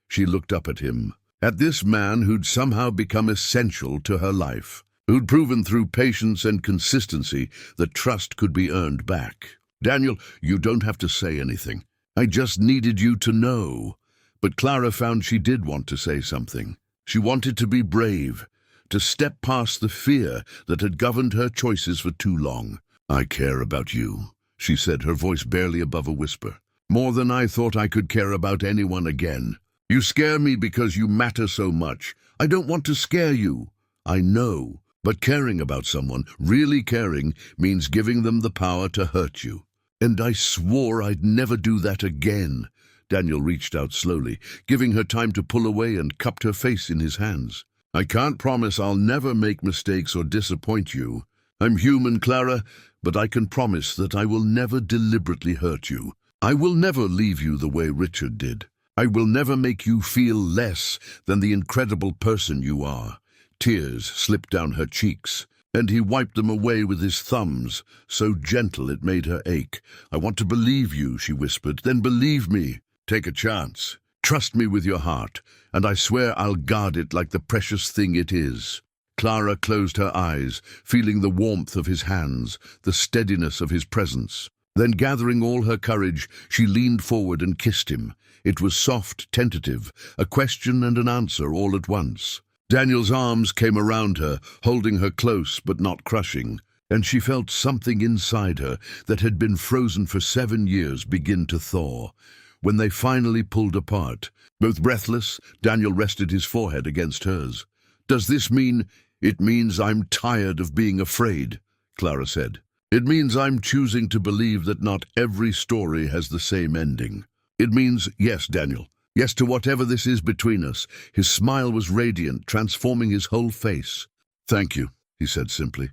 She looked up at him, at this man who'd somehow become essential to her life, who'd proven through patience and consistency that trust could be earned back. "Daniel, you don't have to say anything. I just needed you to know." But Clara found she did want to say something. She wanted to be brave, to step past the fear that had governed her choices for too long. "I care about you," she said, her voice barely above a whisper. "More than I thought I could care about anyone again. You scare me because you matter so much. I don't want to scare you. I know. But caring about someone, really caring, means giving them the power to hurt you. And I swore I'd never do that again." Daniel reached out slowly, giving her time to pull away, and cupped her face in his hands. "I can't promise I'll never make mistakes or disappoint you. I'm human, Clara, but I can promise that I will never deliberately hurt you. I will never leave you the way Richard did. I will never make you feel less than the incredible person you are." Tears slipped down her cheeks, and he wiped them away with his thumbs, so gentle it made her ache. "I want to believe you," she whispered. "Then believe me. Take a chance. Trust me with your heart, and I swear I'll guard it like the precious thing it is." Clara closed her eyes, feeling the warmth of his hands, the steadiness of his presence. Then, gathering all her courage, she leaned forward and kissed him. It was soft, tentative, a question and an answer all at once. Daniel's arms came around her, holding her close but not crushing, and she felt something inside her that had been frozen for 7 years begin to thaw. When they finally pulled apart, both breathless, Daniel rested his forehead against hers. "Does this mean—" "It means I'm tired of being afraid," Clara said. "It means I'm choosing to believe that not every story has the same ending. It means, yes, Daniel. Yes to whatever this is between us." His smile was radiant, transforming his whole face. "Thank you," he said simply.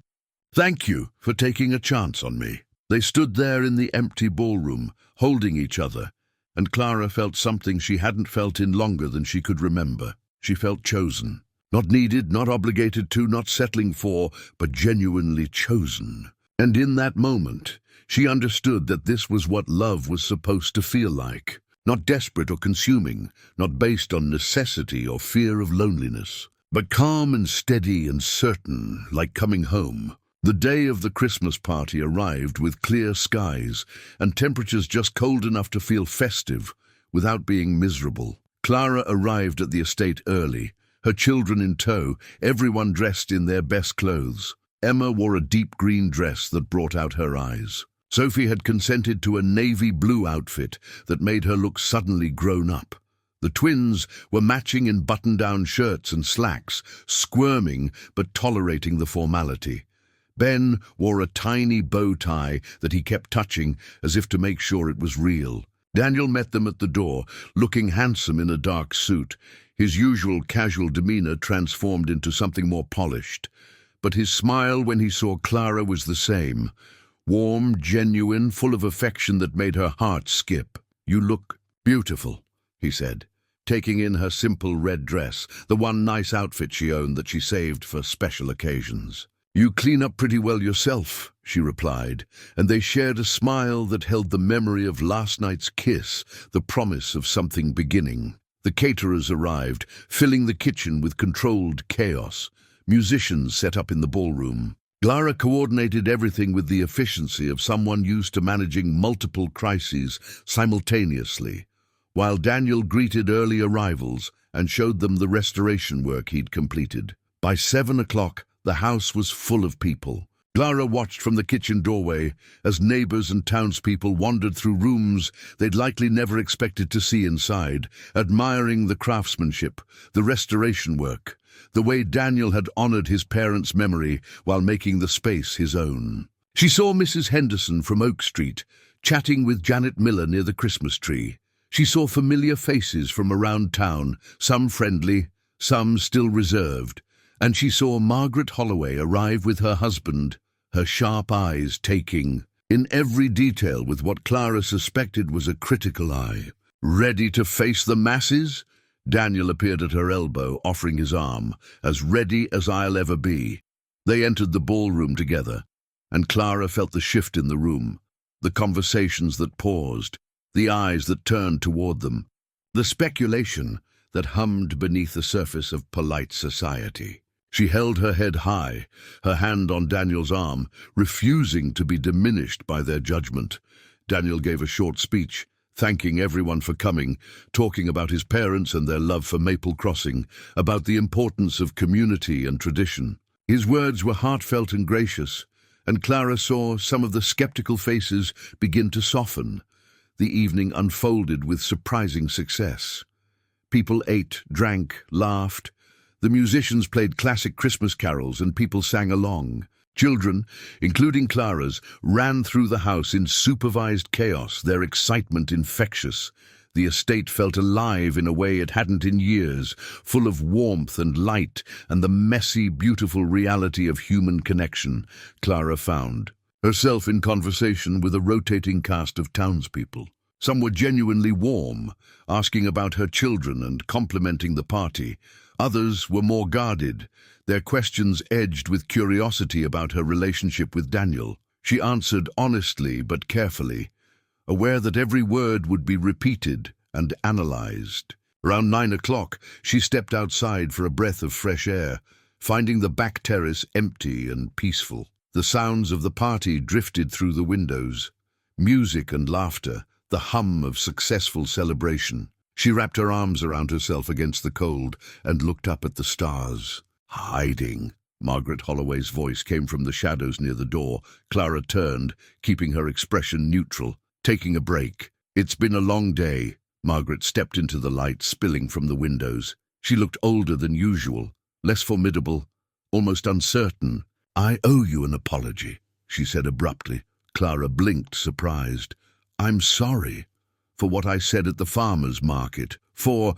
"Thank you for taking a chance on me." They stood there in the empty ballroom, holding each other, and Clara felt something she hadn't felt in longer than she could remember. She felt chosen. Not needed, not obligated to, not settling for, but genuinely chosen. And in that moment, she understood that this was what love was supposed to feel like. Not desperate or consuming, not based on necessity or fear of loneliness, but calm and steady and certain, like coming home. The day of the Christmas party arrived with clear skies and temperatures just cold enough to feel festive without being miserable. Clara arrived at the estate early, her children in tow, everyone dressed in their best clothes. Emma wore a deep green dress that brought out her eyes. Sophie had consented to a navy blue outfit that made her look suddenly grown up. The twins were matching in button-down shirts and slacks, squirming but tolerating the formality. Ben wore a tiny bow tie that he kept touching as if to make sure it was real. Daniel met them at the door, looking handsome in a dark suit, his usual casual demeanor transformed into something more polished. But his smile when he saw Clara was the same. Warm, genuine, full of affection that made her heart skip. "You look beautiful," he said, taking in her simple red dress, the one nice outfit she owned that she saved for special occasions. "You clean up pretty well yourself," she replied, and they shared a smile that held the memory of last night's kiss, the promise of something beginning. The caterers arrived, filling the kitchen with controlled chaos. Musicians set up in the ballroom. Clara coordinated everything with the efficiency of someone used to managing multiple crises simultaneously, while Daniel greeted early arrivals and showed them the restoration work he'd completed. By 7 o'clock, the house was full of people. Clara watched from the kitchen doorway as neighbors and townspeople wandered through rooms they'd likely never expected to see inside, admiring the craftsmanship, the restoration work, the way Daniel had honored his parents' memory while making the space his own. She saw Mrs. Henderson from Oak Street, chatting with Janet Miller near the Christmas tree. She saw familiar faces from around town, some friendly, some still reserved, and she saw Margaret Holloway arrive with her husband, her sharp eyes taking in every detail with what Clara suspected was a critical eye. "Ready to face the masses?" Daniel appeared at her elbow, offering his arm. "As ready as I'll ever be." They entered the ballroom together, and Clara felt the shift in the room, the conversations that paused, the eyes that turned toward them, the speculation that hummed beneath the surface of polite society. She held her head high, her hand on Daniel's arm, refusing to be diminished by their judgment. Daniel gave a short speech, thanking everyone for coming, talking about his parents and their love for Maple Crossing, about the importance of community and tradition. His words were heartfelt and gracious, and Clara saw some of the skeptical faces begin to soften. The evening unfolded with surprising success. People ate, drank, laughed. The musicians played classic Christmas carols and people sang along. Children, including Clara's, ran through the house in supervised chaos, their excitement infectious. The estate felt alive in a way it hadn't in years, full of warmth and light and the messy, beautiful reality of human connection. Clara found herself in conversation with a rotating cast of townspeople. Some were genuinely warm, asking about her children and complimenting the party. Others were more guarded, their questions edged with curiosity about her relationship with Daniel. She answered honestly but carefully, aware that every word would be repeated and analyzed. Around 9 o'clock, she stepped outside for a breath of fresh air, finding the back terrace empty and peaceful. The sounds of the party drifted through the windows, music and laughter, the hum of successful celebration. She wrapped her arms around herself against the cold and looked up at the stars. "Hiding." Margaret Holloway's voice came from the shadows near the door. Clara turned, keeping her expression neutral, taking a break. "It's been a long day." Margaret stepped into the light spilling from the windows. She looked older than usual, less formidable, almost uncertain. "I owe you an apology," she said abruptly. Clara blinked, surprised. "I'm sorry for what I said at the farmer's market, for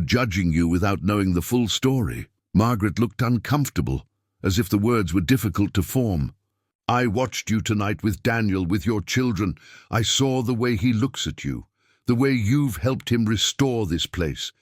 judging you without knowing the full story." Margaret looked uncomfortable, as if the words were difficult to form. "I watched you tonight with Daniel, with your children. I saw the way he looks at you, the way you've helped him restore this place,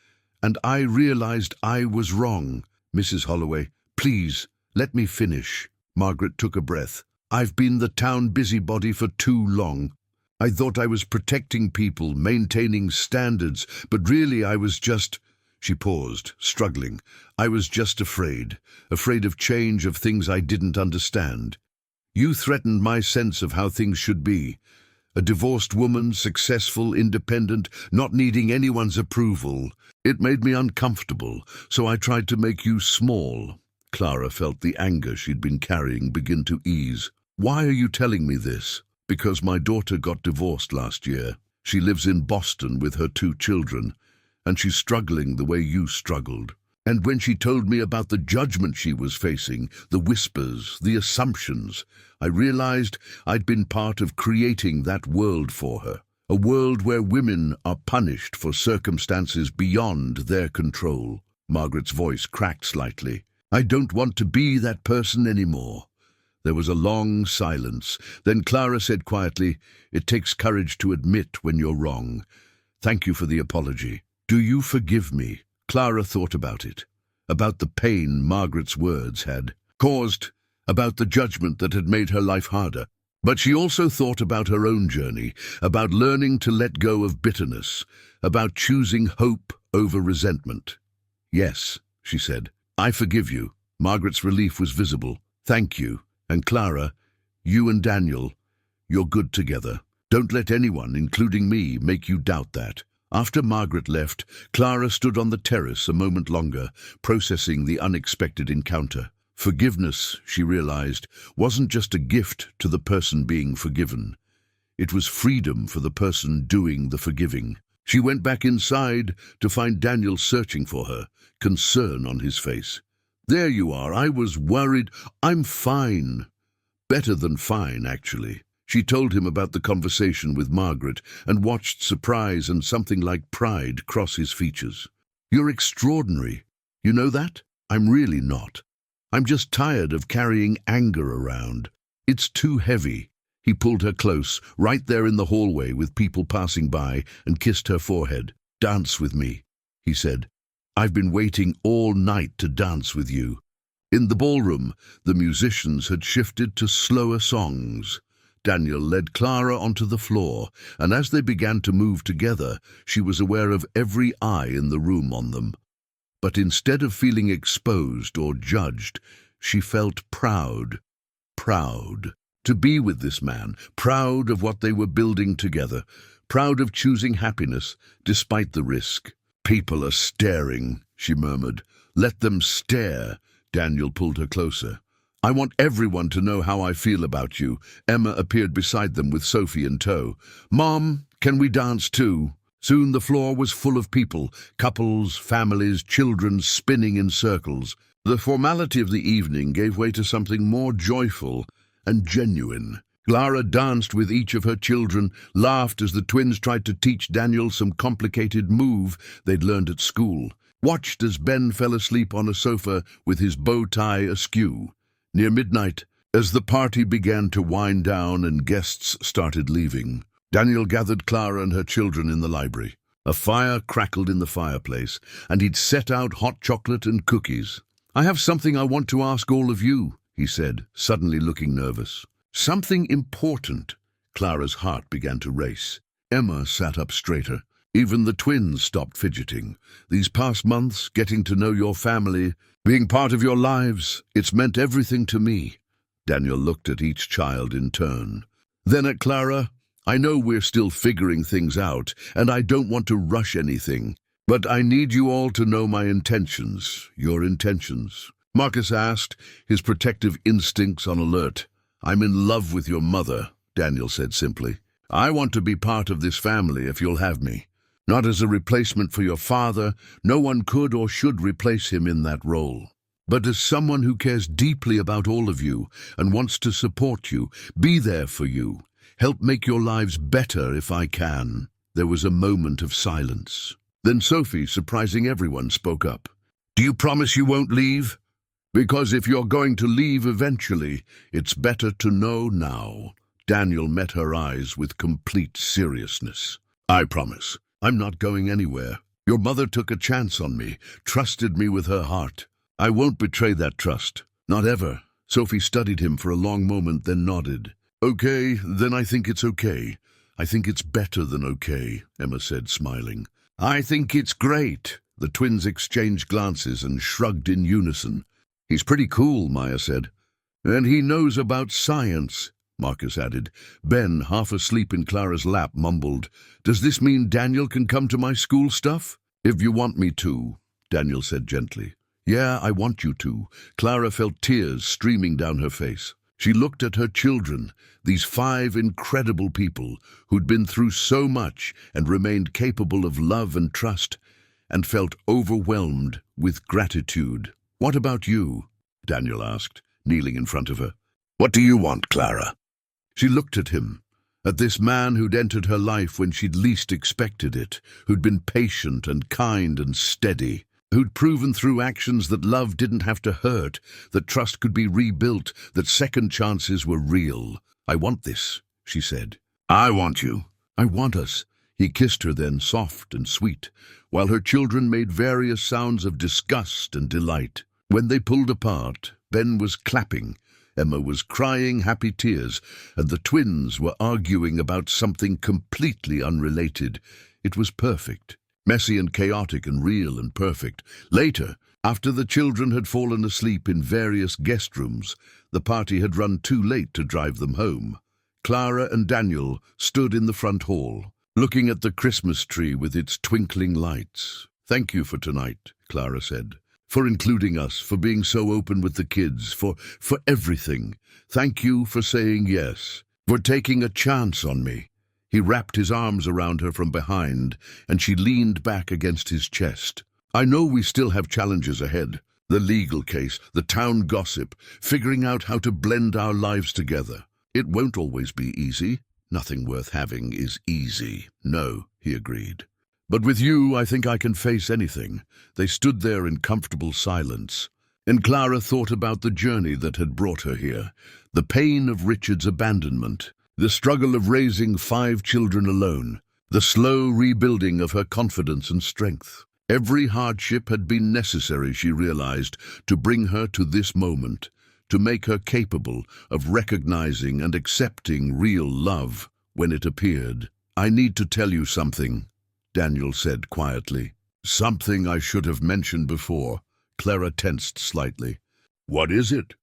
and I realized I was wrong." "Mrs. Holloway, please, let me finish." Margaret took a breath. "I've been the town busybody for too long. I thought I was protecting people, maintaining standards, but really I was just—" She paused, struggling. "I was just afraid of change, of things I didn't understand. You threatened my sense of how things should be. A divorced woman, successful, independent, not needing anyone's approval. It made me uncomfortable, so I tried to make you small." Clara felt the anger she'd been carrying begin to ease. "Why are you telling me this?" "Because my daughter got divorced last year. She lives in Boston with her 2 children, and she's struggling the way you struggled. And when she told me about the judgment she was facing, the whispers, the assumptions, I realized I'd been part of creating that world for her. A world where women are punished for circumstances beyond their control." Margaret's voice cracked slightly. "I don't want to be that person anymore. There was a long silence. Then Clara said quietly, "It takes courage to admit when you're wrong. Thank you for the apology. Do you forgive me?" Clara thought about it, about the pain Margaret's words had caused, about the judgment that had made her life harder. But she also thought about her own journey, about learning to let go of bitterness, about choosing hope over resentment. "Yes," she said, "I forgive you." Margaret's relief was visible. "Thank you. And Clara, you and Daniel, you're good together. Don't let anyone, including me, make you doubt that." After Margaret left, Clara stood on the terrace a moment longer, processing the unexpected encounter. Forgiveness, she realized, wasn't just a gift to the person being forgiven. It was freedom for the person doing the forgiving. She went back inside to find Daniel searching for her, concern on his face. "There you are. I was worried. I'm fine." Better than fine, actually. She told him about the conversation with Margaret and watched surprise and something like pride cross his features. "You're extraordinary. You know that? I'm really not. I'm just tired of carrying anger around. It's too heavy." He pulled her close, right there in the hallway with people passing by, and kissed her forehead. "Dance with me," he said. "I've been waiting all night to dance with you." In the ballroom, the musicians had shifted to slower songs. Daniel led Clara onto the floor, and as they began to move together, she was aware of every eye in the room on them. But instead of feeling exposed or judged, she felt proud. Proud to be with this man, proud of what they were building together, proud of choosing happiness despite the risk. "People are staring," she murmured. "Let them stare." Daniel pulled her closer. "I want everyone to know how I feel about you." Emma appeared beside them with Sophie in tow. "Mom, can we dance too?" Soon the floor was full of people, couples, families, children spinning in circles. The formality of the evening gave way to something more joyful and genuine. Clara danced with each of her children, laughed as the twins tried to teach Daniel some complicated move they'd learned at school, watched as Ben fell asleep on a sofa with his bow tie askew. Near midnight, as the party began to wind down and guests started leaving, Daniel gathered Clara and her children in the library. A fire crackled in the fireplace, and he'd set out hot chocolate and cookies. "I have something I want to ask all of you," he said, suddenly looking nervous. "Something important." Clara's heart began to race. Emma sat up straighter. Even the twins stopped fidgeting. "These past months, getting to know your family, being part of your lives, it's meant everything to me." Daniel looked at each child in turn. Then at Clara. "I know we're still figuring things out, and I don't want to rush anything, but I need you all to know my intentions, your intentions." Marcus asked, his protective instincts on alert. "I'm in love with your mother," Daniel said simply. "I want to be part of this family if you'll have me. Not as a replacement for your father, no one could or should replace him in that role. But as someone who cares deeply about all of you and wants to support you, be there for you, help make your lives better if I can." There was a moment of silence. Then Sophie, surprising everyone, spoke up. "Do you promise you won't leave? Because if you're going to leave eventually, it's better to know now." Daniel met her eyes with complete seriousness. "I promise. I'm not going anywhere. Your mother took a chance on me, trusted me with her heart. I won't betray that trust. Not ever." Sophie studied him for a long moment, then nodded. "Okay, then I think it's okay. I think it's better than okay," Emma said, smiling. "I think it's great." The twins exchanged glances and shrugged in unison. "He's pretty cool," Maya said. "And he knows about science," Marcus added. Ben, half asleep in Clara's lap, mumbled, "Does this mean Daniel can come to my school stuff?" "If you want me to," Daniel said gently. "Yeah, I want you to." Clara felt tears streaming down her face. She looked at her children, these 5 incredible people who'd been through so much and remained capable of love and trust, and felt overwhelmed with gratitude. "What about you?" Daniel asked, kneeling in front of her. "What do you want, Clara?" She looked at him, at this man who'd entered her life when she'd least expected it, who'd been patient and kind and steady. who'd proven through actions that love didn't have to hurt, that trust could be rebuilt, that second chances were real. "I want this," she said. "I want you. I want us." He kissed her then, soft and sweet, while her children made various sounds of disgust and delight. When they pulled apart, Ben was clapping, Emma was crying happy tears, and the twins were arguing about something completely unrelated. It was perfect. Messy and chaotic and real and perfect. Later, after the children had fallen asleep in various guest rooms, the party had run too late to drive them home. Clara and Daniel stood in the front hall, looking at the Christmas tree with its twinkling lights. "Thank you for tonight," Clara said, "for including us, for being so open with the kids, for everything. Thank you for saying yes, for taking a chance on me." He wrapped his arms around her from behind, and she leaned back against his chest. "I know we still have challenges ahead. The legal case, the town gossip, figuring out how to blend our lives together. It won't always be easy. Nothing worth having is easy." "No," he agreed. "But with you, I think I can face anything." They stood there in comfortable silence, and Clara thought about the journey that had brought her here, the pain of Richard's abandonment, the struggle of raising 5 children alone, the slow rebuilding of her confidence and strength. Every hardship had been necessary, she realized, to bring her to this moment, to make her capable of recognizing and accepting real love when it appeared. "I need to tell you something," Daniel said quietly. "Something I should have mentioned before." Clara tensed slightly. "What is it?"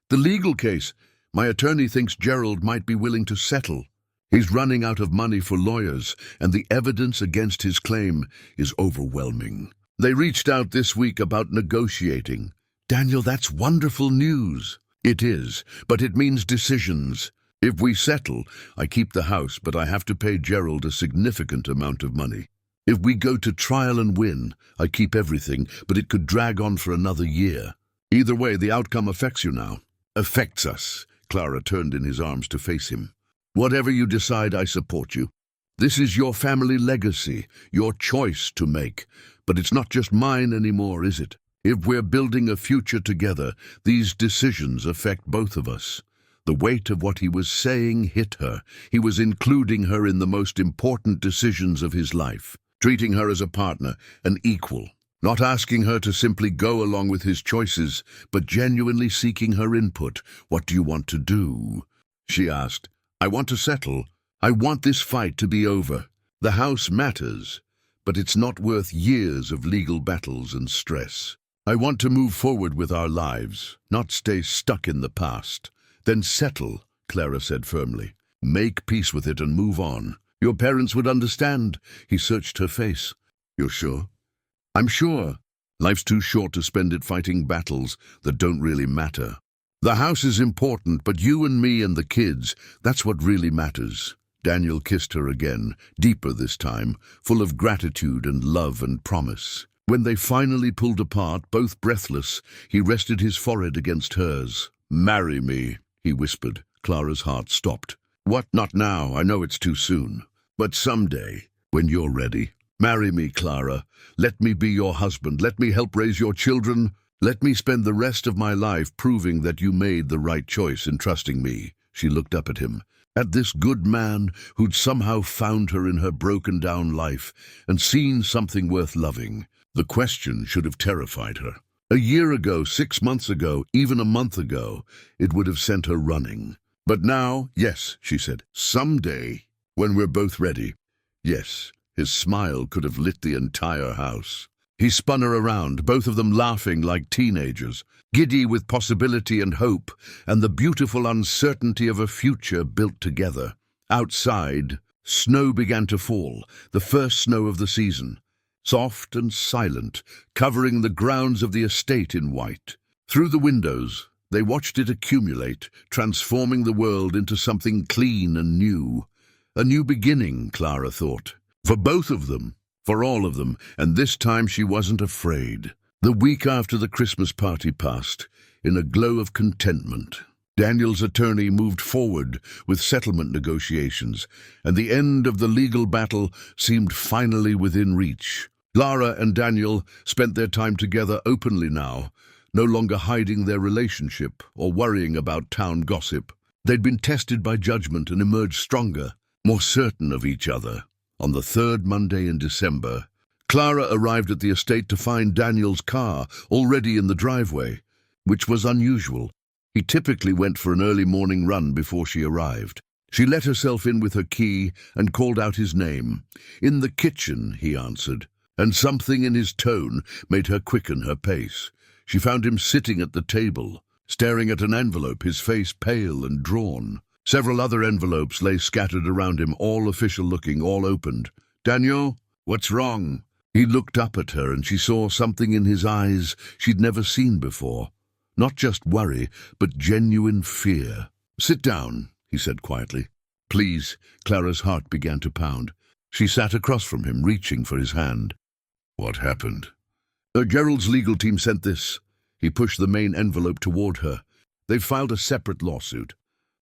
"The legal case. My attorney thinks Gerald might be willing to settle. He's running out of money for lawyers, and the evidence against his claim is overwhelming. They reached out this week about negotiating." "Daniel, that's wonderful news." "It is, but it means decisions. If we settle, I keep the house, but I have to pay Gerald a significant amount of money. If we go to trial and win, I keep everything, but it could drag on for another year. Either way, the outcome affects you now." "Affects us." Clara turned in his arms to face him. "Whatever you decide, I support you. This is your family legacy, your choice to make. But it's not just mine anymore, is it? If we're building a future together, these decisions affect both of us." The weight of what he was saying hit her. He was including her in the most important decisions of his life, treating her as a partner, an equal, not asking her to simply go along with his choices, but genuinely seeking her input. "What do you want to do?" she asked. "I want to settle. I want this fight to be over. The house matters, but it's not worth years of legal battles and stress. I want to move forward with our lives, not stay stuck in the past." "Then settle," Clara said firmly. "Make peace with it and move on. Your parents would understand." He searched her face. "You're sure?" "I'm sure. Life's too short to spend it fighting battles that don't really matter. The house is important, but you and me and the kids, that's what really matters." Daniel kissed her again, deeper this time, full of gratitude and love and promise. When they finally pulled apart, both breathless, he rested his forehead against hers. "Marry me," he whispered. Clara's heart stopped. "What? Not now. I know it's too soon. But someday, when you're ready. Marry me, Clara. Let me be your husband. Let me help raise your children. Let me spend the rest of my life proving that you made the right choice in trusting me." She looked up at him, at this good man who'd somehow found her in her broken-down life and seen something worth loving. The question should have terrified her. A year ago, 6 months ago, even a month ago, it would have sent her running. But now, yes, she said, someday, when we're both ready. Yes, his smile could have lit the entire house. He spun her around, both of them laughing like teenagers, giddy with possibility and hope, and the beautiful uncertainty of a future built together. Outside, snow began to fall, the first snow of the season, soft and silent, covering the grounds of the estate in white. Through the windows, they watched it accumulate, transforming the world into something clean and new. A new beginning, Clara thought. For both of them. For all of them, and this time she wasn't afraid. The week after the Christmas party passed, in a glow of contentment, Daniel's attorney moved forward with settlement negotiations, and the end of the legal battle seemed finally within reach. Clara and Daniel spent their time together openly now, no longer hiding their relationship or worrying about town gossip. They'd been tested by judgment and emerged stronger, more certain of each other. On the third Monday in December, Clara arrived at the estate to find Daniel's car already in the driveway, which was unusual. He typically went for an early morning run before she arrived. She let herself in with her key and called out his name. "In the kitchen," he answered, and something in his tone made her quicken her pace. She found him sitting at the table, staring at an envelope, his face pale and drawn. Several other envelopes lay scattered around him, all official-looking, all opened. "Daniel, what's wrong?" He looked up at her, and she saw something in his eyes she'd never seen before. Not just worry, but genuine fear. "Sit down," he said quietly. "Please." Clara's heart began to pound. She sat across from him, reaching for his hand. "What happened?" "Gerald's legal team sent this." He pushed the main envelope toward her. "They've filed a separate lawsuit.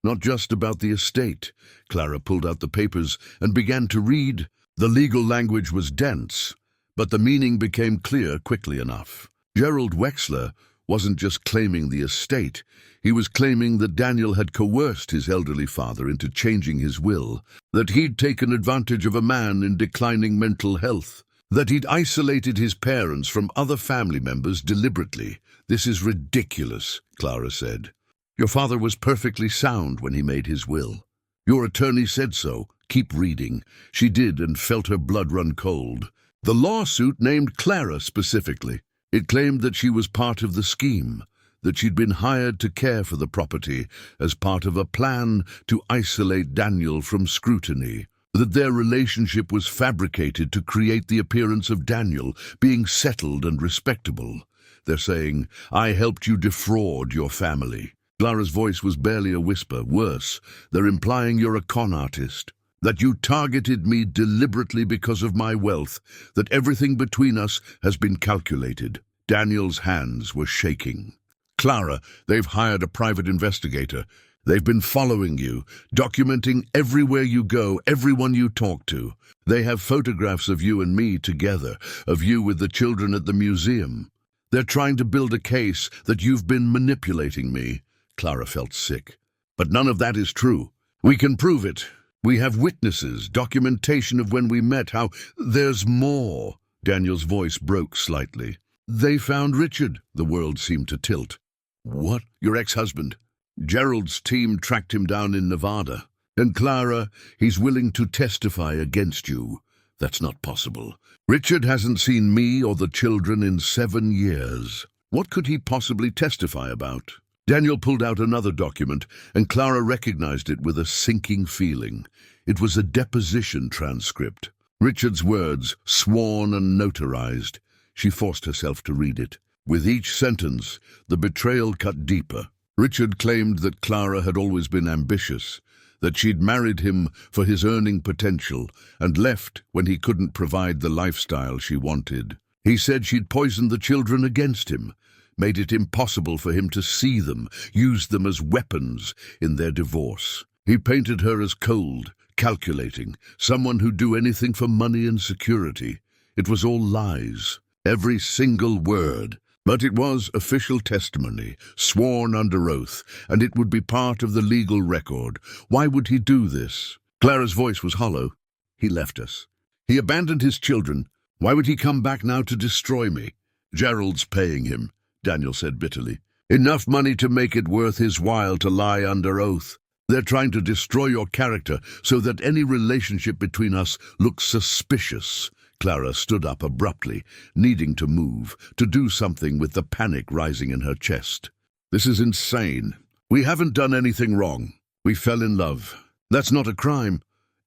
Not just about the estate." Clara pulled out the papers and began to read. The legal language was dense, but the meaning became clear quickly enough. Gerald Wexler wasn't just claiming the estate. He was claiming that Daniel had coerced his elderly father into changing his will, that he'd taken advantage of a man in declining mental health, that he'd isolated his parents from other family members deliberately. "This is ridiculous," Clara said. "Your father was perfectly sound when he made his will. Your attorney said so. Keep reading." She did, and felt her blood run cold. The lawsuit named Clara specifically. It claimed that she was part of the scheme, that she'd been hired to care for the property as part of a plan to isolate Daniel from scrutiny, that their relationship was fabricated to create the appearance of Daniel being settled and respectable. They're saying, "I helped you defraud your family." Clara's voice was barely a whisper. "Worse, they're implying you're a con artist, that you targeted me deliberately because of my wealth, that everything between us has been calculated." Daniel's hands were shaking. "Clara, they've hired a private investigator. They've been following you, documenting everywhere you go, everyone you talk to. They have photographs of you and me together, of you with the children at the museum. They're trying to build a case that you've been manipulating me." Clara felt sick. "But none of that is true. We can prove it. We have witnesses, documentation of when we met, how there's more." Daniel's voice broke slightly. "They found Richard." The world seemed to tilt. "What? Your ex-husband?" "Gerald's team tracked him down in Nevada. And Clara, he's willing to testify against you." "That's not possible." "Richard hasn't seen me or the children in 7 years. What could he possibly testify about?" Daniel pulled out another document, and Clara recognized it with a sinking feeling. It was a deposition transcript. Richard's words, sworn and notarized. She forced herself to read it. With each sentence, the betrayal cut deeper. Richard claimed that Clara had always been ambitious, that she'd married him for his earning potential and left when he couldn't provide the lifestyle she wanted. He said she'd poisoned the children against him, made it impossible for him to see them, used them as weapons in their divorce. He painted her as cold, calculating, someone who'd do anything for money and security. It was all lies, every single word. But it was official testimony, sworn under oath, and it would be part of the legal record. Why would he do this? Clara's voice was hollow. "He left us. He abandoned his children. Why would he come back now to destroy me?" "Gerald's paying him," Daniel said bitterly. "Enough money to make it worth his while to lie under oath. They're trying to destroy your character so that any relationship between us looks suspicious." Clara stood up abruptly, needing to move, to do something with the panic rising in her chest. "This is insane. We haven't done anything wrong. We fell in love. That's not a crime.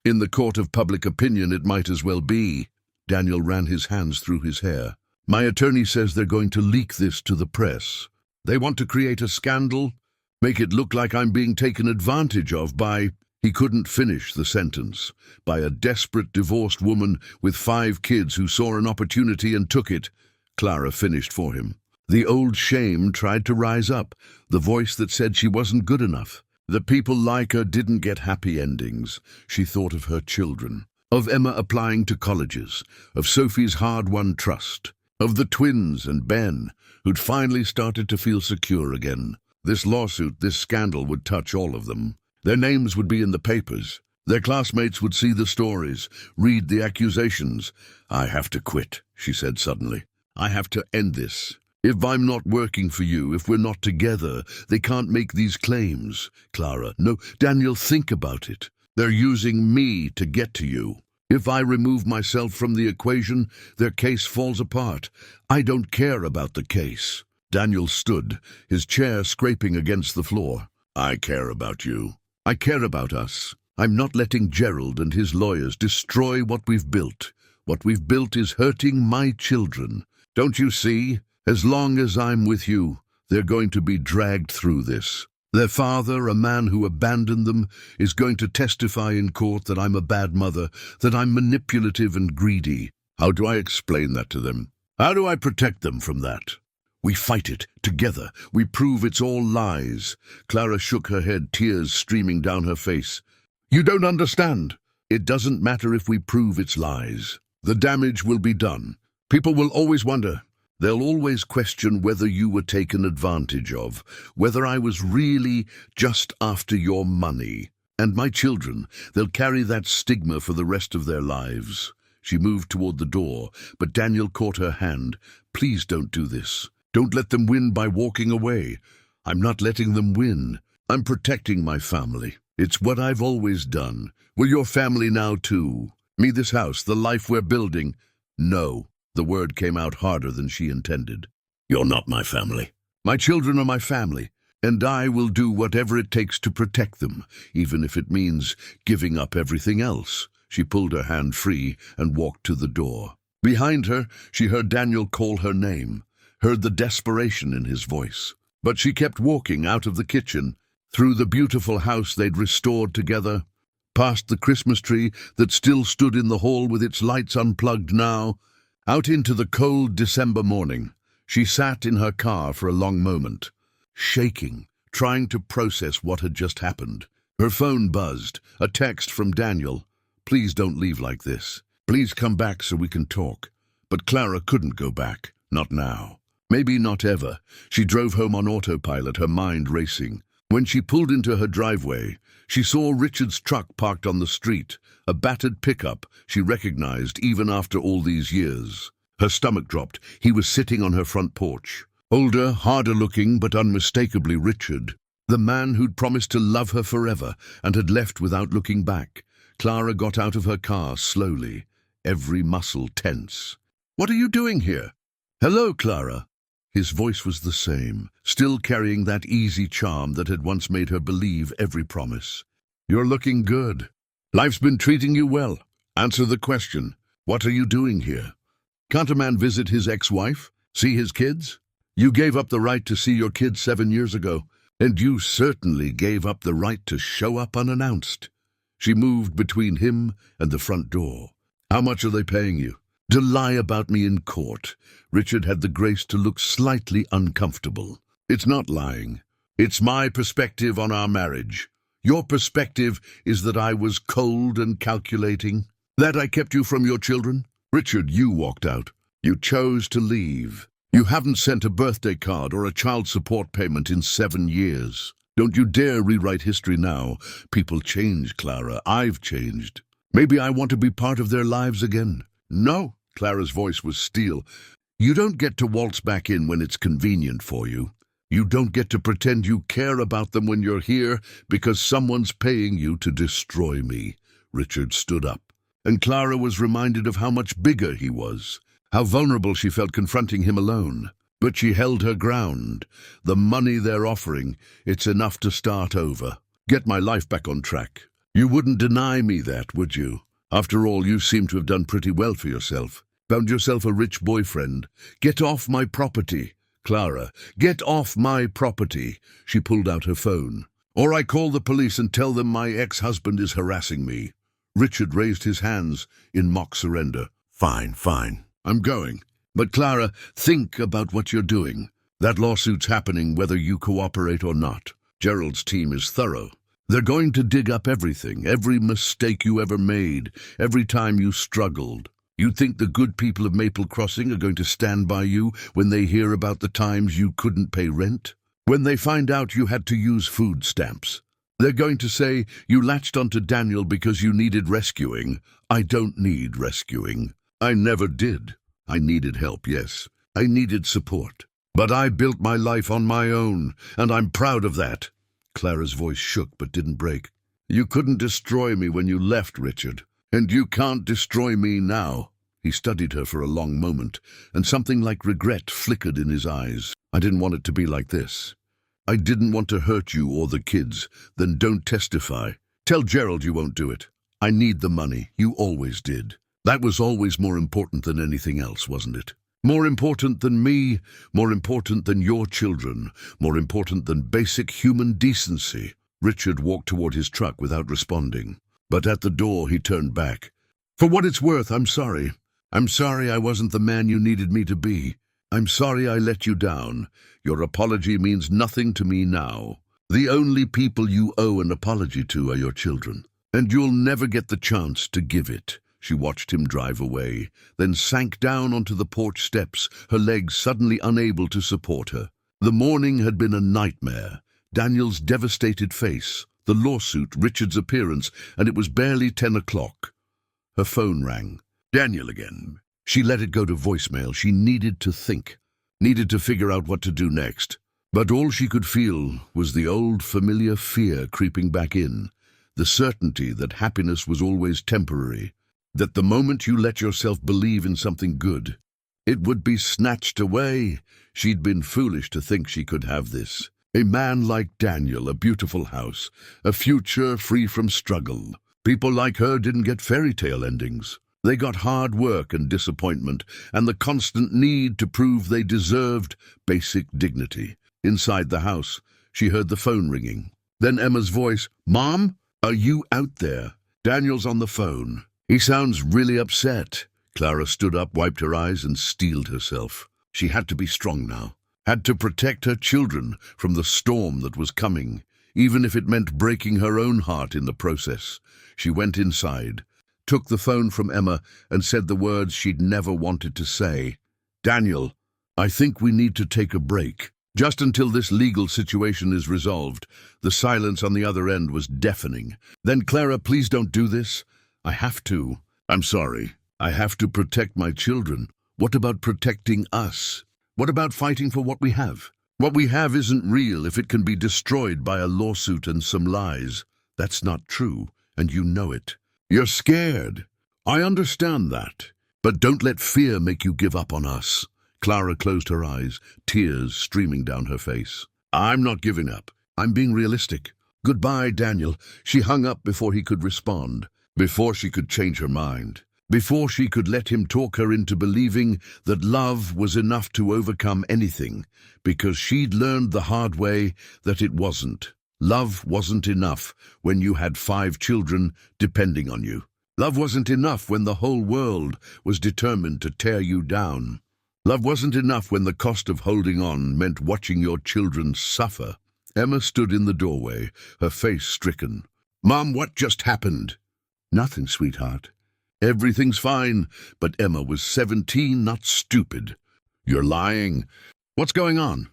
In the court of public opinion, it might as well be." Daniel ran his hands through his hair. "My attorney says they're going to leak this to the press. They want to create a scandal, make it look like I'm being taken advantage of by..." He couldn't finish the sentence. "By a desperate divorced woman with 5 kids who saw an opportunity and took it." Clara finished for him. The old shame tried to rise up, the voice that said she wasn't good enough, that people like her didn't get happy endings. She thought of her children. Of Emma applying to colleges, of Sophie's hard-won trust, of the twins and Ben, who'd finally started to feel secure again. This lawsuit, this scandal would touch all of them. Their names would be in the papers. Their classmates would see the stories, read the accusations. "I have to quit," she said suddenly. "I have to end this. If I'm not working for you, if we're not together, they can't make these claims." "Clara, no, Daniel, think about it. They're using me to get to you. If I remove myself from the equation, their case falls apart. I don't care about the case." Daniel stood, his chair scraping against the floor. "I care about you. I care about us. I'm not letting Gerald and his lawyers destroy what we've built. What we've built is hurting my children. Don't you see? As long as I'm with you, they're going to be dragged through this. Their father, a man who abandoned them, is going to testify in court that I'm a bad mother, that I'm manipulative and greedy. How do I explain that to them? How do I protect them from that? We fight it together. We prove it's all lies." Clara shook her head, tears streaming down her face. "You don't understand. It doesn't matter if we prove it's lies. The damage will be done. People will always wonder. They'll always question whether you were taken advantage of, whether I was really just after your money. And my children, they'll carry that stigma for the rest of their lives." She moved toward the door, but Daniel caught her hand. "Please don't do this. Don't let them win by walking away. I'm not letting them win. I'm protecting my family. It's what I've always done. Will your family now too? Me, this house, the life we're building?" "No." The word came out harder than she intended. "You're not my family. My children are my family, and I will do whatever it takes to protect them, even if it means giving up everything else." She pulled her hand free and walked to the door. Behind her, she heard Daniel call her name, heard the desperation in his voice. But she kept walking out of the kitchen, through the beautiful house they'd restored together, past the Christmas tree that still stood in the hall with its lights unplugged now, out into the cold December morning. She sat in her car for a long moment, shaking, trying to process what had just happened. Her phone buzzed, a text from Daniel. "Please don't leave like this. Please come back so we can talk." But Clara couldn't go back, not now. Maybe not ever. She drove home on autopilot, her mind racing. When she pulled into her driveway, she saw Richard's truck parked on the street, a battered pickup she recognized even after all these years. Her stomach dropped. He was sitting on her front porch. Older, harder looking, but unmistakably Richard. The man who'd promised to love her forever and had left without looking back. Clara got out of her car slowly, every muscle tense. "What are you doing here?" "Hello, Clara." His voice was the same, still carrying that easy charm that had once made her believe every promise. "You're looking good. Life's been treating you well. Answer the question. What are you doing here? Can't a man visit his ex-wife? See his kids? You gave up the right to see your kids 7 years ago, and you certainly gave up the right to show up unannounced." She moved between him and the front door. "How much are they paying you?" "To lie about me in court." Richard had the grace to look slightly uncomfortable. "It's not lying. It's my perspective on our marriage. Your perspective is that I was cold and calculating, that I kept you from your children." "Richard, you walked out. You chose to leave. You haven't sent a birthday card or a child support payment in 7 years. Don't you dare rewrite history now. People change, Clara. I've changed. Maybe I want to be part of their lives again." "No." Clara's voice was steel. "You don't get to waltz back in when it's convenient for you. You don't get to pretend you care about them when you're here because someone's paying you to destroy me." Richard stood up, and Clara was reminded of how much bigger he was, how vulnerable she felt confronting him alone. But she held her ground. "The money they're offering, it's enough to start over. Get my life back on track. You wouldn't deny me that, would you? After all, you seem to have done pretty well for yourself. Found yourself a rich boyfriend. Get off my property. Clara, get off my property." She pulled out her phone. "Or I call the police and tell them my ex-husband is harassing me." Richard raised his hands in mock surrender. Fine. I'm going. But Clara, think about what you're doing. That lawsuit's happening whether you cooperate or not. Gerald's team is thorough. They're going to dig up everything, every mistake you ever made, every time you struggled. You think the good people of Maple Crossing are going to stand by you when they hear about the times you couldn't pay rent? When they find out you had to use food stamps? They're going to say you latched onto Daniel because you needed rescuing. I don't need rescuing. I never did. I needed help, yes. I needed support. But I built my life on my own, and I'm proud of that. Clara's voice shook but didn't break. You couldn't destroy me when you left, Richard. And you can't destroy me now. He studied her for a long moment, and something like regret flickered in his eyes. I didn't want it to be like this. I didn't want to hurt you or the kids. Then don't testify. Tell Gerald you won't do it. I need the money. You always did. That was always more important than anything else, wasn't it? More important than me, more important than your children, more important than basic human decency. Richard walked toward his truck without responding. But at the door he turned back. For what it's worth, I'm sorry. I'm sorry I wasn't the man you needed me to be. I'm sorry I let you down. Your apology means nothing to me now. The only people you owe an apology to are your children. And you'll never get the chance to give it. She watched him drive away, then sank down onto the porch steps, her legs suddenly unable to support her. The morning had been a nightmare. Daniel's devastated face, the lawsuit, Richard's appearance, and it was barely 10 o'clock. Her phone rang. Daniel again. She let it go to voicemail. She needed to think, needed to figure out what to do next. But all she could feel was the old familiar fear creeping back in, the certainty that happiness was always temporary, that the moment you let yourself believe in something good, it would be snatched away. She'd been foolish to think she could have this. A man like Daniel, a beautiful house, a future free from struggle. People like her didn't get fairy tale endings. They got hard work and disappointment, and the constant need to prove they deserved basic dignity. Inside the house, she heard the phone ringing. Then Emma's voice, Mom, are you out there? Daniel's on the phone. He sounds really upset. Clara stood up, wiped her eyes, and steeled herself. She had to be strong now. Had to protect her children from the storm that was coming, even if it meant breaking her own heart in the process. She went inside, took the phone from Emma, and said the words she'd never wanted to say. Daniel, I think we need to take a break. Just until this legal situation is resolved. The silence on the other end was deafening. Then, Clara, please don't do this. I have to. I'm sorry. I have to protect my children. What about protecting us? What about fighting for what we have? What we have isn't real if it can be destroyed by a lawsuit and some lies. That's not true, and you know it. You're scared. I understand that. But don't let fear make you give up on us. Clara closed her eyes, tears streaming down her face. I'm not giving up. I'm being realistic. Goodbye, Daniel. She hung up before he could respond, before she could change her mind, before she could let him talk her into believing that love was enough to overcome anything, because she'd learned the hard way that it wasn't. Love wasn't enough when you had 5 children depending on you. Love wasn't enough when the whole world was determined to tear you down. Love wasn't enough when the cost of holding on meant watching your children suffer. Emma stood in the doorway, her face stricken. Mom, what just happened? Nothing, sweetheart. Everything's fine, but Emma was 17, not stupid. You're lying. What's going on?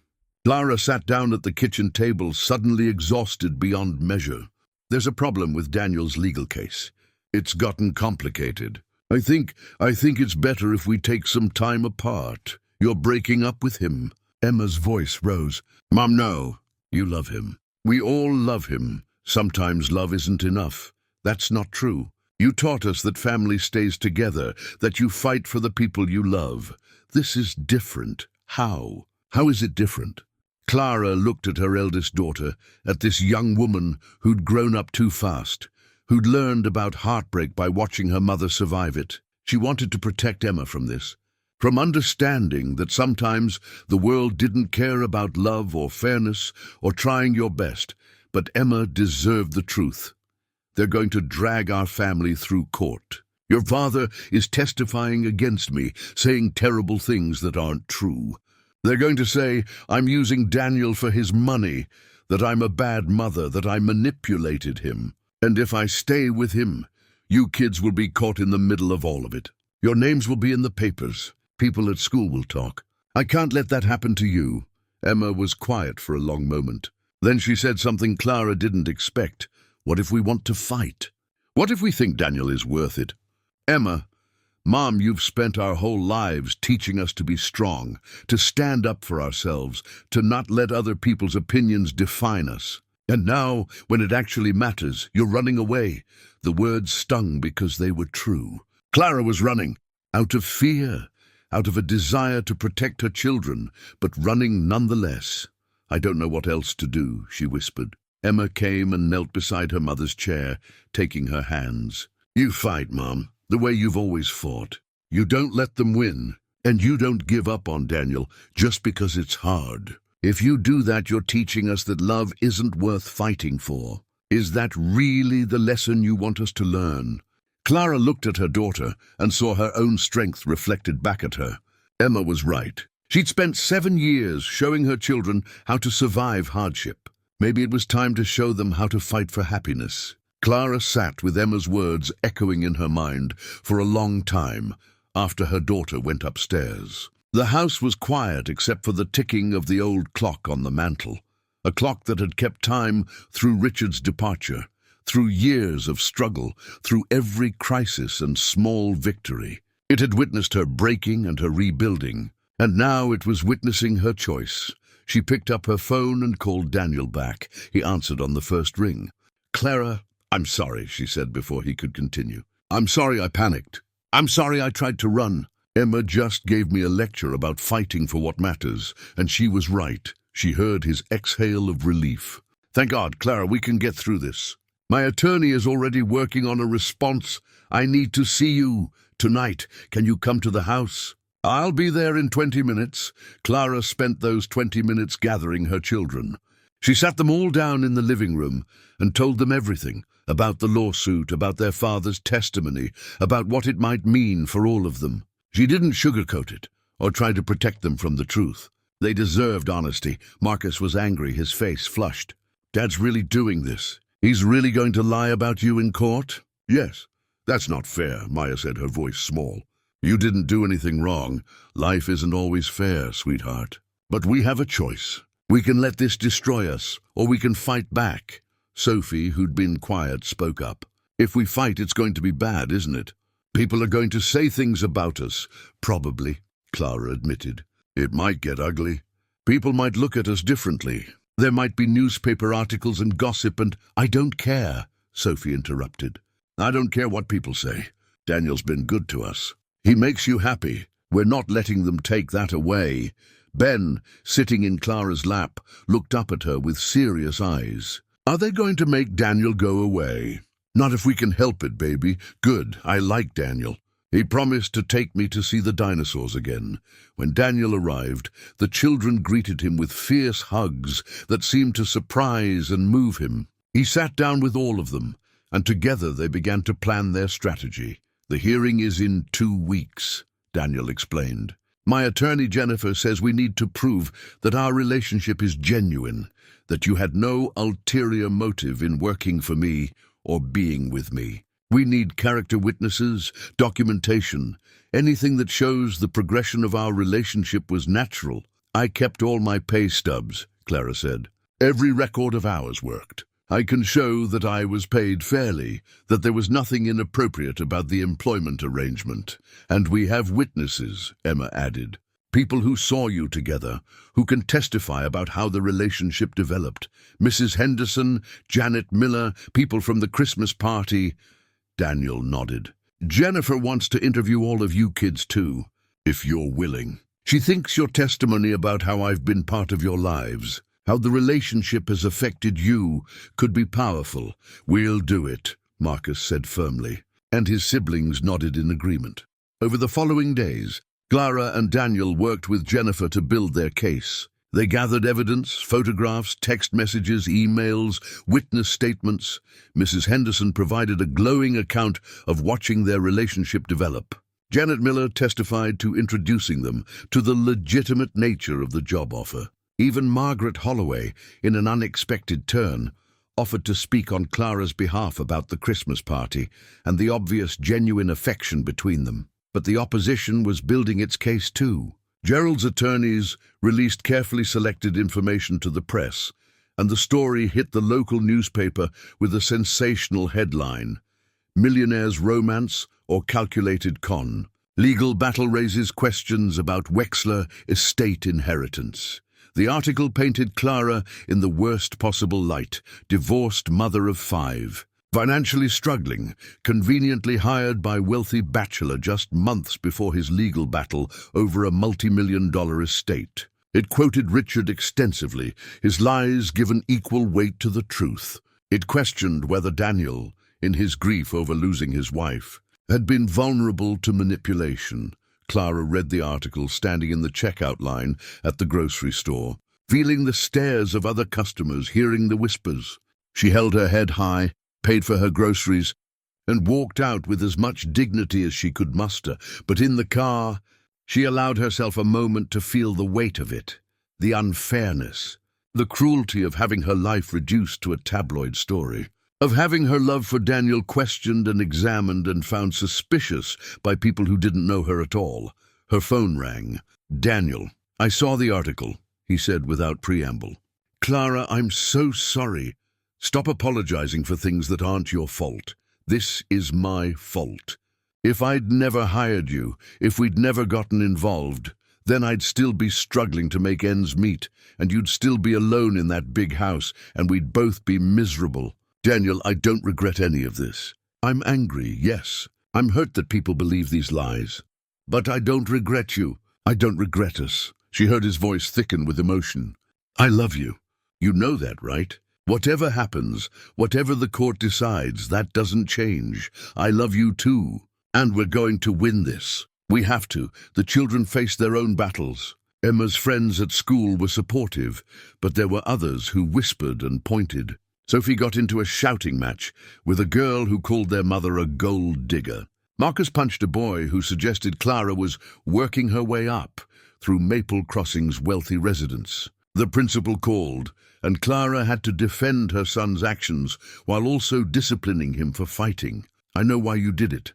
Clara sat down at the kitchen table, suddenly exhausted beyond measure. There's a problem with Daniel's legal case. It's gotten complicated. I think it's better if we take some time apart. You're breaking up with him. Emma's voice rose. Mom, no. You love him. We all love him. Sometimes love isn't enough. That's not true. You taught us that family stays together, that you fight for the people you love. This is different. How? How is it different? Clara looked at her eldest daughter, at this young woman who'd grown up too fast, who'd learned about heartbreak by watching her mother survive it. She wanted to protect Emma from this, from understanding that sometimes the world didn't care about love or fairness or trying your best, but Emma deserved the truth. They're going to drag our family through court. Your father is testifying against me, saying terrible things that aren't true. They're going to say I'm using Daniel for his money. that I'm a bad mother, that I manipulated him. And if I stay with him, you kids will be caught in the middle of all of it. Your names will be in the papers. People at school will talk. I can't let that happen to you." Emma was quiet for a long moment. Then she said something Clara didn't expect. "What if we want to fight? What if we think Daniel is worth it?" "Emma, Mom, you've spent our whole lives teaching us to be strong, to stand up for ourselves, to not let other people's opinions define us. And now, when it actually matters, you're running away." The words stung because they were true. Clara was running, out of fear, out of a desire to protect her children, but running nonetheless. "I don't know what else to do," she whispered. Emma came and knelt beside her mother's chair, taking her hands. "You fight, Mom, the way you've always fought. You don't let them win, and you don't give up on Daniel just because it's hard. If you do that, you're teaching us that love isn't worth fighting for. Is that really the lesson you want us to learn?" Clara looked at her daughter and saw her own strength reflected back at her. Emma was right. She'd spent 7 years showing her children how to survive hardship. Maybe it was time to show them how to fight for happiness. Clara sat with Emma's words echoing in her mind for a long time after her daughter went upstairs. The house was quiet except for the ticking of the old clock on the mantel, a clock that had kept time through Richard's departure, through years of struggle, through every crisis and small victory. It had witnessed her breaking and her rebuilding, and now it was witnessing her choice. She picked up her phone and called Daniel back. He answered on the first ring. "Clara, I'm sorry," she said before he could continue. "I'm sorry I panicked. I'm sorry I tried to run. Emma just gave me a lecture about fighting for what matters, and she was right." She heard his exhale of relief. "Thank God, Clara, we can get through this. My attorney is already working on a response. I need to see you tonight. Can you come to the house?" "I'll be there in 20 minutes. Clara spent those 20 minutes gathering her children. She sat them all down in the living room and told them everything, about the lawsuit, about their father's testimony, about what it might mean for all of them. She didn't sugarcoat it or try to protect them from the truth. They deserved honesty." Marcus was angry, his face flushed. "Dad's really doing this? He's really going to lie about you in court?" "Yes." "That's not fair," Maya said, her voice small. "You didn't do anything wrong. Life isn't always fair, sweetheart. But we have a choice. We can let this destroy us, or we can fight back." Sophie, who'd been quiet, spoke up. "If we fight, it's going to be bad, isn't it? People are going to say things about us." "Probably," Clara admitted. "It might get ugly. People might look at us differently. There might be newspaper articles and gossip and—" "I don't care," Sophie interrupted. "I don't care what people say. Daniel's been good to us. He makes you happy. We're not letting them take that away." Ben, sitting in Clara's lap, looked up at her with serious eyes. "Are they going to make Daniel go away?" "Not if we can help it, baby. Good, I like Daniel. He promised to take me to see the dinosaurs again." When Daniel arrived, the children greeted him with fierce hugs that seemed to surprise and move him. He sat down with all of them, and together they began to plan their strategy. "The hearing is in 2 weeks, Daniel explained. "My attorney Jennifer says we need to prove that our relationship is genuine, that you had no ulterior motive in working for me or being with me. We need character witnesses, documentation, anything that shows the progression of our relationship was natural." "I kept all my pay stubs," Clara said. "Every record of ours worked. I can show that I was paid fairly, that there was nothing inappropriate about the employment arrangement. And we have witnesses," Emma added. "People who saw you together, who can testify about how the relationship developed. Mrs. Henderson, Janet Miller, people from the Christmas party." Daniel nodded. "Jennifer wants to interview all of you kids too, if you're willing. She thinks your testimony about how I've been part of your lives, how the relationship has affected you, could be powerful." "We'll do it," Marcus said firmly, and his siblings nodded in agreement. Over the following days, Clara and Daniel worked with Jennifer to build their case. They gathered evidence, photographs, text messages, emails, witness statements. Mrs. Henderson provided a glowing account of watching their relationship develop. Janet Miller testified to introducing them to the legitimate nature of the job offer. Even Margaret Holloway, in an unexpected turn, offered to speak on Clara's behalf about the Christmas party and the obvious genuine affection between them. But the opposition was building its case too. Gerald's attorneys released carefully selected information to the press, and the story hit the local newspaper with a sensational headline: Millionaire's romance or calculated con. Legal battle raises questions about Wexler estate inheritance. The article painted Clara in the worst possible light: divorced mother of 5, financially struggling, conveniently hired by wealthy bachelor just months before his legal battle over a multi-million-dollar estate. It quoted Richard extensively, his lies given equal weight to the truth. It questioned whether Daniel, in his grief over losing his wife, had been vulnerable to manipulation. Clara read the article standing in the checkout line at the grocery store, feeling the stares of other customers, hearing the whispers. She held her head high, paid for her groceries, and walked out with as much dignity as she could muster. But in the car, she allowed herself a moment to feel the weight of it, the unfairness, the cruelty of having her life reduced to a tabloid story, of having her love for Daniel questioned and examined and found suspicious by people who didn't know her at all. Her phone rang. "Daniel, I saw the article," he said without preamble. "Clara, I'm so sorry. Stop apologizing for things that aren't your fault. This is my fault. If I'd never hired you, if we'd never gotten involved, then I'd still be struggling to make ends meet, and you'd still be alone in that big house, and we'd both be miserable. Daniel, I don't regret any of this. I'm angry, yes. I'm hurt that people believe these lies. But I don't regret you. I don't regret us." She heard his voice thicken with emotion. "I love you. You know that, right? Whatever happens, whatever the court decides, that doesn't change. I love you too. And we're going to win this. We have to. The children face their own battles. Emma's friends at school were supportive, but there were others who whispered and pointed. Sophie got into a shouting match with a girl who called their mother a gold digger. Marcus punched a boy who suggested Clara was working her way up through Maple Crossing's wealthy residents. The principal called, and Clara had to defend her son's actions while also disciplining him for fighting. "I know why you did it,"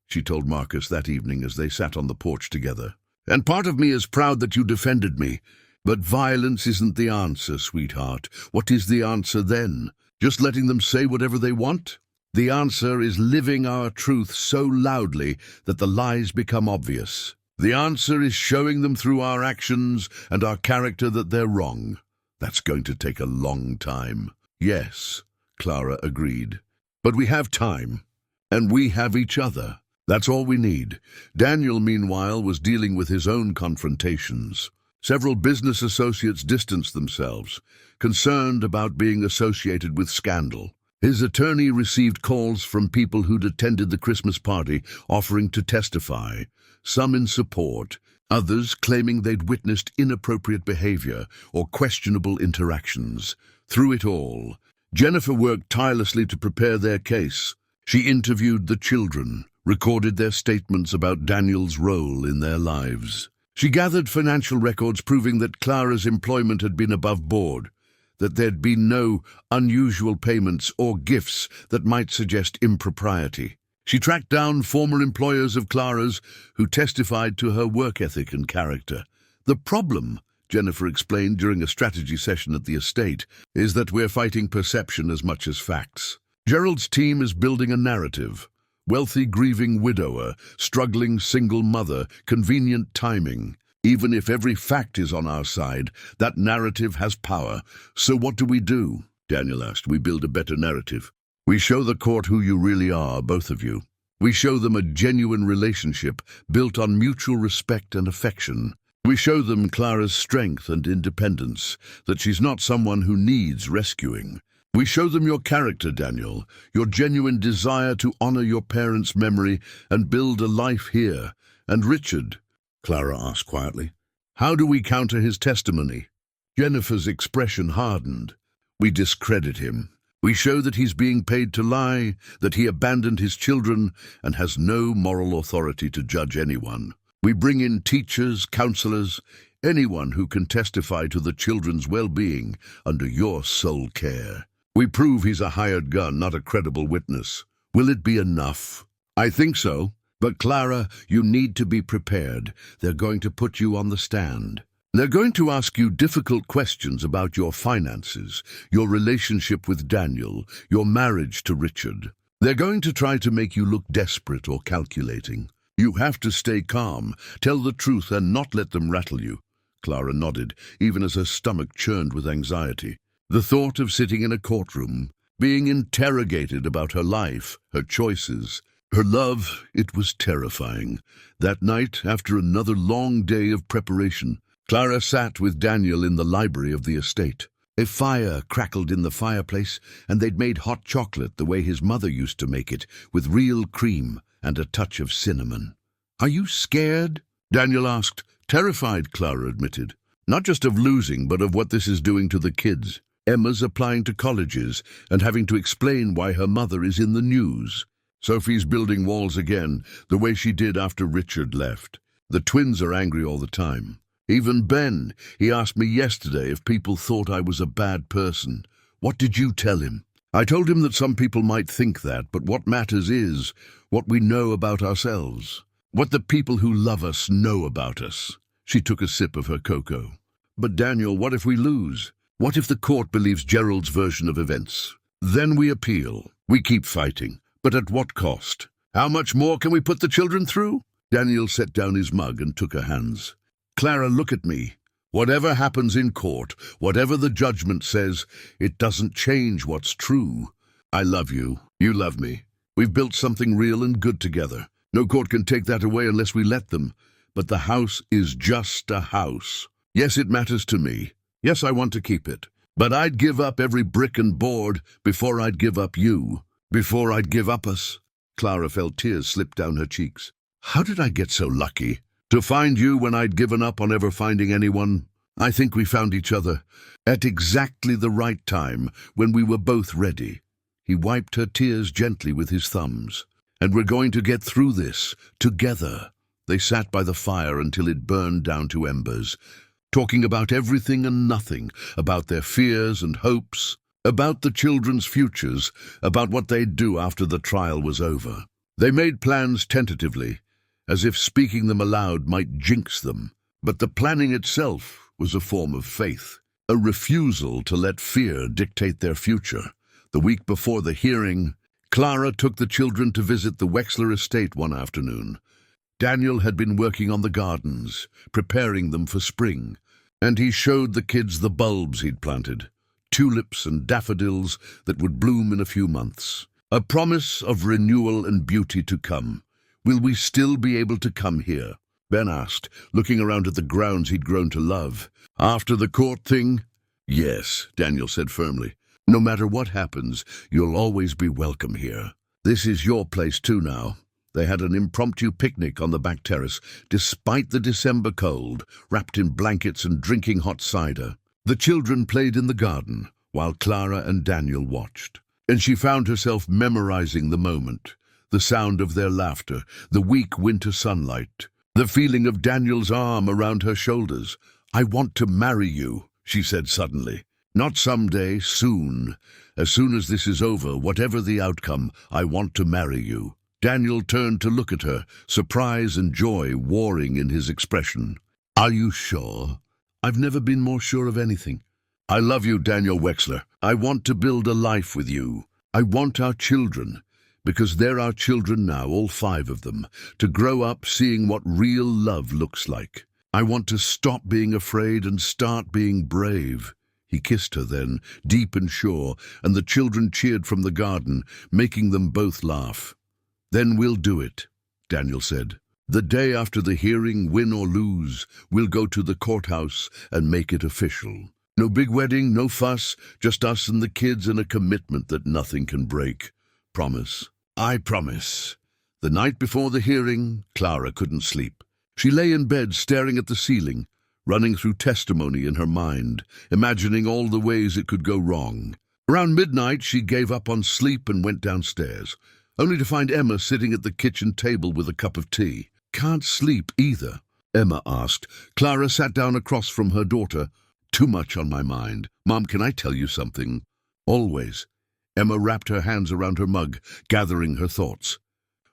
she told Marcus that evening as they sat on the porch together. "And part of me is proud that you defended me. But violence isn't the answer, sweetheart. What is the answer then? Just letting them say whatever they want? The answer is living our truth so loudly that the lies become obvious. The answer is showing them through our actions and our character that they're wrong. That's going to take a long time." "Yes," Clara agreed. "But we have time, and we have each other. That's all we need." Daniel, meanwhile, was dealing with his own confrontations. Several business associates distanced themselves, concerned about being associated with scandal. His attorney received calls from people who'd attended the Christmas party offering to testify, some in support, others claiming they'd witnessed inappropriate behavior or questionable interactions. Through it all, Jennifer worked tirelessly to prepare their case. She interviewed the children, recorded their statements about Daniel's role in their lives. She gathered financial records proving that Clara's employment had been above board, that there'd been no unusual payments or gifts that might suggest impropriety. She tracked down former employers of Clara's who testified to her work ethic and character. "The problem," Jennifer explained during a strategy session at the estate, "is that we're fighting perception as much as facts. Gerald's team is building a narrative. Wealthy grieving widower, struggling single mother, convenient timing. Even if every fact is on our side, that narrative has power. So what do?" Daniel asked. "We build a better narrative. We show the court who you really are, both of you. We show them a genuine relationship built on mutual respect and affection. We show them Clara's strength and independence, that she's not someone who needs rescuing. We show them your character, Daniel, your genuine desire to honor your parents' memory and build a life here. And Richard," Clara asked quietly, "how do we counter his testimony?" Jennifer's expression hardened. "We discredit him. We show that he's being paid to lie, that he abandoned his children and has no moral authority to judge anyone. We bring in teachers, counselors, anyone who can testify to the children's well-being under your sole care. We prove he's a hired gun, not a credible witness. Will it be enough? I think so. But Clara, you need to be prepared. They're going to put you on the stand. They're going to ask you difficult questions about your finances, your relationship with Daniel, your marriage to Richard. They're going to try to make you look desperate or calculating. You have to stay calm, tell the truth and not let them rattle you. Clara nodded, even as her stomach churned with anxiety. The thought of sitting in a courtroom, being interrogated about her life, her choices, her love, it was terrifying. That night, after another long day of preparation, Clara sat with Daniel in the library of the estate. A fire crackled in the fireplace, and they'd made hot chocolate the way his mother used to make it, with real cream and a touch of cinnamon. "Are you scared?" Daniel asked. "Terrified," Clara admitted. "Not just of losing, but of what this is doing to the kids. Emma's applying to colleges and having to explain why her mother is in the news. Sophie's building walls again, the way she did after Richard left. The twins are angry all the time. Even Ben, he asked me yesterday if people thought I was a bad person. What did you tell him?" "I told him that some people might think that, but what matters is what we know about ourselves. What the people who love us know about us." She took a sip of her cocoa. "But Daniel, what if we lose? What if the court believes Gerald's version of events? Then we appeal. We keep fighting. But at what cost? How much more can we put the children through?" Daniel set down his mug and took her hands. "Clara, look at me. Whatever happens in court, whatever the judgment says, it doesn't change what's true. I love you. You love me. We've built something real and good together. No court can take that away unless we let them. But the house is just a house. Yes, it matters to me. Yes, I want to keep it. But I'd give up every brick and board before I'd give up you. Before I'd give up us." Clara felt tears slip down her cheeks. "How did I get so lucky? To find you when I'd given up on ever finding anyone? I think we found each other at exactly the right time, when we were both ready." He wiped her tears gently with his thumbs. "And we're going to get through this, together." They sat by the fire until it burned down to embers, talking about everything and nothing, about their fears and hopes, about the children's futures, about what they'd do after the trial was over. They made plans tentatively, as if speaking them aloud might jinx them. But the planning itself was a form of faith, a refusal to let fear dictate their future. The week before the hearing, Clara took the children to visit the Wexler estate one afternoon. Daniel had been working on the gardens, preparing them for spring, and he showed the kids the bulbs he'd planted, tulips and daffodils that would bloom in a few months. A promise of renewal and beauty to come. "Will we still be able to come here?" Ben asked, looking around at the grounds he'd grown to love. "After the court thing?" "Yes," Daniel said firmly. "No matter what happens, you'll always be welcome here. This is your place too now." They had an impromptu picnic on the back terrace, despite the December cold, wrapped in blankets and drinking hot cider. The children played in the garden, while Clara and Daniel watched. And she found herself memorizing the moment, the sound of their laughter, the weak winter sunlight, the feeling of Daniel's arm around her shoulders. "I want to marry you," she said suddenly. "Not someday, soon. As soon as this is over, whatever the outcome, I want to marry you." Daniel turned to look at her, surprise and joy warring in his expression. "Are you sure?" "I've never been more sure of anything." "I love you, Daniel Wexler. I want to build a life with you. I want our children, because they're our children now, all 5 of them, to grow up seeing what real love looks like. I want to stop being afraid and start being brave." He kissed her then, deep and sure, and the children cheered from the garden, making them both laugh. "Then we'll do it," Daniel said. "The day after the hearing, win or lose, we'll go to the courthouse and make it official. No big wedding, no fuss, just us and the kids and a commitment that nothing can break. Promise?" "I promise." The night before the hearing, Clara couldn't sleep. She lay in bed staring at the ceiling, running through testimony in her mind, imagining all the ways it could go wrong. Around midnight, she gave up on sleep and went downstairs, only to find Emma sitting at the kitchen table with a cup of tea. "Can't sleep either." Emma asked. Clara sat down across from her daughter. Too much on my mind. Mom, can I tell you something? Always. Emma wrapped her hands around her mug, gathering her thoughts.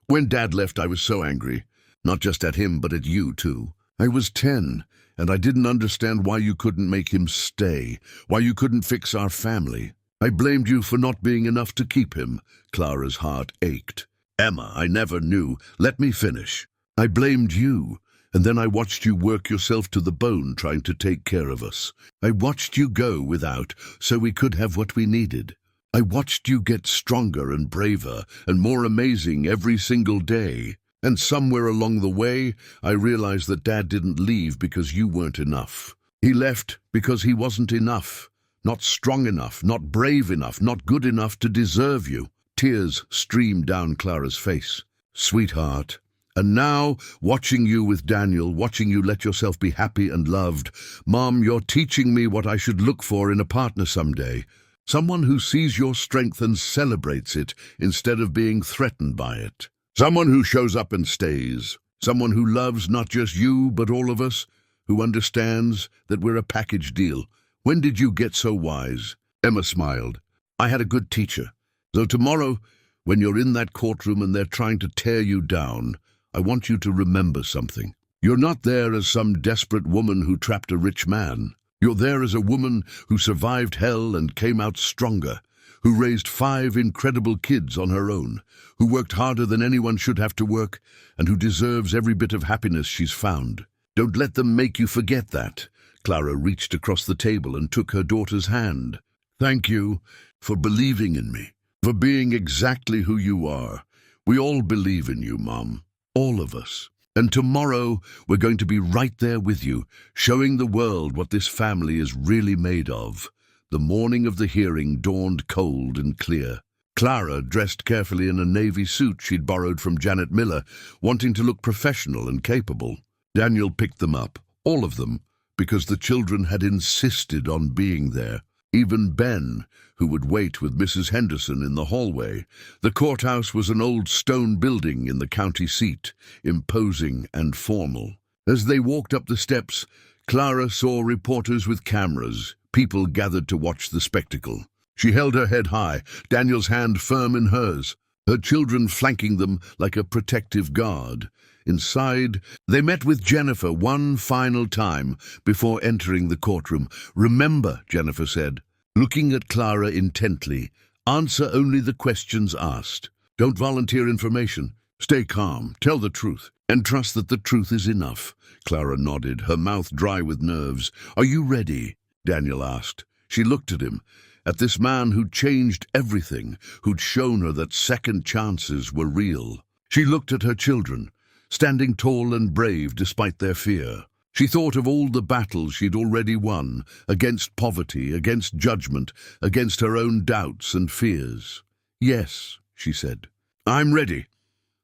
When Dad left, I was so angry. Not just at him, but at you, too. I was 10, and I didn't understand why you couldn't make him stay, why you couldn't fix our family. I blamed you for not being enough to keep him. Clara's heart ached. Emma, I never knew. Let me finish. I blamed you, and then I watched you work yourself to the bone trying to take care of us. I watched you go without, so we could have what we needed. I watched you get stronger and braver and more amazing every single day. And somewhere along the way, I realized that Dad didn't leave because you weren't enough. He left because he wasn't enough. Not strong enough, not brave enough, not good enough to deserve you. Tears streamed down Clara's face. Sweetheart. And now, watching you with Daniel, watching you let yourself be happy and loved, Mom, you're teaching me what I should look for in a partner someday. Someone who sees your strength and celebrates it instead of being threatened by it. Someone who shows up and stays. Someone who loves not just you, but all of us. Who understands that we're a package deal. When did you get so wise? Emma smiled. I had a good teacher. So tomorrow, when you're in that courtroom and they're trying to tear you down, I want you to remember something. You're not there as some desperate woman who trapped a rich man. You're there as a woman who survived hell and came out stronger, who raised 5 incredible kids on her own, who worked harder than anyone should have to work, and who deserves every bit of happiness she's found. Don't let them make you forget that. Clara reached across the table and took her daughter's hand. Thank you for believing in me, for being exactly who you are. We all believe in you, Mom. All of us. And tomorrow, we're going to be right there with you, showing the world what this family is really made of. The morning of the hearing dawned cold and clear. Clara, dressed carefully in a navy suit she'd borrowed from Janet Miller, wanting to look professional and capable. Daniel picked them up, all of them, because the children had insisted on being there. Even Ben, who would wait with Mrs. Henderson in the hallway. The courthouse was an old stone building in the county seat, imposing and formal. As they walked up the steps, Clara saw reporters with cameras, people gathered to watch the spectacle. She held her head high, Daniel's hand firm in hers, her children flanking them like a protective guard. Inside, they met with Jennifer one final time before entering the courtroom. Remember, Jennifer said, looking at Clara intently, answer only the questions asked. Don't volunteer information. Stay calm, tell the truth, and trust that the truth is enough. Clara nodded, her mouth dry with nerves. Are you ready? Daniel asked. She looked at him, at this man who'd changed everything, who'd shown her that second chances were real. She looked at her children, standing tall and brave despite their fear. She thought of all the battles she'd already won, against poverty, against judgment, against her own doubts and fears. Yes, she said. I'm ready.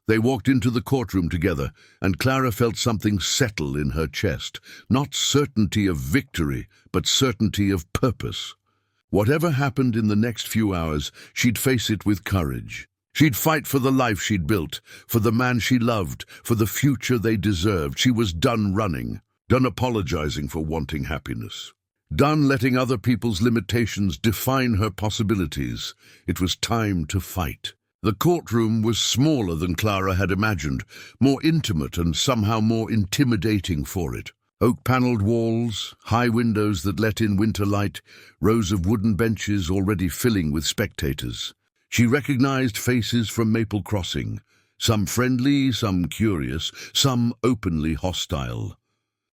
They walked into the courtroom together, and Clara felt something settle in her chest. Not certainty of victory, but certainty of purpose. Whatever happened in the next few hours, she'd face it with courage. She'd fight for the life she'd built, for the man she loved, for the future they deserved. She was done running, done apologizing for wanting happiness, done letting other people's limitations define her possibilities. It was time to fight. The courtroom was smaller than Clara had imagined, more intimate and somehow more intimidating for it. Oak-paneled walls, high windows that let in winter light, rows of wooden benches already filling with spectators. She recognized faces from Maple Crossing, some friendly, some curious, some openly hostile.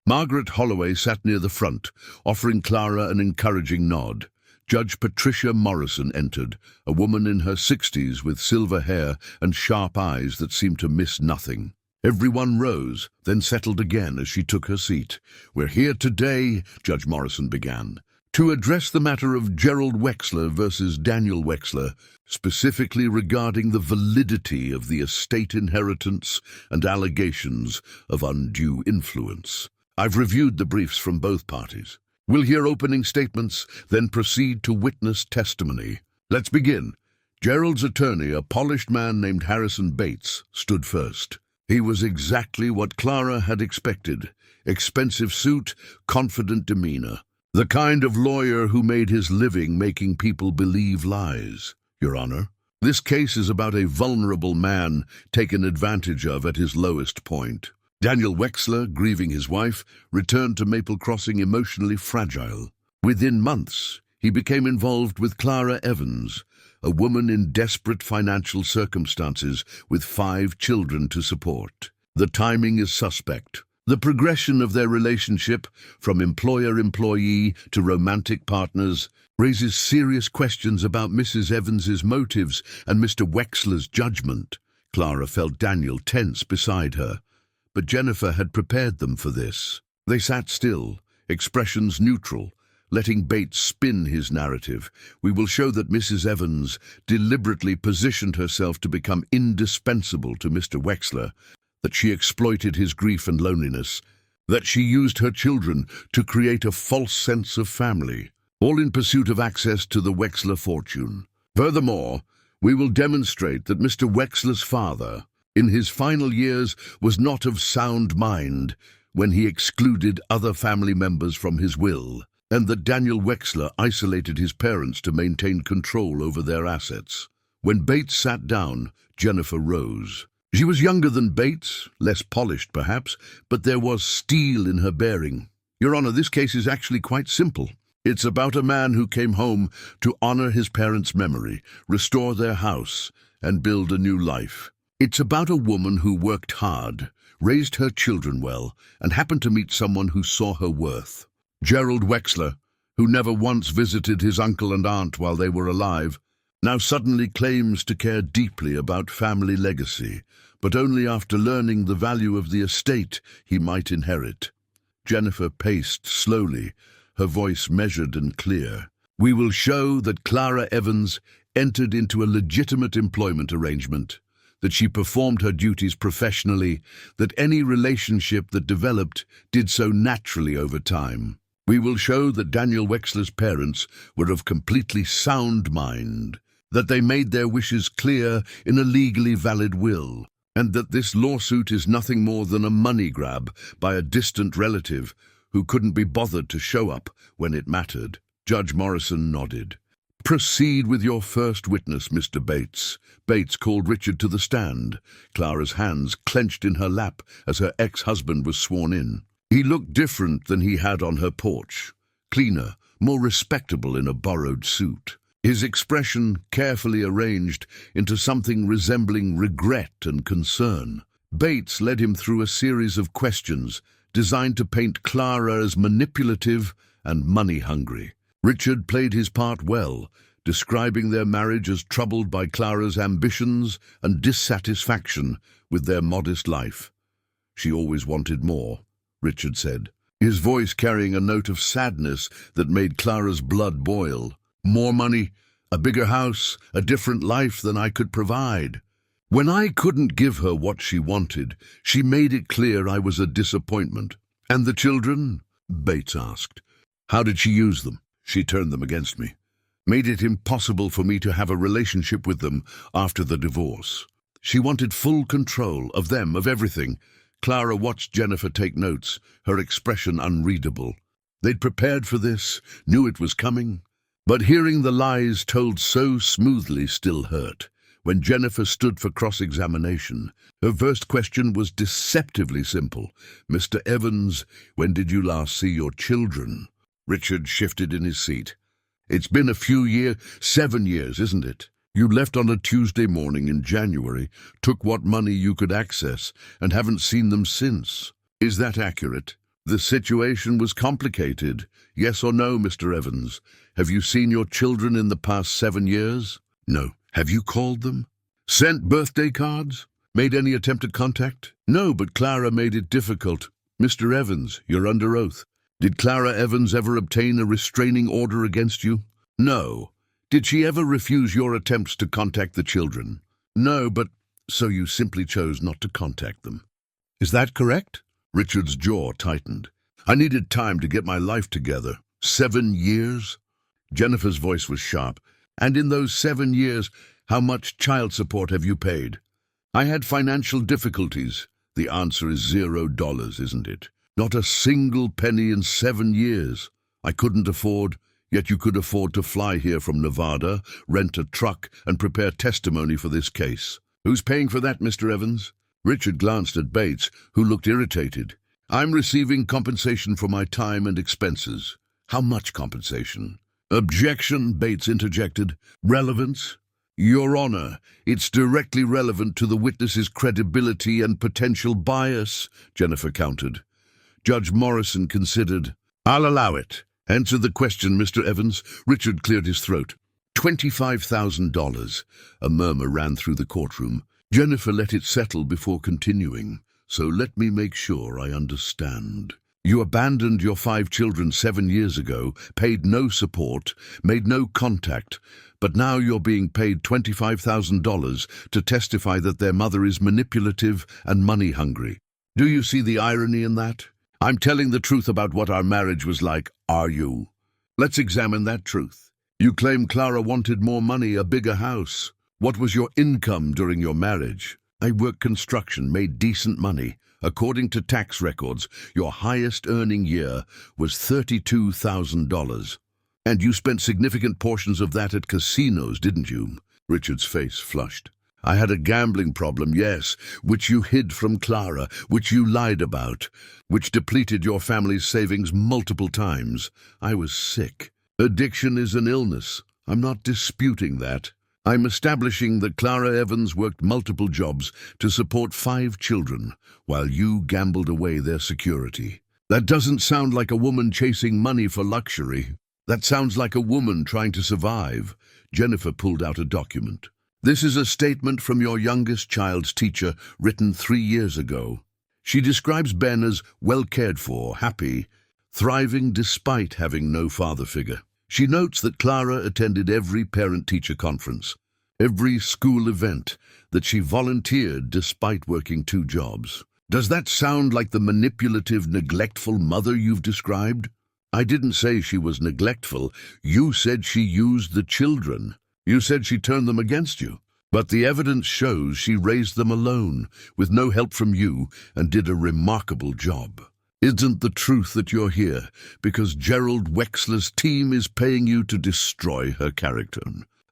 Margaret Holloway sat near the front, offering Clara an encouraging nod. Judge Patricia Morrison entered, a woman in her 60s with silver hair and sharp eyes that seemed to miss nothing. Everyone rose, then settled again as she took her seat. We're here today, Judge Morrison began, to address the matter of Gerald Wexler versus Daniel Wexler, specifically regarding the validity of the estate inheritance and allegations of undue influence. I've reviewed the briefs from both parties. We'll hear opening statements, then proceed to witness testimony. Let's begin. Gerald's attorney, a polished man named Harrison Bates, stood first. He was exactly what Clara had expected. Expensive suit, confident demeanor. The kind of lawyer who made his living making people believe lies, Your Honor. This case is about a vulnerable man taken advantage of at his lowest point. Daniel Wexler, grieving his wife, returned to Maple Crossing emotionally fragile. Within months, he became involved with Clara Evans, a woman in desperate financial circumstances with 5 children to support. The timing is suspect. The progression of their relationship, from employer-employee to romantic partners, raises serious questions about Mrs. Evans's motives and Mr. Wexler's judgment. Clara felt Daniel tense beside her, but Jennifer had prepared them for this. They sat still, expressions neutral, letting Bates spin his narrative. We will show that Mrs. Evans deliberately positioned herself to become indispensable to Mr. Wexler, that she exploited his grief and loneliness, that she used her children to create a false sense of family, all in pursuit of access to the Wexler fortune. Furthermore, we will demonstrate that Mr. Wexler's father, in his final years, was not of sound mind when he excluded other family members from his will, and that Daniel Wexler isolated his parents to maintain control over their assets. When Bates sat down, Jennifer rose. She was younger than Bates, less polished perhaps, but there was steel in her bearing. Your Honor, this case is actually quite simple. It's about a man who came home to honor his parents' memory, restore their house, and build a new life. It's about a woman who worked hard, raised her children well, and happened to meet someone who saw her worth. Gerald Wexler, who never once visited his uncle and aunt while they were alive, now suddenly claims to care deeply about family legacy, but only after learning the value of the estate he might inherit. Jennifer paced slowly, her voice measured and clear. We will show that Clara Evans entered into a legitimate employment arrangement, that she performed her duties professionally, that any relationship that developed did so naturally over time. We will show that Daniel Wexler's parents were of completely sound mind, that they made their wishes clear in a legally valid will, and that this lawsuit is nothing more than a money grab by a distant relative who couldn't be bothered to show up when it mattered. Judge Morrison nodded. Proceed with your first witness, Mr. Bates. Bates called Richard to the stand. Clara's hands clenched in her lap as her ex-husband was sworn in. He looked different than he had on her porch, cleaner, more respectable in a borrowed suit. His expression carefully arranged into something resembling regret and concern. Bates led him through a series of questions designed to paint Clara as manipulative and money-hungry. Richard played his part well, describing their marriage as troubled by Clara's ambitions and dissatisfaction with their modest life. She always wanted more, Richard said, his voice carrying a note of sadness that made Clara's blood boil. More money, a bigger house, a different life than I could provide. When I couldn't give her what she wanted, she made it clear I was a disappointment. And the children? Bates asked. How did she use them? She turned them against me. Made it impossible for me to have a relationship with them after the divorce. She wanted full control of them, of everything. Clara watched Jennifer take notes, her expression unreadable. They'd prepared for this, knew it was coming. But hearing the lies told so smoothly still hurt. When Jennifer stood for cross-examination, her first question was deceptively simple. Mr. Evans, when did you last see your children? Richard shifted in his seat. It's been a few years, 7 years, isn't it? You left on a Tuesday morning in January, took what money you could access, and haven't seen them since. Is that accurate? The situation was complicated. Yes or no, Mr. Evans? Have you seen your children in the past 7 years? No. Have you called them? Sent birthday cards? Made any attempt at contact? No, but Clara made it difficult. Mr. Evans, you're under oath. Did Clara Evans ever obtain a restraining order against you? No. Did she ever refuse your attempts to contact the children? No, but so you simply chose not to contact them. Is that correct? Richard's jaw tightened. I needed time to get my life together. 7 years? Jennifer's voice was sharp. And in those 7 years, how much child support have you paid? I had financial difficulties. The answer is $0, isn't it? Not a single penny in 7 years. I couldn't afford, yet you could afford to fly here from Nevada, rent a truck, and prepare testimony for this case. Who's paying for that, Mr. Evans? Richard glanced at Bates, who looked irritated. I'm receiving compensation for my time and expenses. How much compensation? Objection, Bates interjected. Relevance? Your Honor, it's directly relevant to the witness's credibility and potential bias, Jennifer countered. Judge Morrison considered. I'll allow it. Answer the question, Mr. Evans. Richard cleared his throat. $25,000. A murmur ran through the courtroom. Jennifer let it settle before continuing. So let me make sure I understand. You abandoned your 5 children 7 years ago, paid no support, made no contact, but now you're being paid $25,000 to testify that their mother is manipulative and money-hungry. Do you see the irony in that? I'm telling the truth about what our marriage was like, are you? Let's examine that truth. You claim Clara wanted more money, a bigger house. What was your income during your marriage? I worked construction, made decent money. According to tax records, your highest earning year was $32,000. And you spent significant portions of that at casinos, didn't you? Richard's face flushed. I had a gambling problem, yes, which you hid from Clara, which you lied about, which depleted your family's savings multiple times. I was sick. Addiction is an illness. I'm not disputing that. I'm establishing that Clara Evans worked multiple jobs to support 5 children, while you gambled away their security. That doesn't sound like a woman chasing money for luxury. That sounds like a woman trying to survive. Jennifer pulled out a document. This is a statement from your youngest child's teacher, written 3 years ago. She describes Ben as well cared for, happy, thriving despite having no father figure. She notes that Clara attended every parent-teacher conference, every school event, that she volunteered despite working 2 jobs. Does that sound like the manipulative, neglectful mother you've described? I didn't say she was neglectful. You said she used the children. You said she turned them against you. But the evidence shows she raised them alone, with no help from you, and did a remarkable job. Isn't the truth that you're here because Gerald Wexler's team is paying you to destroy her character?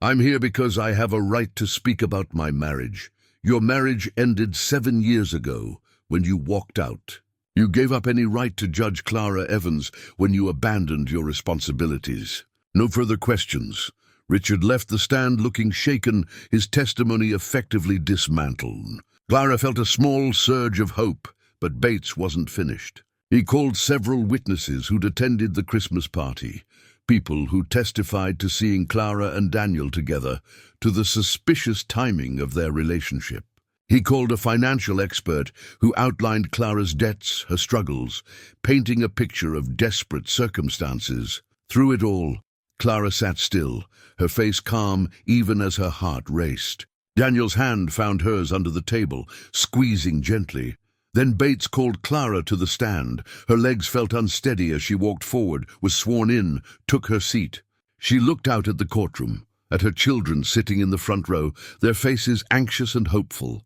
I'm here because I have a right to speak about my marriage. Your marriage ended 7 years ago when you walked out. You gave up any right to judge Clara Evans when you abandoned your responsibilities. No further questions. Richard left the stand looking shaken, his testimony effectively dismantled. Clara felt a small surge of hope, but Bates wasn't finished. He called several witnesses who'd attended the Christmas party, people who testified to seeing Clara and Daniel together, to the suspicious timing of their relationship. He called a financial expert who outlined Clara's debts, her struggles, painting a picture of desperate circumstances. Through it all, Clara sat still, her face calm even as her heart raced. Daniel's hand found hers under the table, squeezing gently. Then Bates called Clara to the stand. Her legs felt unsteady as she walked forward, was sworn in, took her seat. She looked out at the courtroom, at her children sitting in the front row, their faces anxious and hopeful.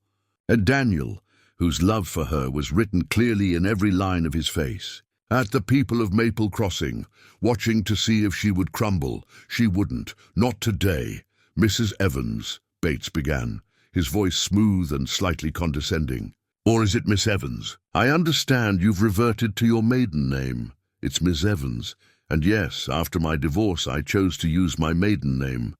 And Daniel, whose love for her was written clearly in every line of his face. At the people of Maple Crossing, watching to see if she would crumble. She wouldn't. Not today. Mrs. Evans, Bates began, his voice smooth and slightly condescending. Or is it Miss Evans? I understand you've reverted to your maiden name. It's Miss Evans. And yes, after my divorce, I chose to use my maiden name.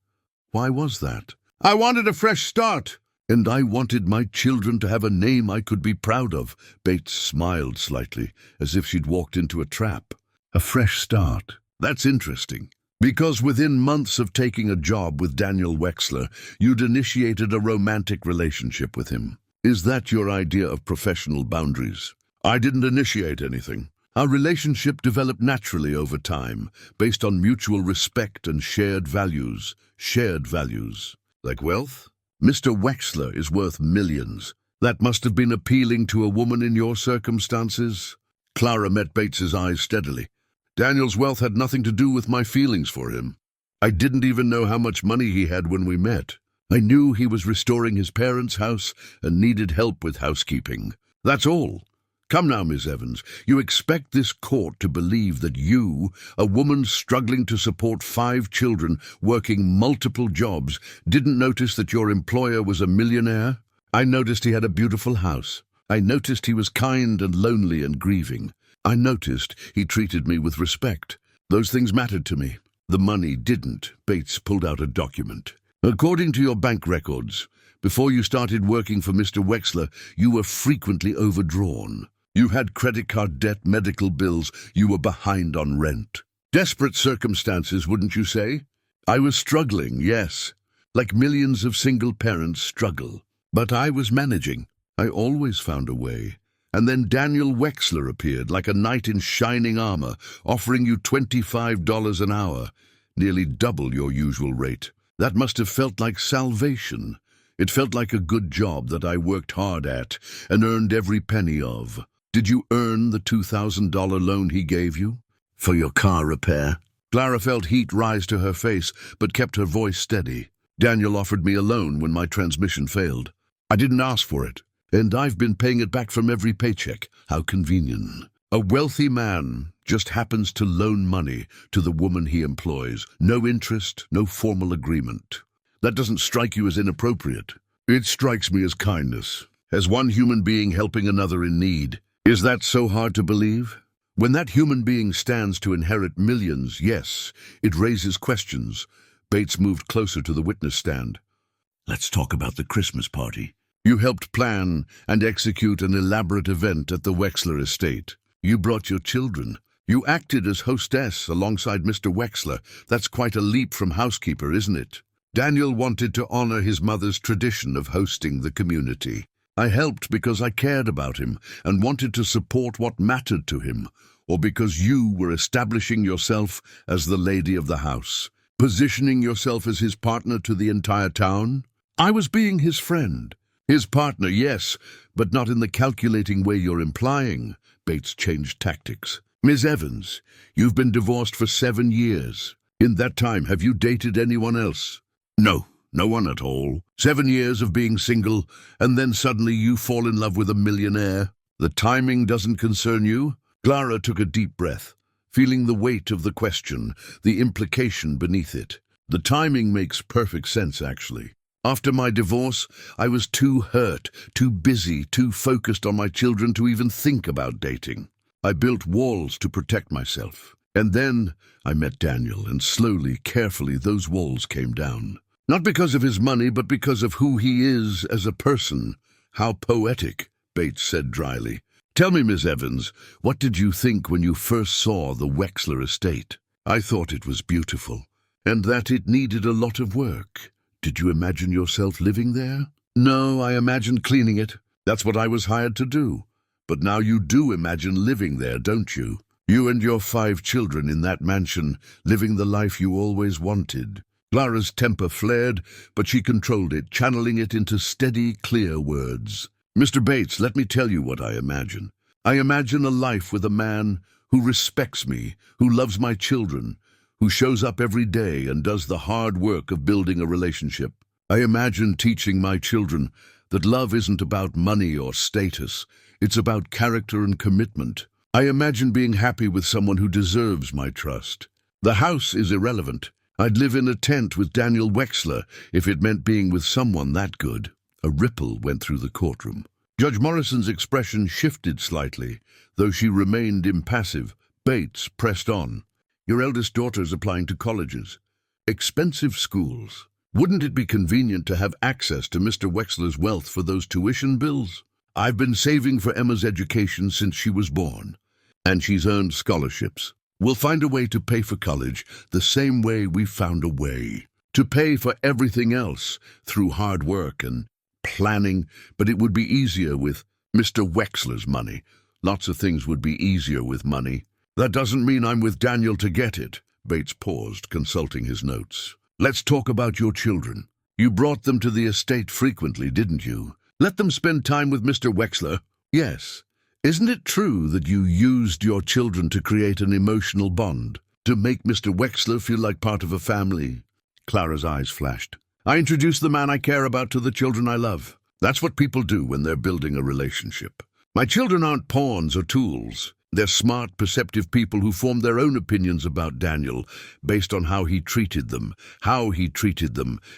Why was that? I wanted a fresh start. And I wanted my children to have a name I could be proud of. Bates smiled slightly, as if she'd walked into a trap. A fresh start. That's interesting. Because within months of taking a job with Daniel Wexler, you'd initiated a romantic relationship with him. Is that your idea of professional boundaries? I didn't initiate anything. Our relationship developed naturally over time, based on mutual respect and shared values. Shared values. Like wealth? Mr. Wexler is worth millions. That must have been appealing to a woman in your circumstances. Clara met Bates's eyes steadily. Daniel's wealth had nothing to do with my feelings for him. I didn't even know how much money he had when we met. I knew he was restoring his parents' house and needed help with housekeeping. That's all. Come now, Miss Evans, you expect this court to believe that you, a woman struggling to support 5 children, working multiple jobs, didn't notice that your employer was a millionaire? I noticed he had a beautiful house. I noticed he was kind and lonely and grieving. I noticed he treated me with respect. Those things mattered to me. The money didn't. Bates pulled out a document. According to your bank records, before you started working for Mr. Wexler, you were frequently overdrawn. You had credit card debt, medical bills, you were behind on rent. Desperate circumstances, wouldn't you say? I was struggling, yes, like millions of single parents struggle. But I was managing. I always found a way. And then Daniel Wexler appeared like a knight in shining armor, offering you $25 an hour, nearly double your usual rate. That must have felt like salvation. It felt like a good job that I worked hard at and earned every penny of. Did you earn the $2,000 loan he gave you? For your car repair? Clara felt heat rise to her face, but kept her voice steady. Daniel offered me a loan when my transmission failed. I didn't ask for it, and I've been paying it back from every paycheck. How convenient. A wealthy man just happens to loan money to the woman he employs. No interest, no formal agreement. That doesn't strike you as inappropriate. It strikes me as kindness, as one human being helping another in need. Is that so hard to believe? When that human being stands to inherit millions, yes, it raises questions. Bates moved closer to the witness stand. Let's talk about the Christmas party. You helped plan and execute an elaborate event at the Wexler estate. You brought your children. You acted as hostess alongside Mr. Wexler. That's quite a leap from housekeeper, isn't it? Daniel wanted to honor his mother's tradition of hosting the community. I helped because I cared about him and wanted to support what mattered to him, or because you were establishing yourself as the lady of the house, positioning yourself as his partner to the entire town. I was being his friend. His partner, yes, but not in the calculating way you're implying. Bates changed tactics. Miss Evans, you've been divorced for 7 years. In that time, have you dated anyone else? No. No one at all. 7 years of being single, and then suddenly you fall in love with a millionaire. The timing doesn't concern you? Clara took a deep breath, feeling the weight of the question, the implication beneath it. The timing makes perfect sense, actually. After my divorce, I was too hurt, too busy, too focused on my children to even think about dating. I built walls to protect myself. And then I met Daniel, and slowly, carefully, those walls came down. Not because of his money, but because of who he is as a person. How poetic, Bates said dryly. Tell me, Miss Evans, what did you think when you first saw the Wexler estate? I thought it was beautiful, and that it needed a lot of work. Did you imagine yourself living there? No, I imagined cleaning it. That's what I was hired to do. But now you do imagine living there, don't you? You and your 5 children in that mansion, living the life you always wanted. Clara's temper flared, but she controlled it, channeling it into steady, clear words. Mr. Bates, let me tell you what I imagine. I imagine a life with a man who respects me, who loves my children, who shows up every day and does the hard work of building a relationship. I imagine teaching my children that love isn't about money or status. It's about character and commitment. I imagine being happy with someone who deserves my trust. The house is irrelevant. I'd live in a tent with Daniel Wexler if it meant being with someone that good. A ripple went through the courtroom. Judge Morrison's expression shifted slightly, though she remained impassive. Bates pressed on. Your eldest daughter's applying to colleges. Expensive schools. Wouldn't it be convenient to have access to Mr. Wexler's wealth for those tuition bills? I've been saving for Emma's education since she was born, and she's earned scholarships. We'll find a way to pay for college the same way we found a way to pay for everything else through hard work and planning, but it would be easier with Mr. Wexler's money. Lots of things would be easier with money. That doesn't mean I'm with Daniel to get it. Bates paused, consulting his notes. Let's talk about your children. You brought them to the estate frequently, didn't you? Let them spend time with Mr. Wexler. Yes. Isn't it true that you used your children to create an emotional bond, to make Mr. Wexler feel like part of a family? Clara's eyes flashed. I introduced the man I care about to the children I love. That's what people do when they're building a relationship. My children aren't pawns or tools. They're smart, perceptive people who form their own opinions about Daniel based on how he treated them,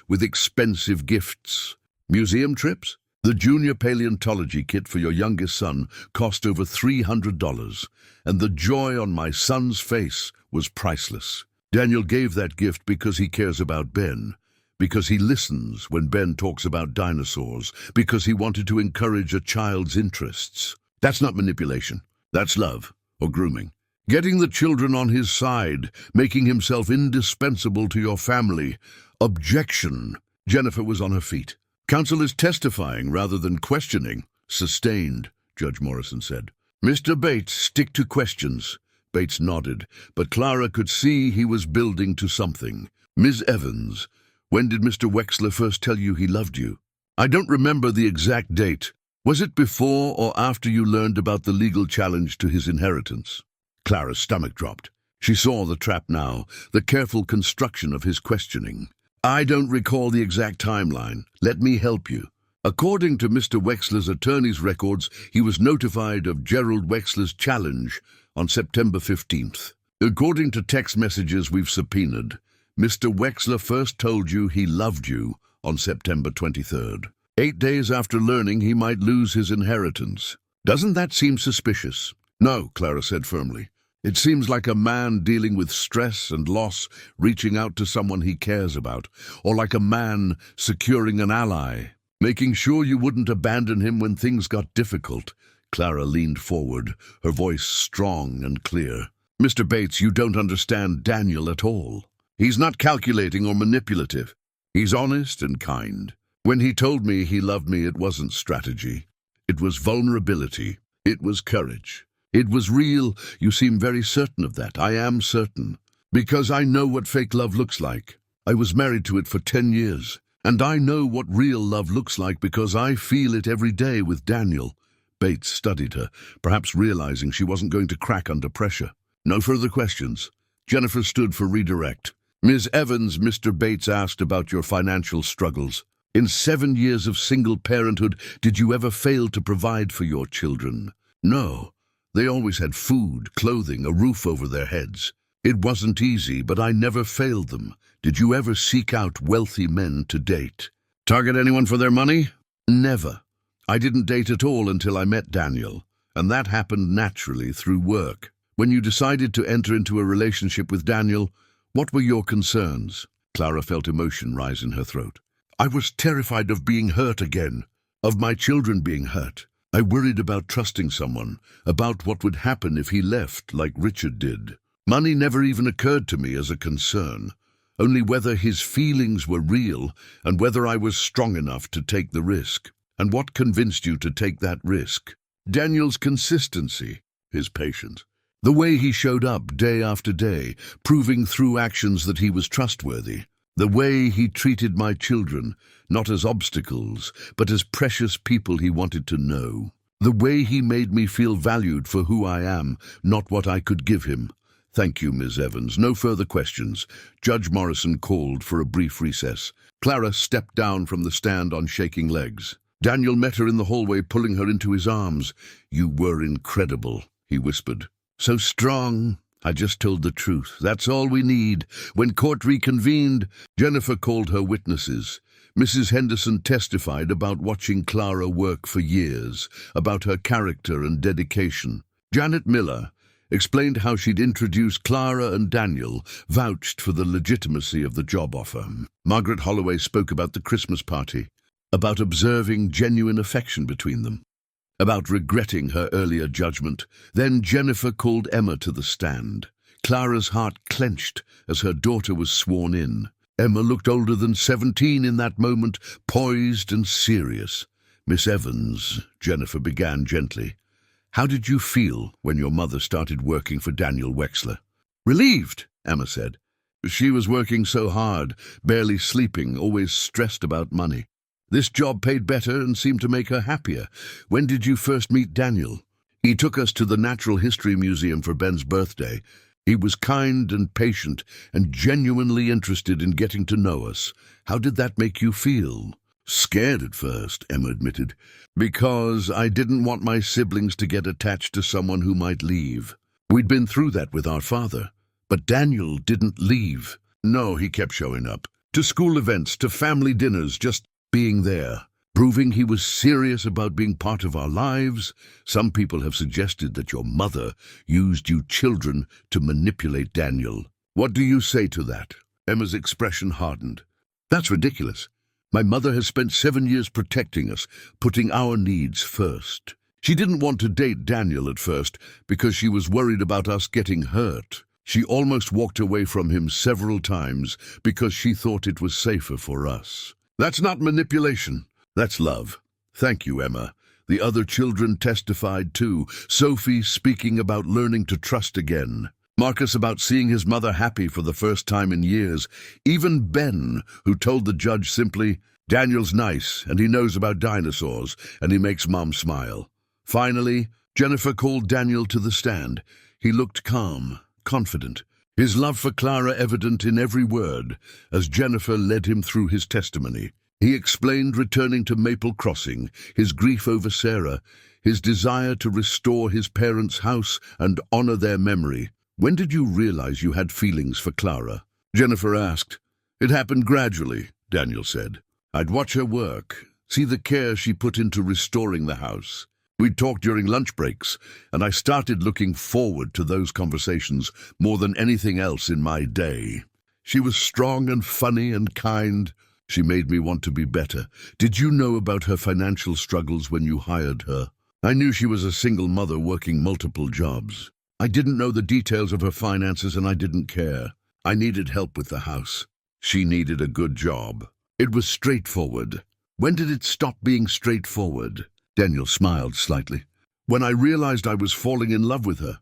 with expensive gifts. Museum trips? The junior paleontology kit for your youngest son cost over $300, and the joy on my son's face was priceless. Daniel gave that gift because he cares about Ben, because he listens when Ben talks about dinosaurs, because he wanted to encourage a child's interests. That's not manipulation. That's love, or grooming. Getting the children on his side, making himself indispensable to your family. Objection. Jennifer was on her feet. Counsel is testifying rather than questioning. Sustained, Judge Morrison said. Mr. Bates, stick to questions. Bates nodded, but Clara could see he was building to something. Ms. Evans, when did Mr. Wexler first tell you he loved you? I don't remember the exact date. Was it before or after you learned about the legal challenge to his inheritance? Clara's stomach dropped. She saw the trap now, the careful construction of his questioning. I don't recall the exact timeline. Let me help you. According to Mr. Wexler's attorney's records, he was notified of Gerald Wexler's challenge on September 15th. According to text messages we've subpoenaed, Mr. Wexler first told you he loved you on September 23rd, 8 days after learning he might lose his inheritance. Doesn't that seem suspicious? No, Clara said firmly. It seems like a man dealing with stress and loss reaching out to someone he cares about, or like a man securing an ally, making sure you wouldn't abandon him when things got difficult. Clara leaned forward, her voice strong and clear. Mr. Bates, you don't understand Daniel at all. He's not calculating or manipulative. He's honest and kind. When he told me he loved me, it wasn't strategy. It was vulnerability. It was courage. It was real. You seem very certain of that. I am certain. Because I know what fake love looks like. I was married to it for 10 years. And I know what real love looks like because I feel it every day with Daniel. Bates studied her, perhaps realizing she wasn't going to crack under pressure. No further questions. Jennifer stood for redirect. Ms. Evans, Mr. Bates asked about your financial struggles. In 7 years of single parenthood, did you ever fail to provide for your children? No. They always had food, clothing, a roof over their heads. It wasn't easy, but I never failed them. Did you ever seek out wealthy men to date? Target anyone for their money? Never. I didn't date at all until I met Daniel, and that happened naturally through work. When you decided to enter into a relationship with Daniel, what were your concerns? Clara felt emotion rise in her throat. I was terrified of being hurt again, of my children being hurt. I worried about trusting someone, about what would happen if he left like Richard did. Money never even occurred to me as a concern, only whether his feelings were real and whether I was strong enough to take the risk. And what convinced you to take that risk? Daniel's consistency, his patience. The way he showed up day after day, proving through actions that he was trustworthy. The way he treated my children, not as obstacles, but as precious people he wanted to know. The way he made me feel valued for who I am, not what I could give him. Thank you, Ms. Evans. No further questions. Judge Morrison called for a brief recess. Clara stepped down from the stand on shaking legs. Daniel met her in the hallway, pulling her into his arms. You were incredible, he whispered. So strong. I just told the truth. That's all we need. When court reconvened, Jennifer called her witnesses. Mrs. Henderson testified about watching Clara work for years, about her character and dedication. Janet Miller explained how she'd introduced Clara and Daniel, vouched for the legitimacy of the job offer. Margaret Holloway spoke about the Christmas party, about observing genuine affection between them, about regretting her earlier judgment. Then Jennifer called Emma to the stand. Clara's heart clenched as her daughter was sworn in. Emma looked older than 17 in that moment, poised and serious. Miss Evans, Jennifer began gently. How did you feel when your mother started working for Daniel Wexler? Relieved, Emma said. She was working so hard, barely sleeping, always stressed about money. This job paid better and seemed to make her happier. When did you first meet Daniel? He took us to the Natural History Museum for Ben's birthday. He was kind and patient and genuinely interested in getting to know us. How did that make you feel? Scared at first, Emma admitted, because I didn't want my siblings to get attached to someone who might leave. We'd been through that with our father, but Daniel didn't leave. No, he kept showing up. To school events, to family dinners, just being there, proving he was serious about being part of our lives. Some people have suggested that your mother used you children to manipulate Daniel. What do you say to that? Emma's expression hardened. That's ridiculous. My mother has spent 7 years protecting us, putting our needs first. She didn't want to date Daniel at first because she was worried about us getting hurt. She almost walked away from him several times because she thought it was safer for us. That's not manipulation. That's love. Thank you, Emma. The other children testified too. Sophie speaking about learning to trust again. Marcus about seeing his mother happy for the first time in years. Even Ben, who told the judge simply, Daniel's nice, and he knows about dinosaurs, and he makes Mom smile. Finally, Jennifer called Daniel to the stand. He looked calm, confident, his love for Clara evident in every word, as Jennifer led him through his testimony. He explained returning to Maple Crossing, his grief over Sarah, his desire to restore his parents' house and honor their memory. When did you realize you had feelings for Clara? Jennifer asked. It happened gradually, Daniel said. I'd watch her work, see the care she put into restoring the house. We'd talk during lunch breaks, and I started looking forward to those conversations more than anything else in my day. She was strong and funny and kind. She made me want to be better. Did you know about her financial struggles when you hired her? I knew she was a single mother working multiple jobs. I didn't know the details of her finances and I didn't care. I needed help with the house. She needed a good job. It was straightforward. When did it stop being straightforward? Daniel smiled slightly. When I realized I was falling in love with her.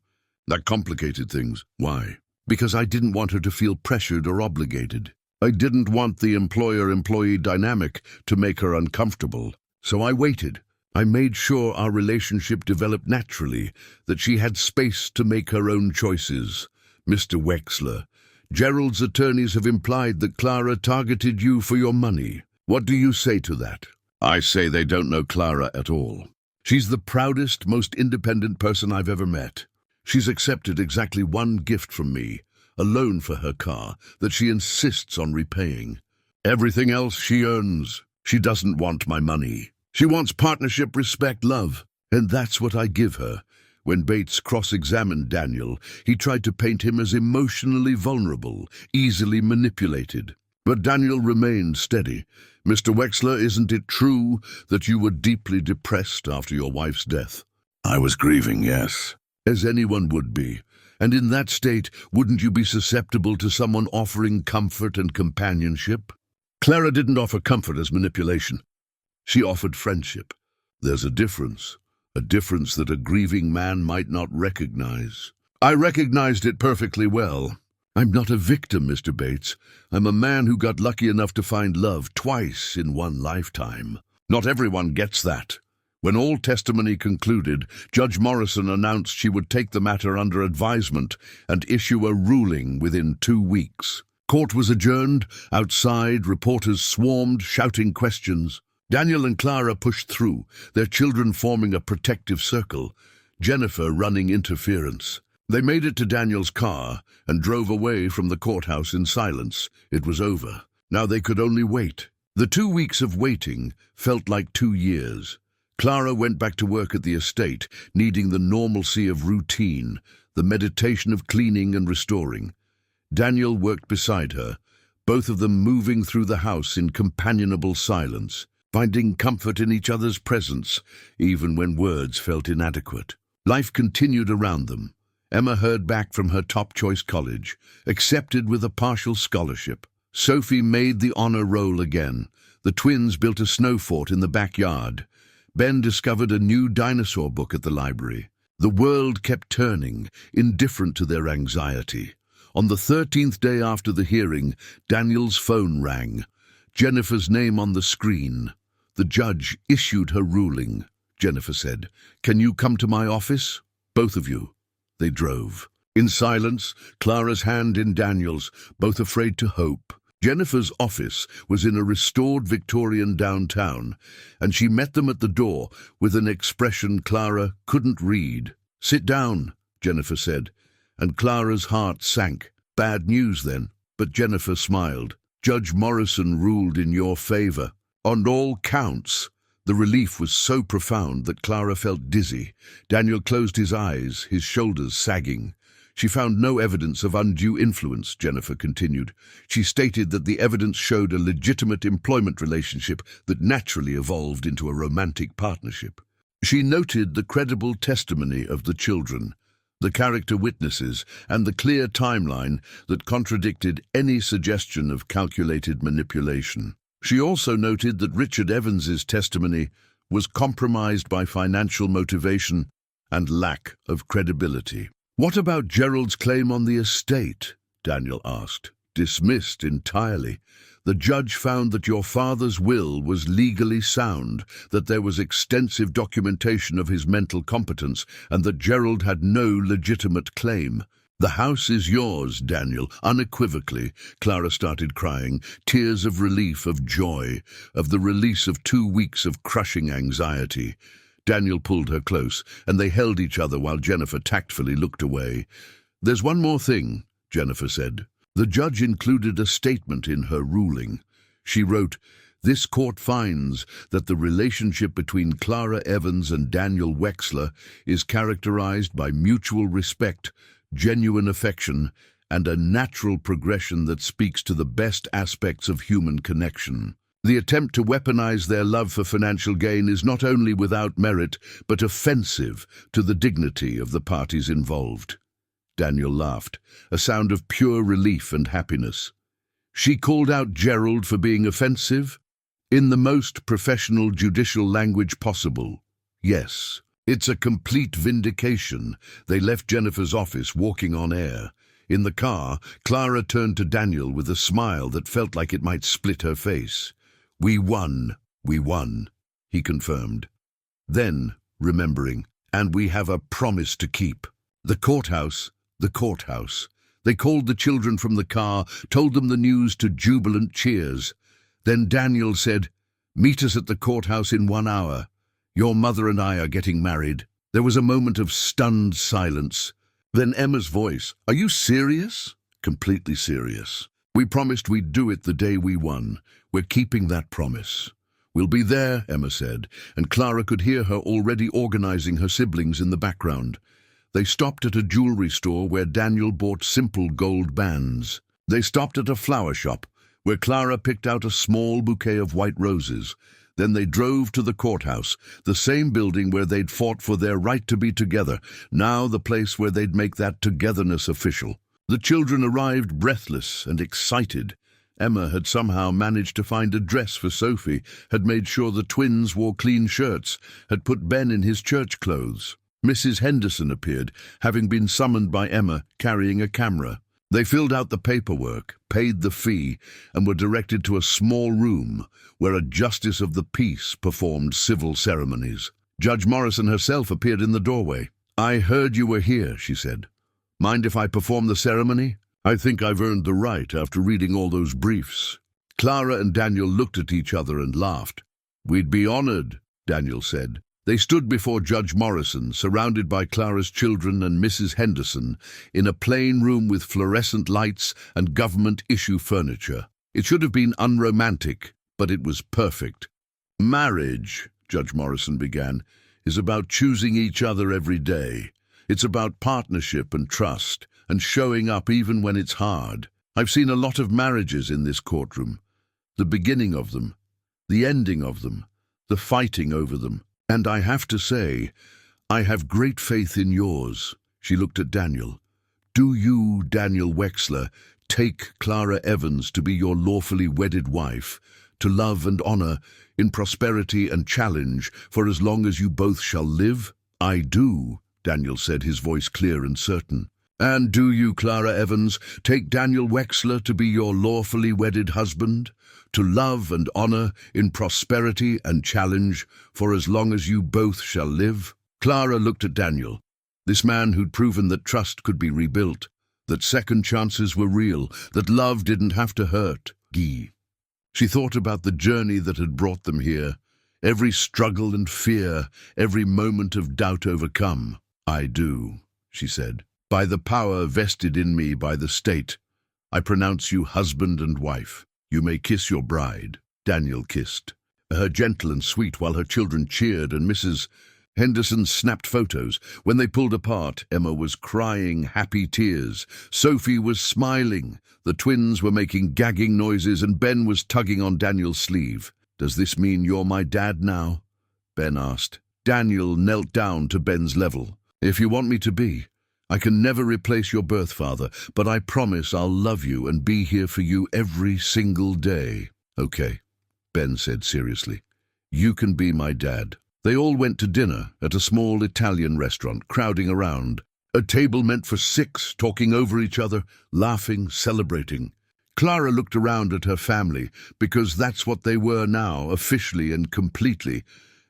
That complicated things. Why? Because I didn't want her to feel pressured or obligated. I didn't want the employer-employee dynamic to make her uncomfortable. So I waited. I made sure our relationship developed naturally, that she had space to make her own choices. Mr. Wexler, Gerald's attorneys have implied that Clara targeted you for your money. What do you say to that? I say they don't know Clara at all. She's the proudest, most independent person I've ever met. She's accepted exactly one gift from me, a loan for her car that she insists on repaying. Everything else she earns. She doesn't want my money. She wants partnership, respect, love, and that's what I give her. When Bates cross-examined Daniel, he tried to paint him as emotionally vulnerable, easily manipulated. But Daniel remained steady. Mr. Wexler, isn't it true that you were deeply depressed after your wife's death? I was grieving, yes. As anyone would be. And in that state, wouldn't you be susceptible to someone offering comfort and companionship? Clara didn't offer comfort as manipulation. She offered friendship. There's a difference that a grieving man might not recognize. I recognized it perfectly well. I'm not a victim, Mr. Bates. I'm a man who got lucky enough to find love twice in one lifetime. Not everyone gets that. When all testimony concluded, Judge Morrison announced she would take the matter under advisement and issue a ruling within 2 weeks. Court was adjourned. Outside, reporters swarmed, shouting questions. Daniel and Clara pushed through, their children forming a protective circle, Jennifer running interference. They made it to Daniel's car and drove away from the courthouse in silence. It was over. Now they could only wait. The 2 weeks of waiting felt like 2 years. Clara went back to work at the estate, needing the normalcy of routine, the meditation of cleaning and restoring. Daniel worked beside her, both of them moving through the house in companionable silence, finding comfort in each other's presence, even when words felt inadequate. Life continued around them. Emma heard back from her top-choice college, accepted with a partial scholarship. Sophie made the honor roll again. The twins built a snow fort in the backyard. Ben discovered a new dinosaur book at the library. The world kept turning, indifferent to their anxiety. On the 13th day after the hearing, Daniel's phone rang. Jennifer's name on the screen. The judge issued her ruling. Jennifer said, "Can you come to my office? Both of you." They drove. In silence, Clara's hand in Daniel's, both afraid to hope. Jennifer's office was in a restored Victorian downtown, and she met them at the door with an expression Clara couldn't read. "Sit down," Jennifer said, and Clara's heart sank. "Bad news, then?" But Jennifer smiled. "Judge Morrison ruled in your favor. On all counts." The relief was so profound that Clara felt dizzy. Daniel closed his eyes, his shoulders sagging. "She found no evidence of undue influence," Jennifer continued. "She stated that the evidence showed a legitimate employment relationship that naturally evolved into a romantic partnership. She noted the credible testimony of the children, the character witnesses, and the clear timeline that contradicted any suggestion of calculated manipulation. She also noted that Richard Evans's testimony was compromised by financial motivation and lack of credibility. "What about Gerald's claim on the estate?" Daniel asked. "Dismissed entirely. The judge found that your father's will was legally sound, that there was extensive documentation of his mental competence, and that Gerald had no legitimate claim." "The house is yours, Daniel, unequivocally." Clara started crying, tears of relief, of joy, of the release of 2 weeks of crushing anxiety. Daniel pulled her close, and they held each other while Jennifer tactfully looked away. "There's one more thing," Jennifer said. The judge included a statement in her ruling. She wrote, "This court finds that the relationship between Clara Evans and Daniel Wexler is characterized by mutual respect, genuine affection, and a natural progression that speaks to the best aspects of human connection. The attempt to weaponize their love for financial gain is not only without merit, but offensive to the dignity of the parties involved." Daniel laughed, a sound of pure relief and happiness. "She called out Gerald for being offensive? In the most professional judicial language possible. Yes. It's a complete vindication." They left Jennifer's office, walking on air. In the car, Clara turned to Daniel with a smile that felt like it might split her face. We won," he confirmed. Then, remembering, "And we have a promise to keep." The courthouse. They called the children from the car, told them the news to jubilant cheers. Then Daniel said, "Meet us at the courthouse in 1 hour. Your mother and I are getting married." There was a moment of stunned silence. Then Emma's voice, "Are you serious?" "Completely serious. We promised we'd do it the day we won. We're keeping that promise." "We'll be there," Emma said, and Clara could hear her already organizing her siblings in the background. They stopped at a jewelry store where Daniel bought simple gold bands. They stopped at a flower shop where Clara picked out a small bouquet of white roses. Then they drove to the courthouse, the same building where they'd fought for their right to be together, now the place where they'd make that togetherness official. The children arrived breathless and excited. Emma had somehow managed to find a dress for Sophie, had made sure the twins wore clean shirts, had put Ben in his church clothes. Mrs. Henderson appeared, having been summoned by Emma, carrying a camera. They filled out the paperwork, paid the fee, and were directed to a small room where a justice of the peace performed civil ceremonies. Judge Morrison herself appeared in the doorway. "I heard you were here," she said. "Mind if I perform the ceremony? I think I've earned the right after reading all those briefs." Clara and Daniel looked at each other and laughed. "We'd be honored," Daniel said. They stood before Judge Morrison, surrounded by Clara's children and Mrs. Henderson, in a plain room with fluorescent lights and government-issue furniture. It should have been unromantic, but it was perfect. "Marriage," Judge Morrison began, "is about choosing each other every day. It's about partnership and trust, and showing up even when it's hard. I've seen a lot of marriages in this courtroom. The beginning of them, the ending of them, the fighting over them. And I have to say, I have great faith in yours." She looked at Daniel. "Do you, Daniel Wexler, take Clara Evans to be your lawfully wedded wife, to love and honor, in prosperity and challenge, for as long as you both shall live?" "I do," Daniel said, his voice clear and certain. "And do you, Clara Evans, take Daniel Wexler to be your lawfully wedded husband, to love and honor, in prosperity and challenge, for as long as you both shall live?" Clara looked at Daniel, this man who'd proven that trust could be rebuilt, that second chances were real, that love didn't have to hurt. Guy. She thought about the journey that had brought them here, every struggle and fear, every moment of doubt overcome. "I do," she said. "By the power vested in me by the state, I pronounce you husband and wife. You may kiss your bride." Daniel kissed her, gentle and sweet, while her children cheered and Mrs. Henderson snapped photos. When they pulled apart, Emma was crying happy tears. Sophie was smiling. The twins were making gagging noises and Ben was tugging on Daniel's sleeve. "Does this mean you're my dad now?" Ben asked. Daniel knelt down to Ben's level. "If you want me to be. I can never replace your birth father, but I promise I'll love you and be here for you every single day." "Okay," Ben said seriously. "You can be my dad." They all went to dinner at a small Italian restaurant, crowding around. A table meant for 6, talking over each other, laughing, celebrating. Clara looked around at her family, because that's what they were now, officially and completely,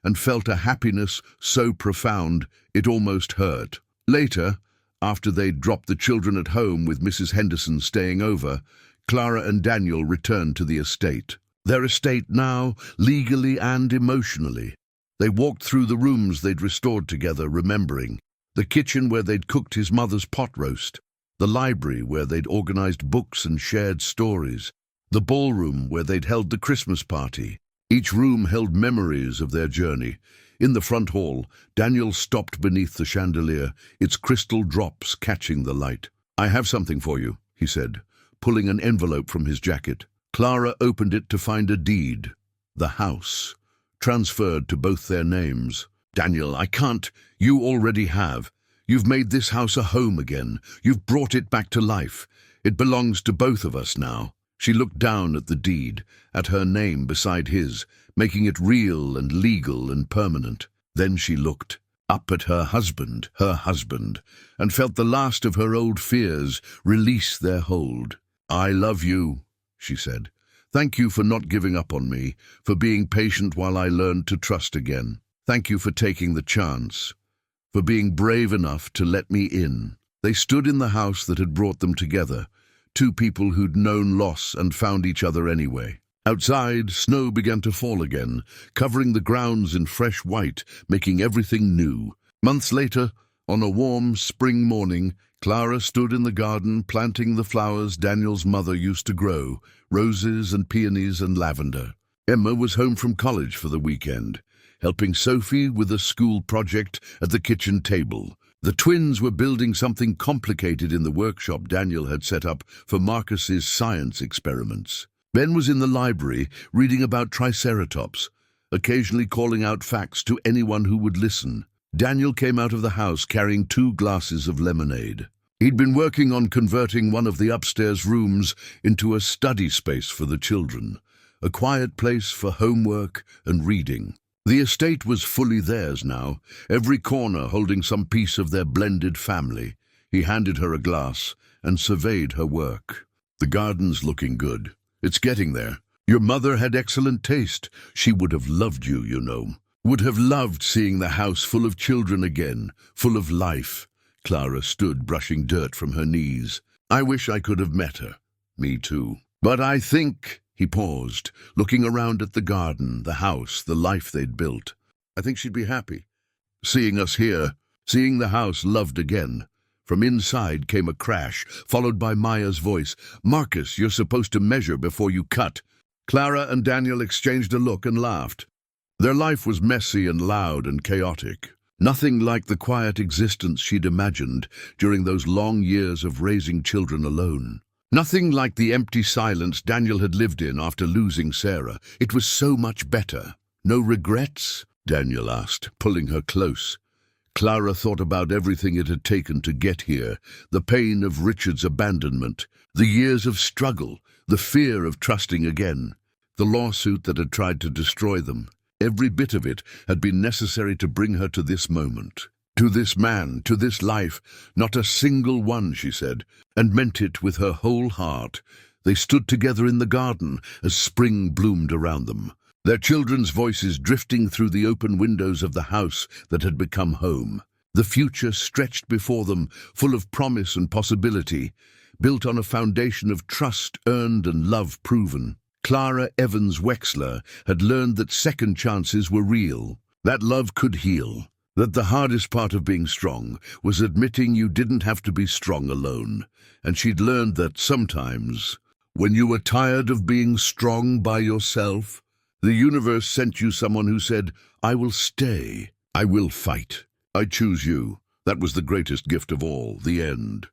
and felt a happiness so profound it almost hurt. Later, after they'd dropped the children at home with Mrs. Henderson staying over, Clara and Daniel returned to the estate. Their estate now, legally and emotionally. They walked through the rooms they'd restored together, remembering. The kitchen where they'd cooked his mother's pot roast. The library where they'd organized books and shared stories. The ballroom where they'd held the Christmas party. Each room held memories of their journey. In the front hall, Daniel stopped beneath the chandelier, its crystal drops catching the light. "I have something for you," he said, pulling an envelope from his jacket. Clara opened it to find a deed. The house. Transferred to both their names. "Daniel, I can't. You already have. You've made this house a home again. You've brought it back to life. It belongs to both of us now." She looked down at the deed, at her name beside his, making it real and legal and permanent. Then she looked up at her husband, and felt the last of her old fears release their hold. "I love you," she said. "Thank you for not giving up on me, for being patient while I learned to trust again. Thank you for taking the chance, for being brave enough to let me in." They stood in the house that had brought them together, two people who'd known loss and found each other anyway. Outside, snow began to fall again, covering the grounds in fresh white, making everything new. Months later, on a warm spring morning, Clara stood in the garden planting the flowers Daniel's mother used to grow, roses and peonies and lavender. Emma was home from college for the weekend, helping Sophie with a school project at the kitchen table. The twins were building something complicated in the workshop Daniel had set up for Marcus's science experiments. Ben was in the library reading about triceratops, occasionally calling out facts to anyone who would listen. Daniel came out of the house carrying 2 glasses of lemonade. He'd been working on converting one of the upstairs rooms into a study space for the children, a quiet place for homework and reading. The estate was fully theirs now, every corner holding some piece of their blended family. He handed her a glass and surveyed her work. "The garden's looking good. It's getting there. Your mother had excellent taste. She would have loved you, you know. Would have loved seeing the house full of children again, full of life." Clara stood brushing dirt from her knees. "I wish I could have met her." "Me too. But I think—" He paused, looking around at the garden, the house, the life they'd built. "I think she'd be happy. Seeing us here, seeing the house loved again." From inside came a crash, followed by Maya's voice. "Marcus, you're supposed to measure before you cut." Clara and Daniel exchanged a look and laughed. Their life was messy and loud and chaotic. Nothing like the quiet existence she'd imagined during those long years of raising children alone. Nothing like the empty silence Daniel had lived in after losing Sarah. It was so much better. "No regrets?" Daniel asked, pulling her close. Clara thought about everything it had taken to get here, the pain of Richard's abandonment, the years of struggle, the fear of trusting again, the lawsuit that had tried to destroy them. Every bit of it had been necessary to bring her to this moment, to this man, to this life. Not a single one, she said, and meant it with her whole heart. They stood together in the garden as spring bloomed around them, their children's voices drifting through the open windows of the house that had become home. The future stretched before them, full of promise and possibility. built on a foundation of trust earned and love proven. Clara Evans Wexler had learned that second chances were real, that love could heal, that the hardest part of being strong was admitting you didn't have to be strong alone. And she'd learned that sometimes, when you were tired of being strong by yourself, the universe sent you someone who said, "I will stay. I will fight. I choose you." That was the greatest gift of all, the end.